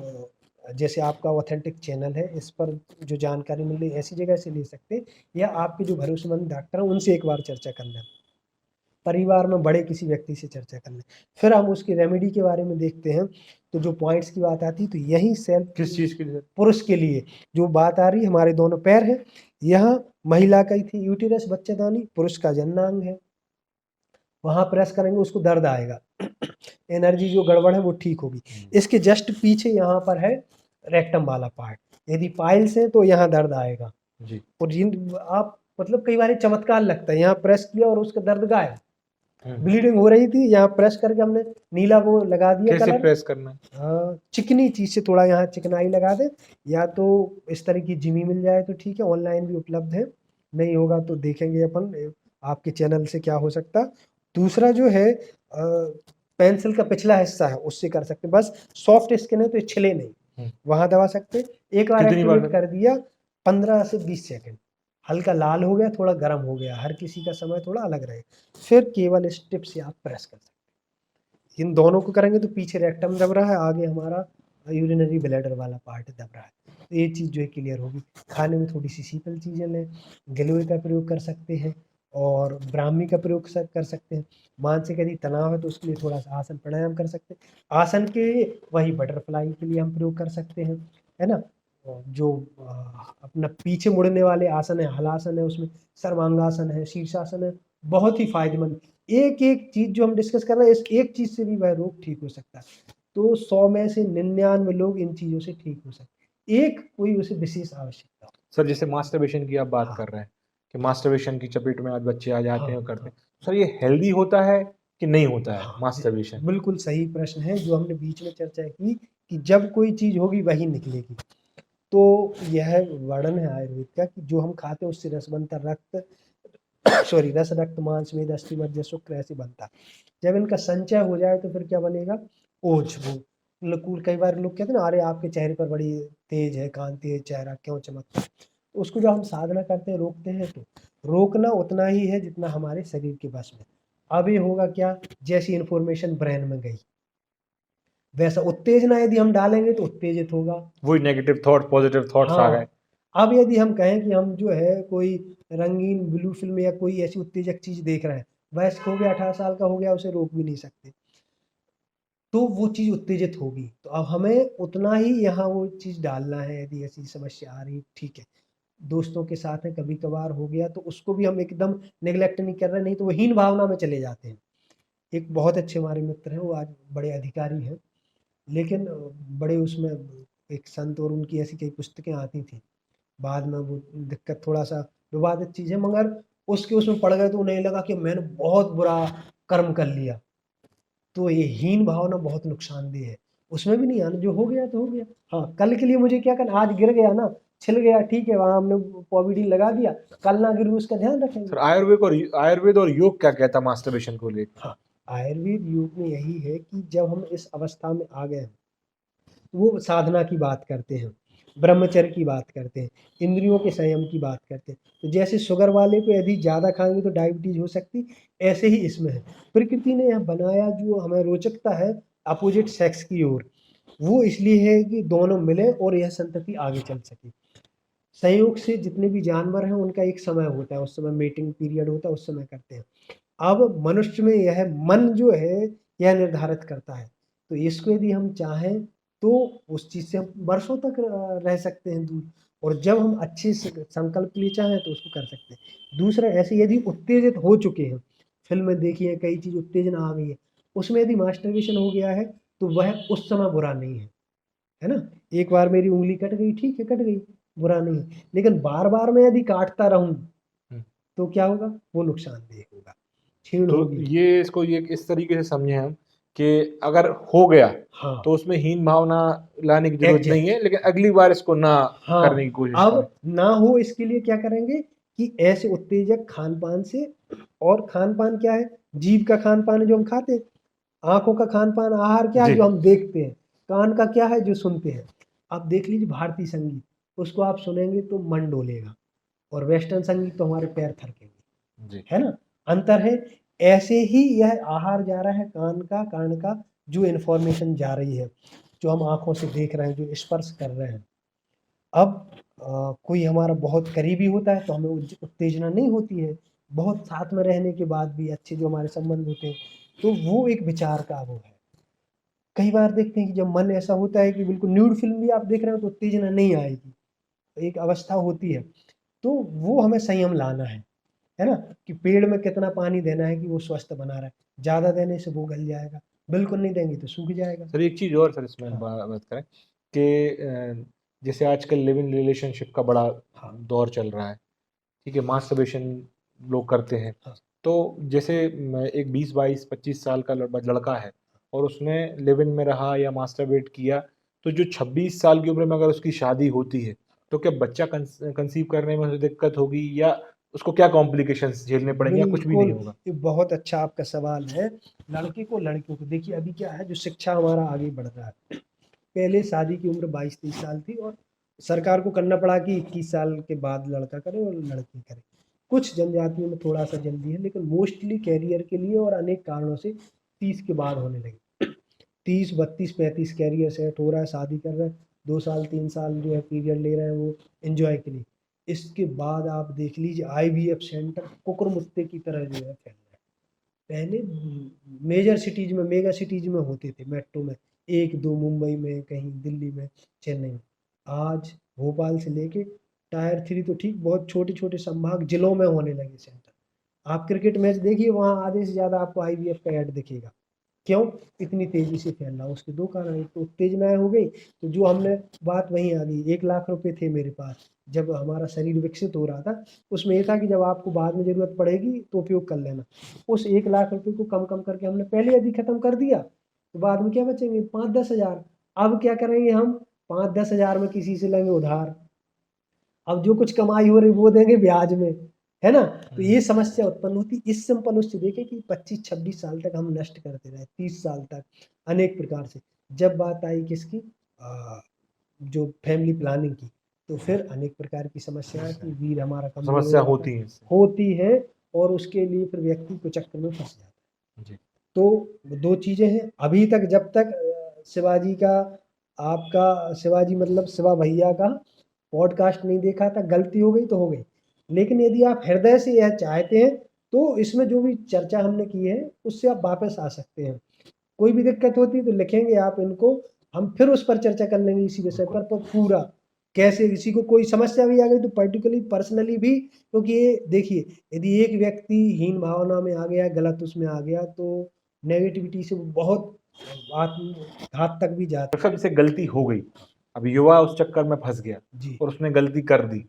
Speaker 2: जैसे आपका ऑथेंटिक चैनल है, इस पर जो जानकारी मिल रही है ऐसी जगह से ले सकते हैं, या आपके जो भरोसेमंद डॉक्टर हैं उनसे एक बार चर्चा कर लें। परिवार में बड़े किसी व्यक्ति से चर्चा कर लें। फिर हम उसकी रेमेडी के बारे में देखते हैं, तो जो पॉइंट्स की बात आती है, तो यही सेल्फ
Speaker 1: किस चीज़ के लिए?
Speaker 2: पुरुष के लिए जो बात आ रही है, हमारे दोनों पैर हैं, यह महिला का ही थी यूटेरस बच्चेदानी, पुरुष का जननांग है। वहाँ प्रेस करेंगे उसको दर्द आएगा। एनर्जी जो गड़बड़ है वो ठीक होगी। इसके जस्ट पीछे यहाँ पर है रेक्टम वाला पार्ट। यदि पाइल्स है तो यहाँ दर्द आएगा।
Speaker 1: जी।
Speaker 2: और जिन आप मतलब कई बार ये चमत्कार लगता है, यहाँ प्रेस किया और उसका दर्द गायब। ब्लीडिंग हो रही थी, यहाँ प्रेस करके हमने नीला वो लगा दिया
Speaker 1: कैसे
Speaker 2: कलर।
Speaker 1: प्रेस करना है?
Speaker 2: हाँ, चिकनी चीज से थोड़ा यहाँ चिकनाई लगा दे, या तो इस तरह की जिमी मिल जाए तो ठीक है, ऑनलाइन भी उपलब्ध है। नहीं होगा तो देखेंगे अपन आपके चैनल से क्या हो सकता। दूसरा जो है पेंसिल का पिछला हिस्सा है उससे कर सकते हैं, बस सॉफ्ट स्किन है तो ये छिले नहीं, वहां दबा सकते हैं। एक बार
Speaker 1: कितनी बार
Speaker 2: एक्टिवेट कर दिया 15 से 20 सेकंड, हल्का लाल हो गया, थोड़ा गर्म हो गया, हर किसी का समय थोड़ा अलग रहे, फिर केवल इस टिप से आप प्रेस कर सकते हैं। इन दोनों को करेंगे तो पीछे रेक्टम दब रहा है, आगे हमारा यूरिनरी ब्लैडर वाला पार्ट दब रहा है, तो ये चीज़ जो है क्लियर होगी। खाने में थोड़ी सी सिंपल चीज़ें लें, गिलोय का प्रयोग कर सकते हैं और ब्राह्मी का प्रयोग कर सकते हैं। मानसिक यदि तनाव है तो उसके लिए थोड़ा सा आसन प्राणायाम कर सकते हैं। आसन के वही बटरफ्लाई के लिए हम प्रयोग कर सकते हैं, है ना। और जो अपना पीछे मुड़ने वाले आसन है, हलासन है, उसमें सर्वांगासन है, शीर्षासन है, बहुत ही फायदेमंद। एक एक चीज जो हम डिस्कस कर रहे हैं, इस एक चीज से भी वह रोग ठीक हो सकता है। तो 100 में से 99 लोग इन चीजों से ठीक हो सकते हैं, एक कोई उसे विशेष आवश्यकता हो।
Speaker 1: सर जैसे मास्टरबेशन की आप बात
Speaker 2: हाँ।
Speaker 1: कर रहे हैं कि मास्टरबेशन की चपेट में आज बच्चे आ जाते हैं और
Speaker 2: हाँ,
Speaker 1: करते
Speaker 2: हाँ,
Speaker 1: हैं, सर ये हेल्दी होता है कि नहीं होता है
Speaker 2: हाँ,
Speaker 1: मास्टरबेशन?
Speaker 2: बिल्कुल सही प्रश्न है जो हमने बीच में चर्चा की कि जब कोई चीज होगी वही निकलेगी। तो यह वर्णन है आयुर्वेद का कि जो हम खाते हैं उससे रस बनता, रक्त सॉरी रस, रक्त, मांस, मेद, अस्थि, मज्जा, शुक्र ऐसे बनता। जब इनका संचय हो जाए तो फिर क्या बनेगा, ओज। वो लकूर, कई बार लोग कहते हैं ना, अरे आपके चेहरे पर बड़ी तेज है, कांति है, चेहरा क्यों चमकता है। तो उसको जब हम साधना करते हैं, रोकते हैं, तो रोकना उतना ही है जितना हमारे शरीर के बस में। अब ये होगा क्या, जैसी इंफॉर्मेशन ब्रेन में गई वैसा उत्तेजना यदि हम डालेंगे तो उत्तेजित होगा।
Speaker 1: वही नेगेटिव थॉट पॉजिटिव थॉट्स आ गए।
Speaker 2: हाँ, अब यदि हम कहें कि हम जो है कोई रंगीन ब्लू फिल्म या कोई ऐसी उत्तेजक चीज देख रहे हैं, वयस्क हो गया, 18 साल का हो गया, उसे रोक भी नहीं सकते, तो वो चीज उत्तेजित होगी। तो अब हमें उतना ही यहाँ वो चीज डालना है। यदि ऐसी समस्या आ रही, ठीक है, दोस्तों के साथ है, कभी कभार हो गया, तो उसको भी हम एकदम निगलेक्ट नहीं कर रहे, नहीं तो वो हीन भावना में चले जाते हैं। एक बहुत अच्छे हमारे मित्र हैं, वो आज बड़े अधिकारी हैं, लेकिन बड़े उसमें एक संत, और उनकी ऐसी कई पुस्तकें आती थी, बाद में वो दिक्कत थोड़ा सा विवादित चीज़ है, मगर उसके उसमें पड़ गए तो उन्हें लगा कि मैंने बहुत बुरा कर्म कर लिया। तो ये हीन भावना बहुत नुकसानदेह है, उसमें भी नहीं आना, जो हो गया तो हो गया। हाँ, कल के लिए मुझे क्या करना, आज गिर गया ना, छिल गया, ठीक है, वहां हमने पॉविडी लगा दिया, कल ना गिरू उसका ध्यान रखेंगे।
Speaker 1: सर आयुर्वेद और योग क्या कहता है मास्टरबेशन को लेकर?
Speaker 2: हाँ, आयुर्वेद योग में यही है कि जब हम इस अवस्था में आ गए हैं, वो साधना की बात करते हैं, ब्रह्मचर्य की बात करते हैं, इंद्रियों के संयम की बात करते हैं। तो जैसे शुगर वाले को यदि ज़्यादा खाएंगे तो डायबिटीज हो सकती, ऐसे ही इसमें है। प्रकृति ने यह बनाया जो हमें रोचकता है अपोजिट सेक्स की ओर, वो इसलिए है कि दोनों मिले और यह संतति आगे चल सके। संयोग से जितने भी जानवर हैं उनका एक समय होता है, उस समय मेटिंग पीरियड होता है, उस समय करते हैं। अब मनुष्य में यह मन जो है यह निर्धारित करता है। तो इसको यदि हम चाहें तो उस चीज से हम वर्षों तक रह सकते हैं दूर, और जब हम अच्छे से संकल्प लिए चाहें तो उसको कर सकते हैं। दूसरा, ऐसे यदि उत्तेजित हो चुके हैं, फिल्म में देखिए कई चीज उत्तेजना आ गई है, उसमें यदि मास्टरबेशन हो गया है तो वह उस समय बुरा नहीं है ना। एक बार मेरी उंगली कट गई, ठीक है, कट गई, बुरा नहीं है, लेकिन बार बार मैं यदि काटता रहूं तो क्या होगा, वो नुकसानदेह होगा, छीण
Speaker 1: तो
Speaker 2: होगी।
Speaker 1: ये इसको ये इस तरीके से समझे हम कि अगर हो गया
Speaker 2: हाँ,
Speaker 1: तो उसमें हीन भावना लाने की जरूरत नहीं
Speaker 2: एग्जैक्ट।
Speaker 1: है, लेकिन अगली बार इसको ना करने की
Speaker 2: हाँ,
Speaker 1: कोशिश
Speaker 2: अब
Speaker 1: करें।
Speaker 2: ना हो इसके लिए क्या करेंगे कि ऐसे उत्तेजक खान पान से, और खान पान क्या है, जीभ का खान पान है जो हम खाते हैं, आंखों का खान पान आहार क्या है
Speaker 1: जी।
Speaker 2: जो हम देखते हैं, कान का क्या है जो सुनते हैं। आप देख लीजिए भारतीय संगीत, उसको आप सुनेंगे तो मन डोलेगा, और वेस्टर्न संगीत तो हमारे पैर थरकेंगे,
Speaker 1: जी।
Speaker 2: है ना, अंतर है। ऐसे ही यह आहार जा रहा है कान का, कान का जो इन्फॉर्मेशन जा रही है, जो हम आंखों से देख रहे हैं, जो स्पर्श कर रहे हैं। अब कोई हमारा बहुत करीबी होता है तो हमें उत्तेजना नहीं होती है, बहुत साथ में रहने के बाद भी अच्छे जो हमारे संबंध होते हैं, तो वो एक विचार का वो है। कई बार देखते हैं कि जब मन ऐसा होता है कि बिल्कुल न्यूड फिल्म भी आप देख रहे हो तो उत्तेजना नहीं आएगी, तो एक अवस्था होती है। तो वो हमें संयम लाना है ना, कि पेड़ में कितना पानी देना है कि वो स्वस्थ बना रहा है, ज़्यादा देने से वो गल जाएगा, बिल्कुल नहीं देंगे तो सूख जाएगा।
Speaker 1: सर एक चीज और, सर इसमें
Speaker 2: हाँ,
Speaker 1: बात करें कि जैसे आजकल लिव इन रिलेशनशिप का बड़ा
Speaker 2: हाँ
Speaker 1: दौर चल रहा है, ठीक है, मास्टरबेशन लोग करते हैं।
Speaker 2: हाँ
Speaker 1: तो जैसे एक 20-22-25 साल का लड़का है और उसने लिव इन में रहा या मास्टरबेट किया, तो जो 26 साल की उम्र में अगर उसकी शादी होती है, तो क्या बच्चा कंसीव करने में उसे दिक्कत होगी, या उसको क्या कॉम्प्लिकेशंस झेलने पड़ेंगे, या कुछ भी नहीं
Speaker 2: बिल्कुल,
Speaker 1: होगा?
Speaker 2: ये बहुत अच्छा आपका सवाल है। लड़के को लड़कियों को देखिए, अभी क्या है, जो शिक्षा हमारा आगे बढ़ रहा है, पहले शादी की उम्र 22-23 साल थी और सरकार को करना पड़ा कि 21 साल के बाद लड़का करे और लड़की करे। कुछ जनजातियों में थोड़ा सा जल्दी है, लेकिन मोस्टली कैरियर के लिए और अनेक कारणों से 30 के बाद होने लगे। 30, 32, 35 कैरियर सेट हो रहा है, शादी कर रहे हैं, 2 साल 3 साल जो है पीरियड ले रहे हैं वो एंजॉय के लिए। इसके बाद आप देख लीजिए IVF सेंटर कुकुरमुत्ते की तरह जो है फैल रहा है। पहले मेजर सिटीज में, मेगा सिटीज में होते थे, मेट्रो में 1-2, मुंबई में, कहीं दिल्ली में, चेन्नई में। आज भोपाल से लेके टायर 3 तो ठीक, बहुत छोटे छोटे संभाग जिलों में होने लगे सेंटर। आप क्रिकेट मैच देखिए, वहाँ आधे से ज़्यादा आपको IVF का ऐड दिखेगा। क्यों इतनी तेजी से फैल रहा? उसके दो कारण, एक तो उत्तेजनाएं हो गई, तो जो हमने बात वहीं आ गई, 1 लाख रुपए थे मेरे पास जब हमारा शरीर विकसित हो रहा था, उसमें ये था कि जब आपको बाद में जरूरत पड़ेगी तो उपयोग कर लेना। उस 1 लाख रुपए को कम कम करके हमने पहले यदि खत्म कर दिया, तो बाद में क्या बचेंगे? 5-10 हजार। अब क्या करेंगे हम? 5-10 हजार में किसी से लेंगे उधार, अब जो कुछ कमाई हो रही वो देंगे ब्याज में, है ना? तो ये समस्या उत्पन्न होती। इस सिंपल उससे देखे कि 25-26 साल तक हम नष्ट करते रहे, 30 साल तक अनेक प्रकार से। जब बात आई किसकी, जो फैमिली प्लानिंग की, तो फिर अनेक प्रकार की समस्याएं कि वीर हमारा कमजोर हो
Speaker 1: समस्या
Speaker 2: जाता
Speaker 1: होती
Speaker 2: है,
Speaker 1: है इससे।
Speaker 2: होती है, और उसके लिए फिर व्यक्ति को चक्कर में फंस जाता है।
Speaker 1: जी।
Speaker 2: तो 2 चीज़ें हैं। अभी तक जब तक शिवाजी का, आपका शिवाजी मतलब शिवा भैया का पॉडकास्ट नहीं देखा था, गलती हो गई तो हो गई। लेकिन यदि आप हृदय से यह चाहते हैं, तो इसमें जो भी चर्चा हमने की है, उससे आप वापस आ सकते हैं। कोई भी दिक्कत होती है तो लिखेंगे आप इनको, हम फिर उस पर चर्चा कर लेंगे इसी विषय पर, तो पूरा कैसे किसी को कोई समस्या भी आ गई तो पर्टिकुलरली पर्सनली भी, क्योंकि ये देखिए, यदि एक व्यक्ति हीन भावना में आ गया, गलत उसमें आ गया, तो नेगेटिविटी से वो बहुत घात तक भी जाता
Speaker 1: डॉक्टर साहब, जैसे गलती हो गई, अब युवा उस चक्कर में फंस गया
Speaker 2: जी।
Speaker 1: और उसने गलती कर दी,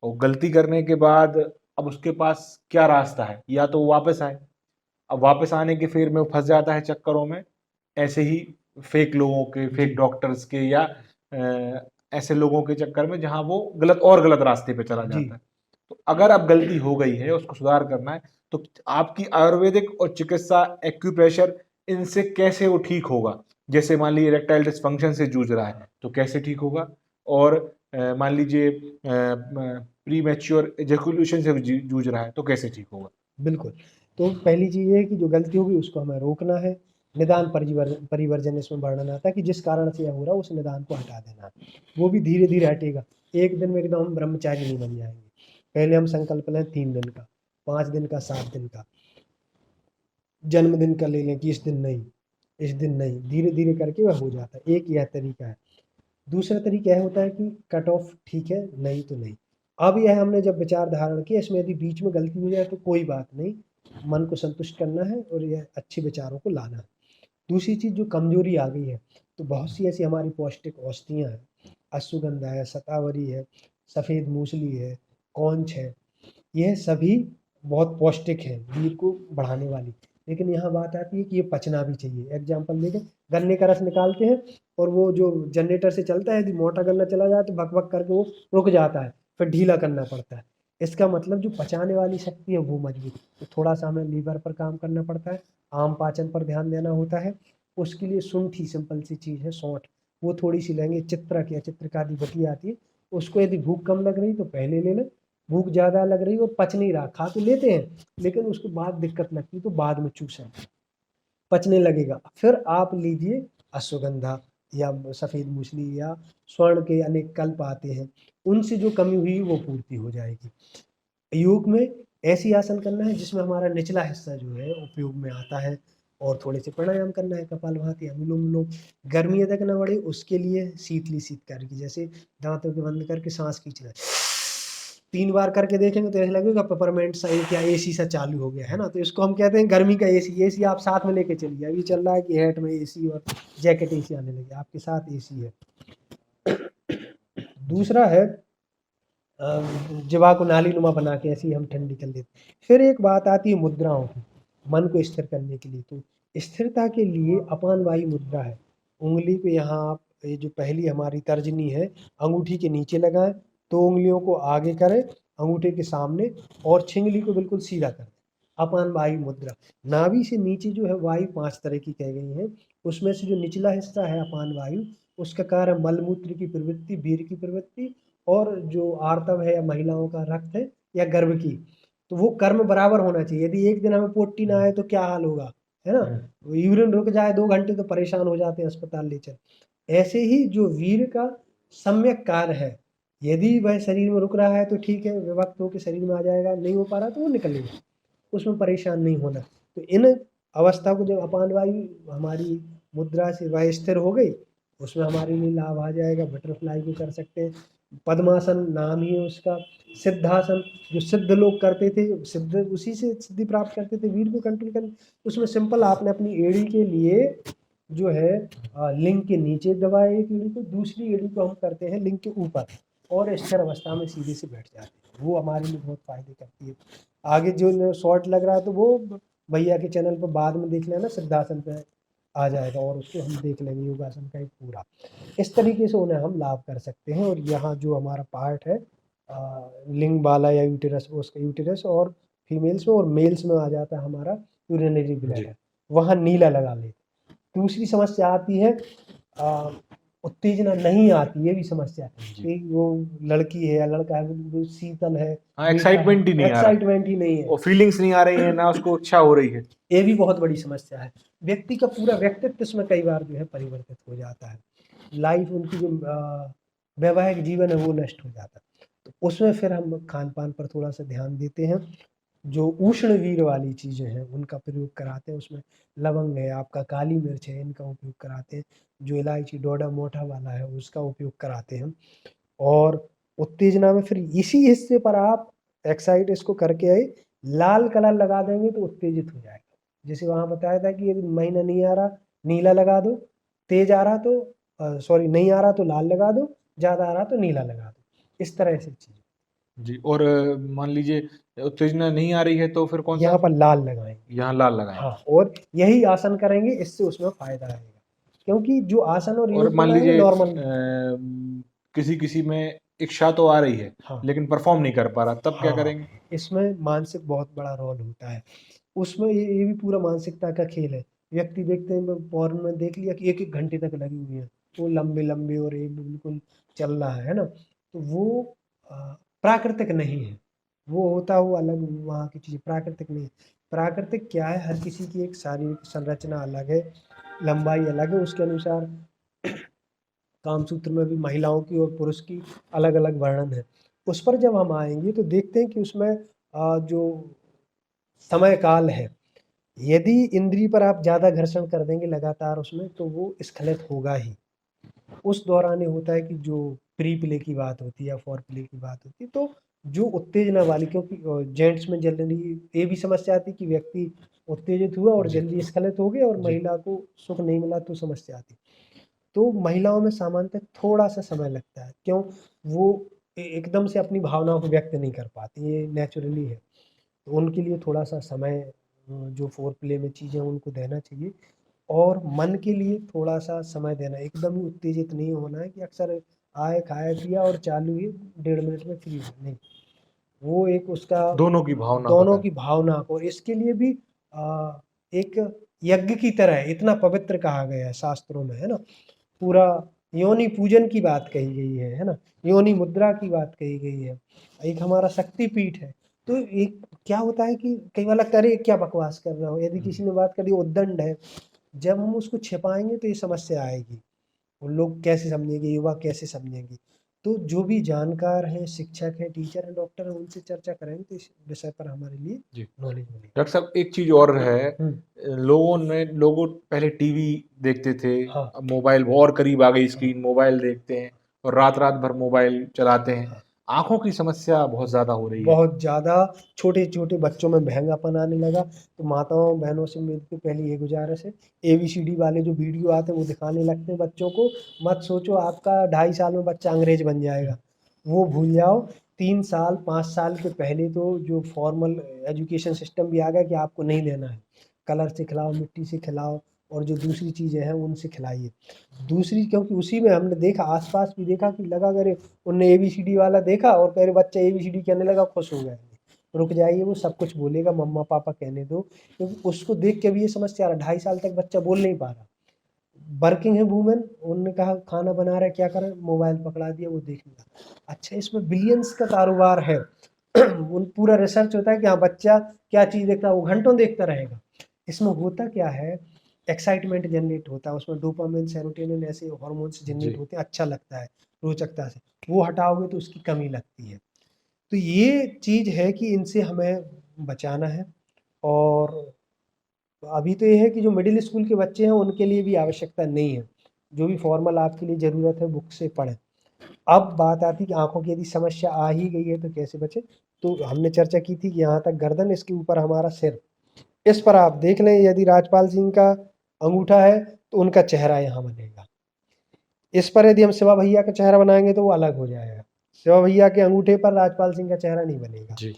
Speaker 1: और गलती करने के बाद अब उसके पास क्या रास्ता है? या तो वो वापस आए, अब वापस आने के फेर में वो फंस जाता है चक्करों में, ऐसे ही फेक लोगों के,
Speaker 2: जी
Speaker 1: फेक डॉक्टर्स के, या ऐसे लोगों के चक्कर में जहां वो गलत रास्ते पे चला
Speaker 2: जी
Speaker 1: जाता है। तो अगर अब गलती हो गई है, उसको सुधार करना है, तो आपकी आयुर्वेदिक और चिकित्सा, एक्यूप्रेशर, इनसे कैसे वो ठीक होगा? जैसे मान लीजिए इरेक्टाइल डिस्फंक्शन से जूझ रहा है, तो कैसे ठीक होगा? और मान लीजिए प्री मैच्योर एजैकुलेशन से जूझ रहा है, तो कैसे ठीक होगा?
Speaker 2: बिल्कुल। तो पहली चीज़ ये है कि जो गलती होगी उसको हमें रोकना है। निदान परिवर्जन इसमें वर्णन आता है कि जिस कारण से यह हो रहा है उस निदान को हटा देना। वो भी धीरे-धीरे हटेगा। एक दिन में एकदम हम ब्रह्मचारी नहीं बन जाएँगे। पहले हम संकल्प लें 3 दिन का, 5 दिन का, 7 दिन का। जन्मदिन का ले लें कि इस दिन नहीं, इस दिन नहीं, धीरे-धीरे करके वह हो जाता है। एक यह तरीका है। दूसरा तरीका यह होता है कि कट ऑफ ठीक है, नहीं तो नहीं। अब यह हमने जब विचार धारण किया, इसमें यदि बीच में गलती हो जाए तो कोई बात नहीं, मन को संतुष्ट करना है और यह अच्छे विचारों को लाना है। दूसरी चीज़, जो कमजोरी आ गई है, तो बहुत सी ऐसी हमारी पौष्टिक औषधियाँ हैं, अश्वगंधा है, शतावरी है, सफ़ेद मूसली है, कौंच है, यह सभी बहुत पौष्टिक हैं, वीर्य को बढ़ाने वाली। लेकिन यहाँ बात आती है कि ये पचना भी चाहिए। एग्जाम्पल देखें, गन्ने का रस निकालते हैं और वो जो जनरेटर से चलता है, यदि मोटा गन्ना चला जाए तो भक-भक करके वो रुक जाता है, फिर ढीला करना पड़ता है। इसका मतलब जो पचाने वाली शक्ति है वो मजबूत, तो थोड़ा-सा हमें लीवर पर काम करना पड़ता है, आम पाचन पर ध्यान देना होता है। उसके लिए शुंठी सिंपल सी चीज़ है, सौंठ, वो थोड़ी-सी लेंगे। चित्रक या चित्रकारी बटी आती है, उसको यदि भूख कम लग रही तो पहले ले लें, भूख ज़्यादा लग रही और पच नहीं रहा, खा तो लेते हैं, लेकिन उसके बाद दिक्कत लगती तो बाद में चूसें, पचने लगेगा। फिर आप लीजिए अश्वगंधा या सफ़ेद मूसली या स्वर्ण के अनेक कल्प आते हैं, उनसे जो कमी हुई वो पूर्ति हो जाएगी। योग में ऐसी आसन करना है जिसमें हमारा निचला हिस्सा जो है उपयोग में आता है, और थोड़े से प्राणायाम करना है, कपालभाति, अनुलोम-विलोम। गर्मी तक न बढ़े उसके लिए शीतली शीतकारी की, जैसे दाँतों को बंद करके साँस खींचना है। 3 बार करके देखेंगे तो ऐसा लगेगा पेपरमिंट सा क्या एसी सा चालू हो गया है ना, तो इसको हम कहते हैं गर्मी का एसी। एसी आप साथ में लेके चलिए, अभी चल रहा है कि हैट में एसी और जैकेट एसी आने लगे, आपके साथ एसी है। दूसरा है जिवा को नालीनुमा बना के ऐसे ही हम ठंडी कर लेते हैं। फिर एक बात आती है मुद्राओं की, मन को स्थिर करने के लिए। तो स्थिरता के लिए अपान वायु मुद्रा है। उंगली को यहाँ आप ये जो पहली हमारी तर्जनी है अंगूठी के नीचे लगाएं, 2 उंगलियों को आगे करें अंगूठे के सामने और छिंगली को बिल्कुल सीधा कर दें। अपान वायु मुद्रा। नाभि से नीचे जो है वायु 5 तरह की कह गई है। उसमें से जो निचला हिस्सा है अपान वायु, उसका कार्य है मलमूत्र की प्रवृत्ति, वीर की प्रवृत्ति और जो आर्तव है या महिलाओं का रक्त है या गर्भ की, तो वो कर्म बराबर होना चाहिए। यदि एक दिन हमें पोटी ना आए तो क्या हाल होगा, है ना? यूरिन रुक जाए 2 घंटे तो परेशान हो जाते हैं, अस्पताल ले चल। ऐसे ही जो वीर का सम्यक कार्य है, यदि वह शरीर में रुक रहा है तो ठीक है, विभक्त होकर शरीर में आ जाएगा, नहीं हो पा रहा तो वो निकलेगा, उसमें परेशान नहीं होना। तो इन अवस्था को जब अपान वायु हमारी मुद्रा से वह स्थिर हो गई, उसमें हमारे लिए लाभ आ जाएगा। बटरफ्लाई भी कर सकते हैं। पद्मासन नाम ही है उसका। सिद्धासन जो सिद्ध लोग करते थे, सिद्ध उसी से सिद्धि प्राप्त करते थे वीर को कंट्रोल करने। उसमें सिंपल आपने अपनी एड़ी के लिए जो है लिंग के नीचे दबाए एक एड़ी को, दूसरी एड़ी को हम करते हैं लिंग के ऊपर और स्थिर अवस्था में सीधे से बैठ जाते हैं। वो हमारे लिए बहुत फायदे करती है। आगे जो शॉर्ट लग रहा है तो वो भैया के चैनल पर बाद में देख लेना, सिद्धासन पे आ जाएगा और उसको हम देख लेंगे योगासन का एक पूरा। इस तरीके से उन्हें हम लाभ कर सकते हैं। और यहाँ जो हमारा पार्ट है लिंग बाला या यूटेरस, उसका यूटेरस और फीमेल्स में और मेल्स में आ जाता है हमारा यूरिनरी ब्लैडर, वहाँ नीला लगा लेते। दूसरी समस्या आती है उत्तेजना नहीं आती, ये भी समस्या है कि वो लड़की है या लड़का है वो शीतल है,
Speaker 1: एक्साइटमेंट ही नहीं आ रहा,
Speaker 2: एक्साइटमेंट ही नहीं है,
Speaker 1: और फीलिंग्स नहीं आ रही है, ना उसको इच्छा हो रही है।
Speaker 2: ये भी बहुत बड़ी समस्या है। व्यक्ति का पूरा व्यक्तित्व इसमें कई बार जो है परिवर्तित हो जाता है। लाइफ उनकी जो वैवाहिक जीवन है वो नष्ट हो जाता है। तो उसमें फिर हम खान पान पर थोड़ा सा ध्यान देते हैं। जो उष्ण वीर वाली चीज़ें हैं उनका प्रयोग कराते हैं। उसमें लवंग है, आपका काली मिर्च है, इनका उपयोग कराते हैं। जो इलायची डोडा मोटा वाला है उसका उपयोग कराते हैं। और उत्तेजना में फिर इसी हिस्से पर आप एक्साइट इसको करके आए, लाल कलर लगा देंगे तो उत्तेजित हो जाएगा। जैसे वहाँ बताया था कि यदि महीना नहीं आ रहा नीला लगा दो, तेज आ रहा तो सॉरी नहीं आ रहा तो लाल लगा दो, ज़्यादा आ रहा तो नीला लगा दो। इस तरह से चीज़
Speaker 1: जी। और मान लीजिए उत्तेजना नहीं आ रही है तो फिर कौन सा?
Speaker 2: यहाँ पर लाल लगाएंगे।
Speaker 1: यहाँ लाल लगाएं।
Speaker 2: हाँ, और यही आसन करेंगे, इससे उसमें फायदा रहेगा। क्योंकि जो आसन और योग
Speaker 1: मान
Speaker 2: बनाएंगे
Speaker 1: लीजिए
Speaker 2: नॉर्मल
Speaker 1: किसी किसी में इच्छा तो आ रही है
Speaker 2: हाँ
Speaker 1: लेकिन परफॉर्म नहीं कर पा रहा, तब क्या
Speaker 2: हाँ,
Speaker 1: करेंगे?
Speaker 2: इसमें मानसिक बहुत बड़ा रोल होता है। उसमें ये भी पूरा मानसिकता का खेल है। व्यक्ति देखते हैं पॉर्न में देख लिया कि 1-1 घंटे तक लगी हुई है, वो लंबे-लंबे और एक बिल्कुल चल रहा है ना? तो वो अ, प्राकृतिक नहीं है। वो होता हुआ अलग वहाँ की चीज़ प्राकृतिक नहीं है। प्राकृतिक क्या है, हर किसी की एक शारीरिक संरचना अलग है, लंबाई अलग है, उसके अनुसार कामसूत्र में भी महिलाओं की और पुरुष की अलग-अलग वर्णन है। उस पर जब हम आएँगे तो देखते हैं कि उसमें जो समय काल है, यदि इंद्रिय पर आप ज़्यादा घर्षण कर देंगे लगातार उसमें तो वो स्खलित होगा ही। उस दौरान ये होता है कि जो प्री प्ले की बात होती है या फोर प्ले की बात होती है, तो जो उत्तेजना वाली, क्योंकि जेंट्स में जनरली ये भी समस्या आती है कि व्यक्ति उत्तेजित हुआ और जल्दी स्खलित हो गया और महिला को सुख नहीं मिला तो समस्या आती। तो महिलाओं में सामान्यतः थोड़ा-सा समय लगता है। क्यों? वो एकदम से अपनी भावनाओं को व्यक्त नहीं कर पाती, ये नेचुरली है। तो उनके लिए थोड़ा-सा समय जो फोर प्ले में चीज़ें उनको देना चाहिए और मन के लिए थोड़ा-सा समय देना। एकदम ही उत्तेजित नहीं होना है कि अक्सर आए, खाया, पिया और चालू ही 1.5 मिनट में फ्री हो, नहीं। वो एक उसका
Speaker 1: दोनों की भावना
Speaker 2: दोनों
Speaker 1: होता
Speaker 2: की भावना को, इसके लिए भी एक यज्ञ की तरह है, इतना पवित्र कहा गया है शास्त्रों में, है ना? पूरा योनि पूजन की बात कही गई है ना? योनि मुद्रा की बात कही गई है। एक हमारा शक्तिपीठ है। तो एक क्या होता है कि कई बार लगता है अरे क्या बकवास कर रहे हो? यदि किसी ने बात करी उद्दंड है, जब हम उसको छिपाएँगे तो ये समस्या आएगी। और लोग कैसे समझेंगे, युवा कैसे समझेंगे? तो जो भी जानकार हैं, शिक्षक हैं, टीचर हैं, डॉक्टर हैं, उनसे चर्चा करेंगे तो इस विषय पर हमारे लिए
Speaker 1: जी।
Speaker 2: नॉलेज मिलेगी।
Speaker 1: डॉक्टर साहब एक चीज और है, लोगों पहले टीवी देखते थे,
Speaker 2: हाँ,
Speaker 1: अब मोबाइल और करीब आ गई, स्क्रीन मोबाइल देखते हैं और रात रात भर मोबाइल चलाते हैं।
Speaker 2: हाँ।
Speaker 1: आंखों की समस्या बहुत ज्यादा हो रही है।
Speaker 2: बहुत ज़्यादा छोटे-छोटे बच्चों में बहंगापन आने लगा। तो माताओं बहनों से मेरी पहली ये गुज़ारिश है, एबीसीडी वाले जो वीडियो आते हैं वो दिखाने लगते हैं बच्चों को। मत सोचो आपका 2.5 साल में बच्चा अंग्रेज़ बन जाएगा, वो भूल जाओ। 3 साल 5 साल के पहले तो जो फॉर्मल एजुकेशन सिस्टम भी आ गया कि आपको नहीं लेना है। कलर से खिलाओ, मिट्टी से खिलाओ और जो दूसरी चीज़ें हैं उनसे खिलाइए। दूसरी क्योंकि उसी में हमने देखा आस-पास भी देखा कि लगा अरे उनने एबीसीडी वाला देखा और कह रहे बच्चा एबीसीडी कहने लगा, खुश हो गए। रुक जाइए, वो सब कुछ बोलेगा, मम्मा पापा कहने दो, क्योंकि उसको देख के भी ये समस्या आ रहा है। 2.5 साल तक बच्चा बोल नहीं पा रहा। वर्किंग है वूमेन, उन्होंने कहा खाना बना रहा है, क्या करें, मोबाइल पकड़ा दिया, वो देख लिया। अच्छा, इसमें बिलियंस का कारोबार है। उन पूरा रिसर्च होता है कि हाँ बच्चा क्या चीज़ देखता है, वो घंटों देखता रहेगा। इसमें होता क्या है, एक्साइटमेंट जनरेट होता है, उसमें डोपामिन सेरोटोनिन ऐसे हार्मोन्स
Speaker 1: जी।
Speaker 2: जनरेट होते हैं, अच्छा लगता है रोचकता से। वो हटाओगे तो उसकी कमी लगती है। तो ये चीज़ है कि इनसे हमें बचाना है। और अभी तो ये है कि जो मिडिल स्कूल के बच्चे हैं उनके लिए भी आवश्यकता नहीं है। जो भी फॉर्मल आपके लिए ज़रूरत है बुक से पढ़ें। अब बात आती है कि आँखों की यदि समस्या आ ही गई है तो कैसे बचें? तो हमने चर्चा की थी कि यहाँ तक गर्दन, इसके ऊपर हमारा सिर। इस पर आप देख लें, यदि राजपाल सिंह का अंगूठा है तो उनका चेहरा यहाँ बनेगा। इस पर यदि हम शिवा भैया का चेहरा बनाएँगे तो वो अलग हो जाएगा। शिवा भैया के अंगूठे पर राजपाल सिंह का चेहरा नहीं बनेगा।
Speaker 1: जी।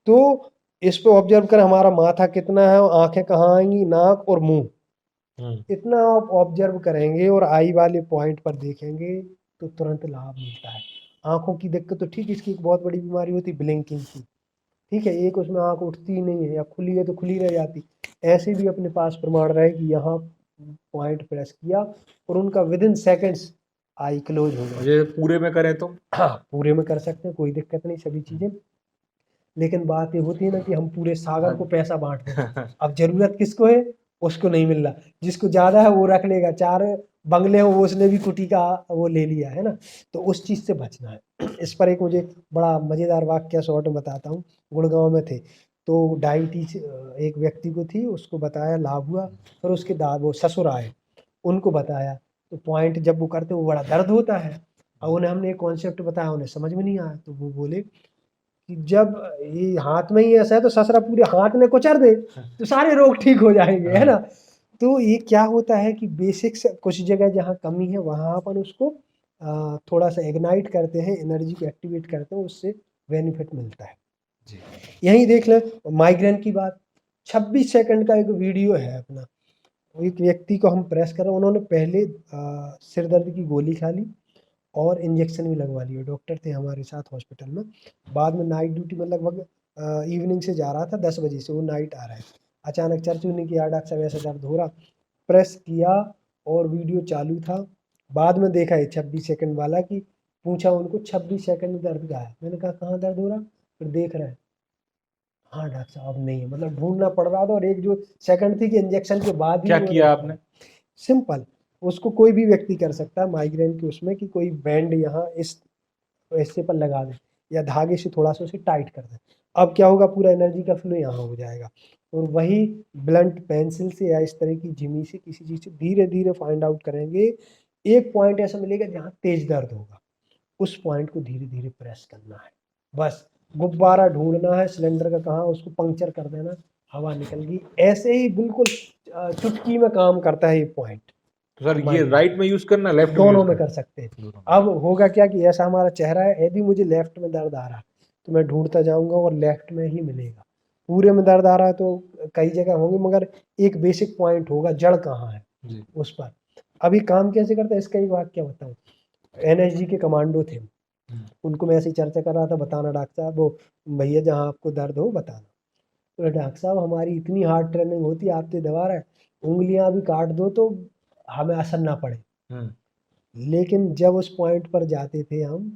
Speaker 2: तो इस पे ऑब्ज़र्व करें हमारा माथा कितना है, आँखें कहाँ आएँगी, नाक और मुँह। इतना आप ऑब्ज़र्व करेंगे और आई वाले पॉइंट पर देखेंगे तो तुरंत लाभ मिलता है। आँखों की दिक्कत तो ठीक है, इसकी एक बहुत बड़ी बीमारी होती है ब्लिंकिंग की। ठीक है, एक उसमें आँख उठती ही नहीं है या खुली है तो खुली रह जाती। ऐसे भी अपने पास प्रमाण रहे कि यहाँ पॉइंट प्रेस किया और उनका विदिन सेकंड्स आई क्लोज़ हो गई।
Speaker 1: ये पूरे में करें तो?
Speaker 2: हाँ, पूरे में कर सकते हैं, कोई दिक्कत नहीं सभी चीज़ें। लेकिन बात ये होती है ना कि हम पूरे सागर को पैसा बाँट दें। अब ज़रूरत किसको है? उसको नहीं मिल रहा। जिसको ज़्यादा है वो रख लेगा, 4 बंगले हो वो उसने भी कुटी का वो ले लिया, है ना? तो उस चीज़ से बचना है। इस पर एक मुझे बड़ा मज़ेदार वाक़या शॉर्ट में बताता हूँ। गुड़गाँव में थे, तो डायबिटीज़ एक व्यक्ति को थी, उसको बताया, लाभ हुआ। फिर उसके वो ससुर आए, उनको बताया, तो पॉइंट जब वो करते वो बड़ा दर्द होता है। अब उन्हें हमने एक कॉन्सेप्ट बताया, उन्हें समझ में नहीं आया, तो वो बोले कि जब ये हाथ में ही ऐसा है तो ससरा पूरे हाथ में कुचल दे तो सारे रोग ठीक हो जाएंगे, है ना? तो ये क्या होता है कि बेसिक्स कुछ जगह जहाँ कमी है वहाँ अपन उसको थोड़ा सा इग्नाइट करते हैं, एनर्जी को एक्टिवेट करते हैं, उससे बेनिफिट मिलता है।
Speaker 1: जी।
Speaker 2: यहीं देख लें माइग्रेन की बात। 26 सेकंड का एक वीडियो है अपना, एक व्यक्ति को हम प्रेस कर रहे हैं, उन्होंने पहले सिर दर्द की गोली खा ली और इंजेक्शन भी लगवा लिए। डॉक्टर थे हमारे साथ हॉस्पिटल में। बाद में नाइट ड्यूटी में लगभग इवनिंग से जा रहा था, 10 बजे से, वो नाइट आ रहा है। अचानक चर्चा ने किया, डॉक्टर साहब ऐसा दर्द हो रहा। प्रेस किया और वीडियो चालू था। बाद में देखा ये 26 सेकंड वाला कि पूछा उनको 26 सेकंड में दर्द कहाँ है? मैंने कहा कहाँ दर्द हो रहा? फिर देख रहे हैं। हाँ डॉक्टर साहब अब नहीं है, मतलब ढूँढना पड़ रहा था। और एक जो सेकंड थी कि इंजेक्शन के बाद ही
Speaker 1: क्या
Speaker 2: उन्होंने
Speaker 1: किया आपने?
Speaker 2: सिंपल, उसको कोई भी व्यक्ति कर सकता है माइग्रेन के उसमें कि कोई बैंड यहाँ इस हिस्से पर लगा दें या धागे से थोड़ा सा उसे टाइट कर दें। अब क्या होगा, पूरा एनर्जी का फ्लो यहाँ हो जाएगा। और वही ब्लंट पेंसिल से या इस तरह की झिमी से किसी चीज़ से धीरे-धीरे फाइंड आउट करेंगे। एक पॉइंट ऐसा मिलेगा जहाँ तेज दर्द होगा, उस पॉइंट को धीरे-धीरे प्रेस करना है। बस गुब्बारा ढूँढना है सिलेंडर का कहाँ, उसको पंक्चर कर देना, हवा निकल गई। ऐसे ही बिल्कुल चुटकी में काम करता है ये पॉइंट।
Speaker 1: तो सर ये
Speaker 2: माइग्रेन
Speaker 1: राइट में यूज करना, लेफ्ट में
Speaker 2: दोनों
Speaker 1: यूज
Speaker 2: में कर
Speaker 1: करना?
Speaker 2: सकते हैं।
Speaker 1: दोनों में।
Speaker 2: अब होगा क्या कि ऐसा हमारा चेहरा है, यदि मुझे लेफ्ट में दर्द आ रहा है तो मैं ढूंढता जाऊंगा और लेफ्ट में ही मिलेगा। पूरे में दर्द आ रहा है तो कई जगह होंगे, मगर एक बेसिक पॉइंट होगा, जड़ कहाँ है
Speaker 1: जी।
Speaker 2: उस पर। अभी काम कैसे करता है इसका एक वाक्य बताऊँ। एनएसजी के कमांडो थे, उनको मैं ऐसे ही चर्चा कर रहा था, बताना डॉक्टर साहब, वो भैया जहाँ आपको दर्द हो बताना। तो डॉक्टर साहब हमारी इतनी हार्ड ट्रेनिंग होती है, आप तो दबा रहे हैं, उंगलियां भी काट दो तो हमें असर ना पड़े।
Speaker 1: हम्म।
Speaker 2: लेकिन जब उस पॉइंट पर जाते थे हम,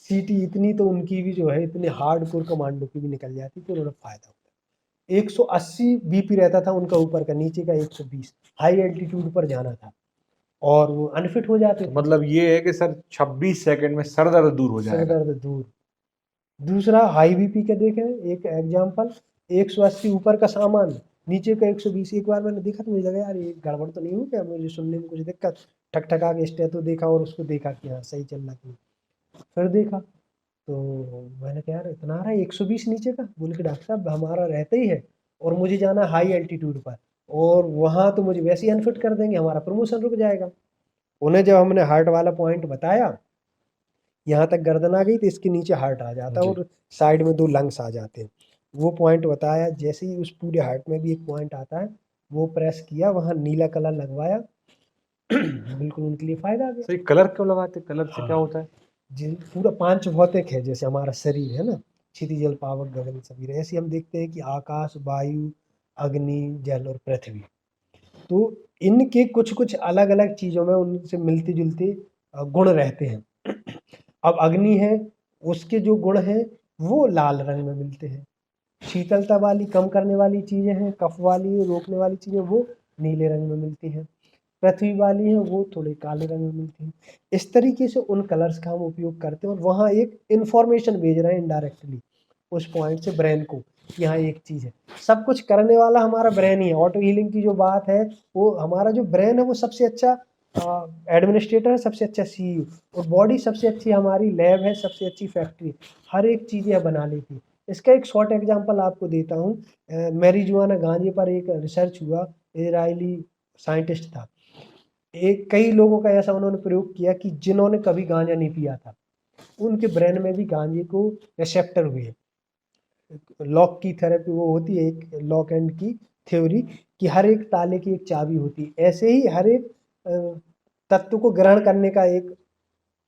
Speaker 2: सीटी इतनी तो उनकी भी जो है इतने हार्डकोर कमांडो की भी निकल जाती थी, उन्होंने फायदा होता। 180 बीपी रहता था उनका, ऊपर का, नीचे का 120। हाई एल्टीट्यूड पर जाना था और वो अनफिट हो जाते
Speaker 1: तो
Speaker 2: थे।
Speaker 1: मतलब ये है कि सर 26 सेकंड में सर दर्द दूर हो
Speaker 2: सर
Speaker 1: जाएगा?
Speaker 2: दर्द दूर। दूसरा हाई बीपी का देखें, एक एग्जांपल, 180 ऊपर का सामान, नीचे का 120। एक बार मैंने देखा तो मुझे लगा यार ये गड़बड़ तो नहीं हो क्या, मुझे सुनने में कुछ दिक्कत। ठक ठक आगे स्टेथो देखा और उसको देखा कि हाँ सही चल रहा है। फिर देखा तो मैंने कहा यार इतना आ रहा है 120 नीचे का? बोले कि डॉक्टर साहब हमारा रहता ही है और मुझे जाना है हाई एल्टीट्यूड पर, और वहाँ तो मुझे वैसे ही अनफिट कर देंगे, हमारा प्रमोशन रुक जाएगा। उन्हें जब हमने हार्ट वाला पॉइंट बताया, यहाँ तक गर्दन आ गई तो इसके नीचे हार्ट आ जाता है
Speaker 1: जी।
Speaker 2: और साइड में 2 लंग्स आ जाते हैं। वो पॉइंट बताया, जैसे ही उस पूरे हार्ट में भी एक पॉइंट आता है, वो प्रेस किया, वहाँ नीला कलर लगवाया। बिल्कुल उनके लिए फ़ायदा आ गया।
Speaker 1: सही, कलर क्यों लगाते, कलर से
Speaker 2: हाँ।
Speaker 1: क्या होता है?
Speaker 2: जी, पूरा 5 भौतिक है, जैसे हमारा शरीर है ना, क्षितिज, जल, पावक, गगन, समीर। ऐसे हम देखते हैं कि आकाश, वायु, अग्नि, जल और पृथ्वी। तो इनके कुछ-कुछ अलग-अलग चीज़ों में उनसे मिलते-जुलते गुण रहते हैं। अब अग्नि है, उसके जो गुण हैं, वो लाल रंग में मिलते हैं। शीतलता वाली, कम करने वाली चीज़ें हैं, कफ वाली, रोकने वाली चीज़ें, वो नीले रंग में मिलती हैं। पृथ्वी वाली हैं, वो थोड़े काले रंग में मिलती हैं। इस तरीके से उन कलर्स का हम उपयोग करते हैं और वहाँ एक इन्फॉर्मेशन भेज रहे हैं इनडायरेक्टली उस पॉइंट से ब्रेन को, कि यहाँ एक चीज़ है। सब कुछ करने वाला हमारा ब्रेन ही है। ऑटो हीलिंग की जो बात है, वो हमारा जो ब्रेन है वो सबसे अच्छा एडमिनिस्ट्रेटर है, सबसे अच्छा सीईओ, और बॉडी सबसे अच्छी हमारी लैब है, सबसे अच्छी फैक्ट्री है। हर एक चीज़ यह बना लेती है। इसका एक शॉर्ट एग्जांपल आपको देता हूँ। मैरिजुआना गांजे पर एक रिसर्च हुआ, इजरायली साइंटिस्ट था। एक कई लोगों का ऐसा उन्होंने प्रयोग किया कि जिन्होंने कभी गांजा नहीं पिया था, उनके ब्रेन में भी गांजे को रिसेप्टर हुए। लॉक की थेरेपी वो होती है, एक लॉक एंड की थ्योरी, कि हर एक ताले की एक चाबी होती है। ऐसे ही हर एक तत्व को ग्रहण करने का एक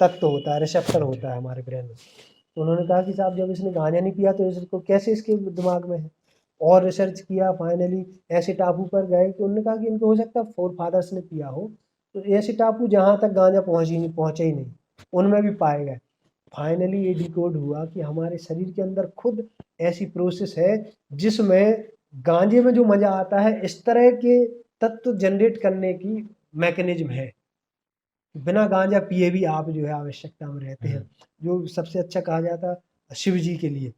Speaker 2: तत्व होता है, रिसेप्टर होता है हमारे ब्रेन में। तो उन्होंने कहा कि साहब जब इसने गांजा नहीं पिया तो इसको कैसे इसके दिमाग में है। और रिसर्च किया, फाइनली ऐसे टापू पर गए कि उन्होंने कहा कि इनको हो सकता है फोर फादर्स ने पिया हो। तो ऐसे टापू जहाँ तक गांजा पहुंचे ही नहीं, उनमें भी पाए गए। फाइनली ये डिकोड हुआ कि हमारे शरीर के अंदर खुद ऐसी प्रोसेस है जिसमें गांजे में जो मजा आता है, इस तरह के तत्व जनरेट करने की मैकेनिज्म है। बिना गांजा पिए भी आप जो है आवश्यकता में रहते हैं। जो सबसे अच्छा कहा जाता है शिव जी के लिए,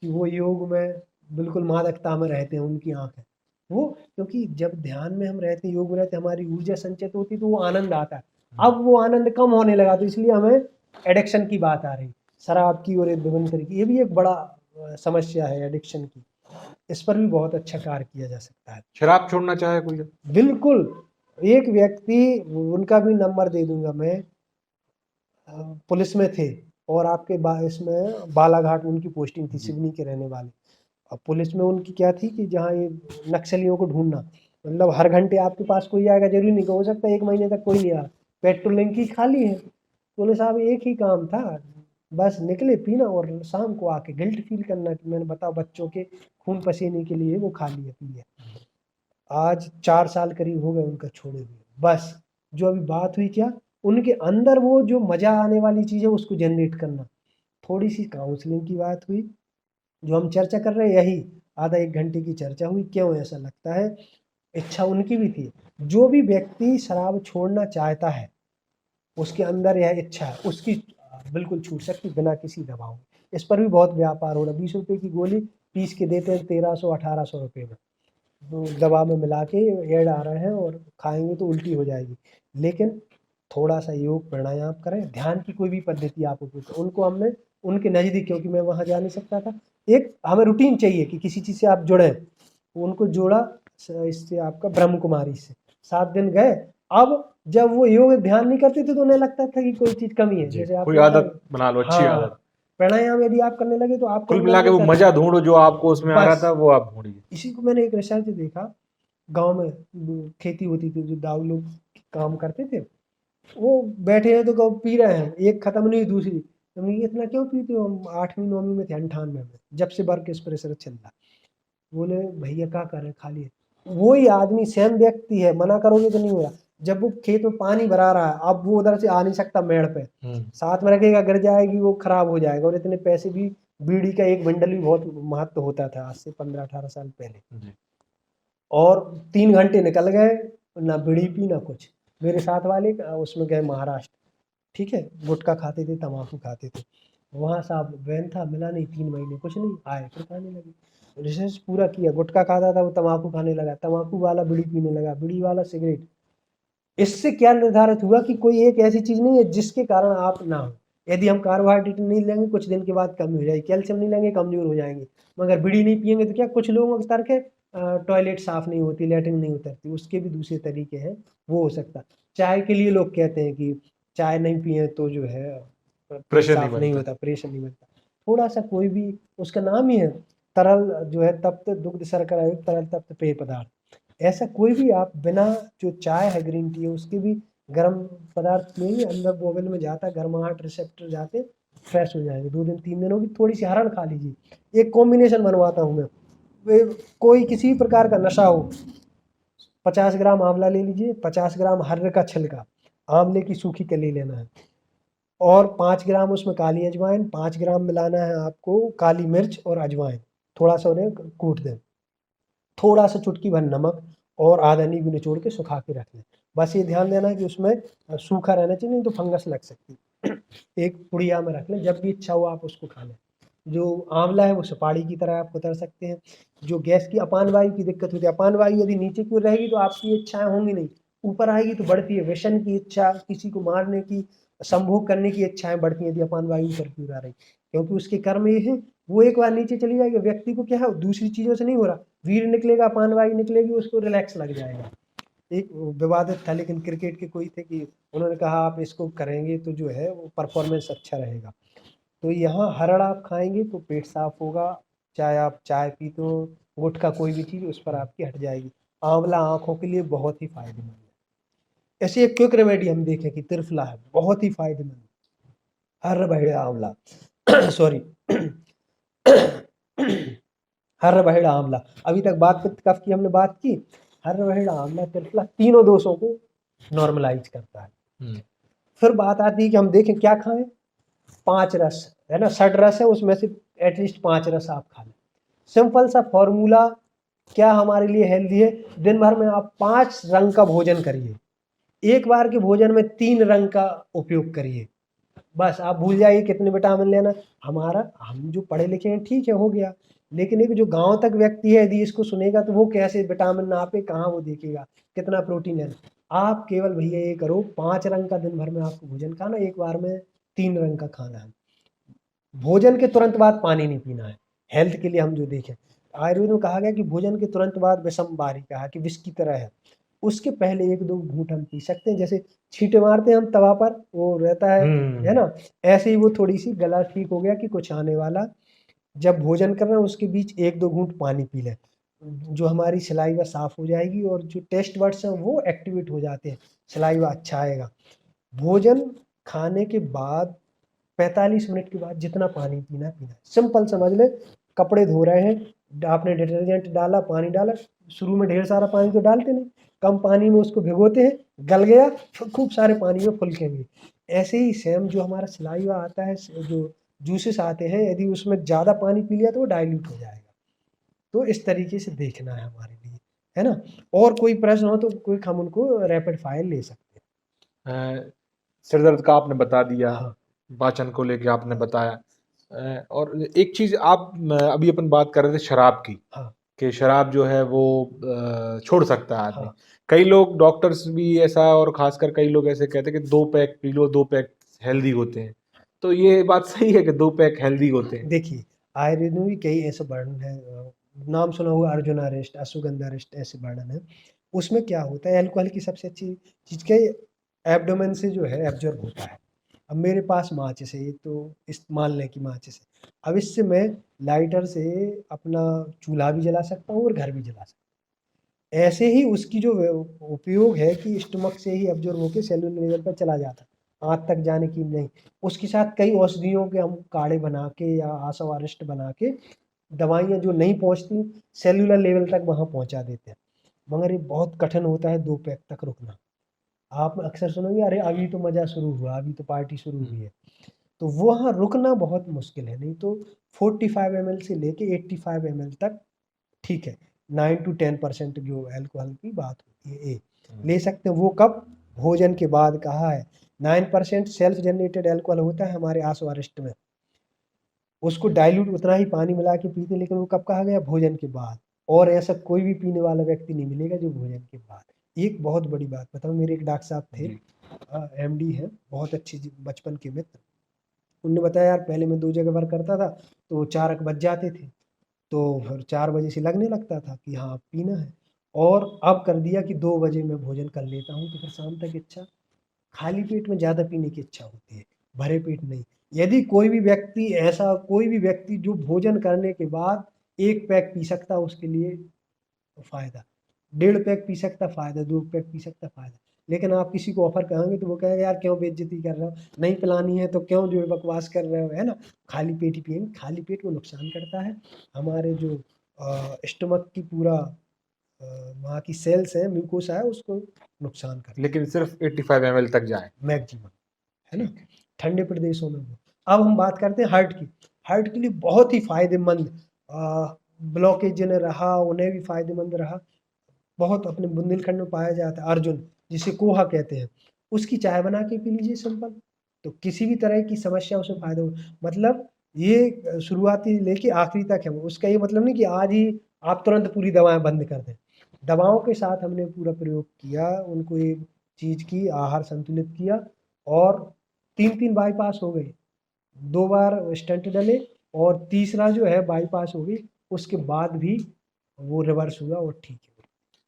Speaker 2: कि वो योग में बिल्कुल मादकता में रहते हैं, उनकी आँख है। वो क्योंकि जब ध्यान में हम रहते हैं, योग में रहते हैं, हमारी ऊर्जा संचित होती है तो वो आनंद आता है। अब वो आनंद कम होने लगा तो इसलिए हमें एडिक्शन की बात आ रही, शराब की और एक विभिन्न तरह की। ये भी एक बड़ा समस्या है एडिक्शन की। इस पर भी बहुत अच्छा कार्य किया जा सकता है।
Speaker 1: शराब छोड़ना चाहे कोई?
Speaker 2: बिल्कुल, एक व्यक्ति, उनका भी नंबर दे दूंगा मैं, पुलिस में थे और आपके इसमें बालाघाट में उनकी पोस्टिंग थी, सिवनी के रहने वाले। अब पुलिस में उनकी क्या थी कि जहाँ ये नक्सलियों को ढूंढना, मतलब हर घंटे आपके पास कोई आएगा, जरूरी नहीं कि हो सकता है 1 महीने तक कोई नहीं आ रहा, पेट्रोलिंग की खाली है। पुलिस साहब एक ही काम था, बस निकले पीना और शाम को आके गिल्ट फील करना कि मैंने बताओ बच्चों के खून पसीने के लिए वो खा लिया पी लिया। आज 4 साल करीब हो गए उनका छोड़े हुए। बस जो अभी बात हुई क्या, उनके अंदर वो जो मजा आने वाली चीज़ है उसको जनरेट करना। थोड़ी सी काउंसलिंग की बात हुई, जो हम चर्चा कर रहे हैं यही आधा 1 घंटे की चर्चा हुई। क्यों ऐसा लगता है, इच्छा उनकी भी थी। जो भी व्यक्ति शराब छोड़ना चाहता है, उसके अंदर यह इच्छा है, उसकी बिल्कुल छूट सकती बिना किसी दबाव। इस पर भी बहुत व्यापार हो रहा है। 20 रुपए की गोली पीस के देते हैं 1300-1800 रुपए में, वो दवा में मिला के ऐड आ रहे हैं और खाएंगे तो उल्टी हो जाएगी। लेकिन थोड़ा सा योग प्राणायाम करें, ध्यान की कोई भी पद्धति आप उपयोग करें। उनको हमने उनके नज़दीक, क्योंकि मैं वहाँ जा नहीं सकता था, एक हमें रूटीन चाहिए कि किसी चीज़ से आप जुड़े, उनको जोड़ा इससे, आपका ब्रह्म कुमारी से 7 दिन गए। अब जब वो योग ध्यान नहीं करते थे तो उन्हें लगता था कि कोई चीज़ कमी है,
Speaker 1: जी,
Speaker 2: जैसे
Speaker 1: कोई
Speaker 2: आपको पता है।
Speaker 1: आदत बना लो, अच्छी
Speaker 2: हाँ,
Speaker 1: आदत।
Speaker 2: प्राणायाम यदि आप करने लगे तो आपके
Speaker 1: कुल
Speaker 2: अंदर
Speaker 1: मिला के वो
Speaker 2: कर,
Speaker 1: मजा ढूंढो जो आपको उसमें आ रहा
Speaker 2: बस
Speaker 1: था, वो आप ढूंढिए।
Speaker 2: इसी को मैंने एक रिसर्च देखा। गांव में खेती होती थी, जो दाऊ लोग काम करते थे, वो बैठे हैं तो कब पी रहे हैं, एक खत्म नहीं हुई दूसरी। तो मैं, ये इतना क्यों पीते हो? हम 8वीं 9वीं में थे, 98 में, जब से वर्क प्रेशर चल रहा। बोले भैया क्या कर रहे हैं, खाली है। वही आदमी, सेम व्यक्ति है, मना करोगे तो नहीं होगा। जब वो खेत में पानी भरा रहा है, अब वो उधर से आ नहीं सकता मेड़ पे, साथ में रखेगा गिर जाएगी, वो खराब हो जाएगा। और इतने पैसे भी, बीड़ी का एक बंडल भी बहुत महत्व होता था आज से 15-18 साल पहले। और 3 घंटे निकल गए, ना बीड़ी पी ना कुछ। मेरे साथ वाले उसमें गए महाराष्ट्र, ठीक है, गुटखा खाते थे, तम्बाकू खाते थे। वहाँ साहब वैन था, मिला नहीं, 3 महीने कुछ नहीं आए, फिर खाने लगे। रिसर्च पूरा किया, गुटखा खाता था वो तम्बाकू खाने लगा, तम्बाकू वाला बीड़ी पीने लगा, बीड़ी वाला सिगरेट। इससे क्या निर्धारित हुआ कि कोई एक ऐसी चीज नहीं है जिसके कारण आप ना हो। यदि हम कार्बोहाइड्रेट नहीं लेंगे कुछ दिन के बाद कमी हो जाएगी, कैल्शियम नहीं लेंगे कमजोर हो जाएंगे। मगर बीड़ी नहीं पियेंगे तो क्या, कुछ लोगों का तर्क है टॉयलेट साफ नहीं होती, लैट्रिन नहीं उतरती, उसके भी दूसरे तरीके हैं, वो हो सकता है। चाय के लिए लोग कहते हैं कि चाय नहीं पिए तो जो है पेट
Speaker 1: प्रेशर नहीं
Speaker 2: साफ नहीं
Speaker 1: बनता।
Speaker 2: होता, प्रेशर नहीं बनता। थोड़ा सा कोई भी, उसका नाम ही है तरल जो है तप्त दुग्ध शर्करा युक्त तरल तप्त पेय पदार्थ, ऐसा कोई भी आप बिना, जो चाय है ग्रीन टी है उसके भी गर्म पदार्थ लेंगे, अंदर बोबल में जाता है, गर्माहट रिसेप्टर जाते, फ्रेश हो जाएंगे। 2 दिन 3 दिन होगी, थोड़ी सी हरण खा लीजिए। एक कॉम्बिनेशन बनवाता हूँ मैं, कोई किसी प्रकार का नशा हो, 50 ग्राम आंवला ले लीजिए, 50 ग्राम हर्र का छिलका, आंवले की सूखी कली लेना है, और 5 ग्राम उसमें काली अजवाइन, 5 ग्राम मिलाना है आपको काली मिर्च और अजवाइन, थोड़ा सा उन्हें कूट दें, थोड़ा सा चुटकी भर नमक, और आधा नींबू निचोड़ के सुखा के रख लें। बस ये ध्यान देना कि उसमें सूखा रहना चाहिए, नहीं तो फंगस लग सकती है। एक पुड़िया में रख लें, जब भी इच्छा हो आप उसको खा लें। जो आंवला है वो सुपारी की तरह आप उतर सकते हैं। जो गैस की अपान वायु की दिक्कत होती है, अपान वायु यदि नीचे की ओर रहेगी तो आपकी इच्छाएं होंगी नहीं, ऊपर आएगी तो बढ़ती है, व्यसन की इच्छा, किसी को मारने की, संभोग करने की इच्छाएं बढ़ती हैं यदि अपान वायु ऊपर की ओर आ रही, क्योंकि उसके कर्म ये है, वो एक बार नीचे चली जाएगी, व्यक्ति को क्या है दूसरी चीजों से नहीं हो रहा, वीर निकलेगा, अपान वायु निकलेगी, उसको रिलैक्स लग जाएगा। एक विवादित था, लेकिन क्रिकेट के कोई थे कि उन्होंने कहा आप इसको करेंगे तो जो है वो परफॉर्मेंस अच्छा रहेगा। तो यहाँ हरड़ आप खाएंगे तो पेट साफ होगा, चाहे आप चाय पीते हो, गुटखा कोई भी चीज़ उस पर आपकी हट जाएगी। आंवला आंखों के लिए बहुत ही फायदेमंद है। ऐसी एक क्विक रेमेडी हम देखें कि त्रिफला है, बहुत ही फायदेमंद, हर बहेड़ा आंवला सॉरी हर बहेड़ा आंवला, अभी तक बात पित्त कफ की हमने बात की, हर बहेड़ा आंवला त्रिफला तीनों दोषों को नॉर्मलाइज करता है। फिर बात आती है कि हम देखें क्या खाएं, 5 रस है ना, 60 रस है, उसमें से एटलीस्ट 5 रस आप खा लें। सिंपल सा फॉर्मूला, क्या हमारे लिए हेल्दी है, दिन भर में आप 5 रंग का भोजन करिए, एक बार के भोजन में 3 रंग का उपयोग करिए, बस आप भूल जाइए कितने विटामिन लेना। हमारा, हम जो पढ़े लिखे हैं ठीक है हो गया, लेकिन एक जो गांव तक व्यक्ति है यदि इसको सुनेगा तो वो कैसे विटामिन नापे, कहाँ वो देखेगा कितना प्रोटीन है। आप केवल भैया ये करो, 5 रंग का दिन भर में आपको भोजन खाना, एक बार में 3 रंग का खाना है। भोजन के तुरंत बाद पानी नहीं पीना है, हेल्थ के लिए हम जो देखें, आयुर्वेद में कहा गया कि भोजन के तुरंत बाद विषम बारी, कहा कि विष की तरह है, उसके पहले 1-2 घूंट हम पी सकते हैं, जैसे छींटे मारते हैं हम तवा पर, वो रहता है ना, ऐसे ही वो थोड़ी सी गला ठीक हो गया कि कुछ आने वाला, जब भोजन कर रहे हैं उसके बीच 1-2 घूंट पानी पी लें, जो हमारी सलाइवा साफ हो जाएगी और जो टेस्ट बड्स हैं वो एक्टिवेट हो जाते हैं, सलाइवा अच्छा आएगा। भोजन खाने के बाद 45 मिनट के बाद जितना पानी पीना है पीना है। सिंपल समझ ले, कपड़े धो रहे हैं, आपने डिटर्जेंट डाला, पानी डाला, शुरू में ढेर सारा पानी तो डालते नहीं, कम पानी में उसको भिगोते हैं, गल गया फिर खूब सारे पानी में फुल्केंगे। ऐसे ही सेम जो हमारा सलाइवा आता है, जो जूसेस आते हैं, यदि उसमें ज़्यादा पानी पी लिया तो वो डाइल्यूट हो जाएगा। तो इस तरीके से देखना है हमारे लिए, है ना। और कोई प्रश्न हो तो कोई हम उनको रैपिड फायर ले सकते
Speaker 1: सिर दर्द का आपने बता दिया,
Speaker 2: हैं। हाँ
Speaker 1: पाचन को लेके आपने बताया। और एक चीज आप अभी अपन बात कर रहे थे शराब की,
Speaker 2: हाँ
Speaker 1: कि शराब जो है वो छोड़ सकता है आदमी।
Speaker 2: हाँ
Speaker 1: कई लोग, डॉक्टर्स भी ऐसा, और खासकर कई लोग ऐसे कहते हैं कि 2 pack P low, 2 pack healthy होते हैं। तो ये बात सही है कि 2 पैक हेल्दी होते हैं?
Speaker 2: देखिए, आयुर्वेद में भी कई ऐसे वर्णन है, नाम सुना होगा अर्जुना रेस्ट, अश्वगंधा रेस्ट, ऐसे वर्णन है। उसमें क्या होता है, अल्कोहल की सबसे अच्छी चीज़ के एब्डोमेन से जो है एब्जॉर्ब होता है। अब मेरे पास माचिस है, ये तो इस मान लें कि माचिस है, अब इससे मैं लाइटर से अपना चूल्हा भी जला सकता हूँ और घर भी जला सकता हूँ। ऐसे ही उसकी जो उपयोग है कि स्टमक से ही एब्जॉर्ब होकर सेलुलर लेवल पर चला जाता है, आँत तक जाने की नहीं। उसके साथ कई औषधियों के हम काढ़े बना के या आसव अरिष्ट बना के, दवाइयाँ जो नहीं पहुँचती सेलुलर लेवल तक वहाँ पहुँचा देते हैं। मगर ये बहुत कठिन होता है 2 पैक तक रुकना। आप अक्सर सुनोगे अरे अभी तो मज़ा शुरू हुआ, अभी तो पार्टी शुरू हुई है। तो वहाँ रुकना बहुत मुश्किल है, नहीं तो 45 ml से लेके 85 ml तक ठीक है। 9 to 10% जो अल्कोहल की बात होती है ये ले सकते हैं। वो कब, भोजन के बाद कहा है। 9% सेल्फ जनरेटेड अल्कोहल होता है हमारे आसवारिष्ट में, उसको डाइल्यूट उतना ही पानी मिला के पीते, लेकिन वो कब कहा गया, भोजन के बाद। और ऐसा कोई भी पीने वाला व्यक्ति नहीं मिलेगा जो भोजन के बाद। एक बहुत बड़ी बात बताऊं, मेरे एक डॉक्टर साहब थे,
Speaker 1: जी।
Speaker 2: एमडी हैं, बहुत अच्छी बचपन के मित्र, उनने बताया यार पहले मैं 2 जगह वर्क करता था तो 4 बज जाते थे, तो फिर 4 बजे से लगने लगता था कि हाँ अब पीना है, और अब कर दिया कि 2 बजे मैं भोजन कर लेता हूँ, तो फिर शाम तक इच्छा खाली पेट में ज़्यादा पीने की इच्छा होती है, भरे पेट नहीं। यदि कोई भी व्यक्ति जो भोजन करने के बाद 1 पैक पी सकता है, उसके लिए फ़ायदा, 1.5 पैक पी सकता फ़ायदा, 2 पैक पी सकता फ़ायदा। लेकिन आप किसी को ऑफ़र करेंगे तो वो कहेगा यार क्यों बेइज़्ज़ती कर रहे हो? नहीं पिलानी है तो क्यों जो है बकवास कर रहे हो, है ना? खाली पेट ही पिएँगे, खाली पेट वो नुकसान करता है। हमारे जो स्टमक की पूरा वहाँ की सेल्स हैं, म्यूकोसा है, उसको नुकसान करता है
Speaker 1: लेकिन सिर्फ 85 ml तक जाएं।
Speaker 2: मैक्सिमम, है ना?
Speaker 1: ठीक है।
Speaker 2: ठंडे प्रदेशों में वो। अब हम बात करते हैं हार्ट की। हार्ट के लिए बहुत ही फ़ायदेमंद, ब्लॉकेज जिन्हें रहा उन्हें भी फ़ायदेमंद रहा। बहुत अपने बुंदेलखंड में पाया जाता है अर्जुन, जिसे कोहा कहते हैं, उसकी चाय बना के पी लीजिए सिंपल, तो किसी भी तरह की समस्या उसमें फ़ायदा हो, मतलब ये शुरुआती लेके आखिरी तक है वो। उसका ये मतलब नहीं कि आज ही आप तुरंत पूरी दवाएँ बंद कर दें। दवाओं के साथ हमने पूरा प्रयोग किया, उनको एक चीज़ की आहार संतुलित किया, और 3-3 बाईपास हो गए। 2 बार स्टेंट डले और तीसरा जो है बाईपास हो गई, उसके बाद भी वो रिवर्स हुआ और ठीक है।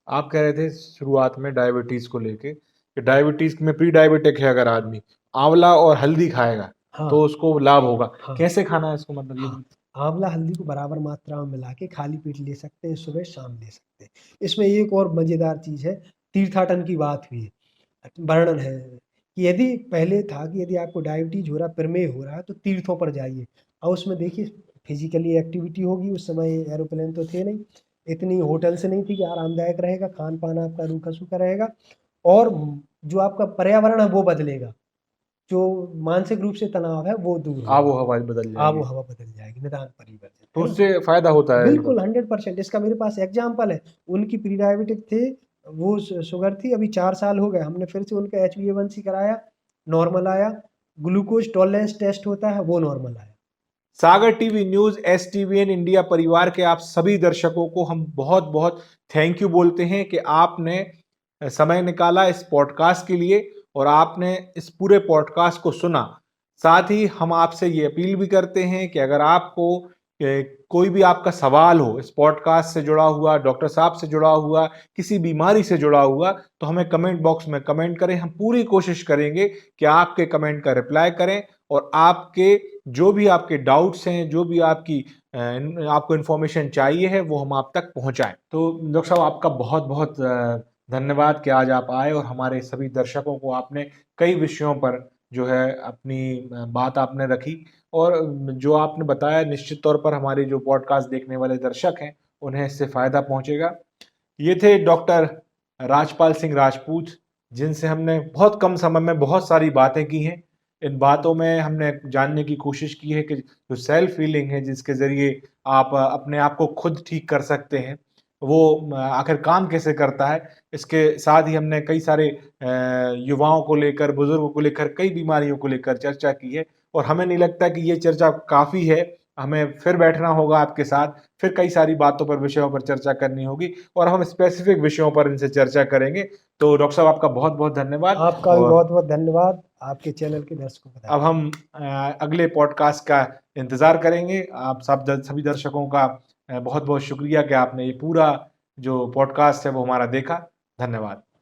Speaker 1: आप कह रहे थे शुरुआत में डायबिटीज को लेके कि डायबिटीज में प्री डायबिटिक है, अगर आदमी आंवला और हल्दी खाएगा
Speaker 2: हाँ,
Speaker 1: तो उसको लाभ होगा।
Speaker 2: हाँ,
Speaker 1: कैसे खाना है इसको, मतलब ये
Speaker 2: हाँ। आंवला हल्दी को बराबर मात्रा में मिला के खाली पेट ले सकते हैं, सुबह शाम ले सकते हैं। इसमें एक और मज़ेदार चीज़ है, तीर्थाटन की बात हुई है, वर्णन है कि यदि पहले था कि यदि आपको डायबिटीज़ हो रहा, प्रमेह हो रहा है तो तीर्थों पर जाइए, और उसमें देखिए फिज़िकली एक्टिविटी होगी। उस समय एरोप्लेन तो थे नहीं, इतनी होटल्स नहीं थी कि आरामदायक रहेगा, खान-पान आपका रूखा-सूखा रहेगा, और जो आपका पर्यावरण है वो बदलेगा, जो मानसिक रूप से तनाव है वो दूर
Speaker 1: आबो
Speaker 2: होगा,
Speaker 1: हवा बदल जाएगी,
Speaker 2: आबो-हवा बदल जाएगी, निदान परिवर्तन,
Speaker 1: तो
Speaker 2: है ना?
Speaker 1: उससे फायदा होता है
Speaker 2: बिल्कुल
Speaker 1: मतलब।
Speaker 2: 100% इसका मेरे पास एग्ज़ाम्पल है। उनकी प्री डायबिटिक थे, वो शुगर थी, अभी 4 साल हो गए, हमने फिर से उनका HbA1c कराया, नॉर्मल आया, ग्लूकोज़ टॉलरेंस टेस्ट होता है, वो नॉर्मल आया।
Speaker 1: सागर टीवी न्यूज STVN इंडिया परिवार के आप सभी दर्शकों को हम बहुत बहुत थैंक यू बोलते हैं कि आपने समय निकाला इस पॉडकास्ट के लिए और आपने इस पूरे पॉडकास्ट को सुना। साथ ही हम आपसे ये अपील भी करते हैं कि अगर आपको कोई भी आपका सवाल हो इस पॉडकास्ट से जुड़ा हुआ, डॉक्टर साहब से जुड़ा हुआ, किसी बीमारी से जुड़ा हुआ, तो हमें कमेंट बॉक्स में कमेंट करें। हम पूरी कोशिश करेंगे कि आपके कमेंट का रिप्लाई करें और आपके जो भी आपके डाउट्स हैं, जो भी आपको इन्फॉर्मेशन चाहिए है, वो हम आप तक पहुंचाएं। तो डॉक्टर साहब आपका बहुत बहुत धन्यवाद कि आज आप आए और हमारे सभी दर्शकों को आपने कई विषयों पर जो है अपनी बात आपने रखी, और जो आपने बताया निश्चित तौर पर हमारे जो पॉडकास्ट देखने वाले दर्शक हैं उन्हें इससे फायदा पहुंचेगा। ये थे डॉक्टर राजपाल सिंह राजपूत, जिनसे हमने बहुत कम समय में बहुत सारी बातें की हैं। इन बातों में हमने जानने की कोशिश की है कि जो सेल्फ हीलिंग है, जिसके ज़रिए आप अपने आप को खुद ठीक कर सकते हैं, वो आखिर काम कैसे करता है। इसके साथ ही हमने कई सारे युवाओं को लेकर, बुजुर्गों को लेकर, कई बीमारियों को लेकर चर्चा की है, और हमें नहीं लगता कि ये चर्चा काफ़ी है। हमें फिर बैठना होगा आपके साथ, फिर कई सारी बातों पर, विषयों पर चर्चा करनी होगी, और हम स्पेसिफिक विषयों पर इनसे चर्चा करेंगे। तो डॉक्टर साहब आपका बहुत बहुत धन्यवाद।
Speaker 2: आपका भी
Speaker 1: और
Speaker 2: बहुत-बहुत धन्यवाद, आपके चैनल के दर्शकों को
Speaker 1: अब
Speaker 2: धन्यवाद।
Speaker 1: हम अगले पॉडकास्ट का इंतज़ार करेंगे। आप सभी दर्शकों का बहुत बहुत शुक्रिया कि आपने ये पूरा जो पॉडकास्ट है वो हमारा देखा। धन्यवाद।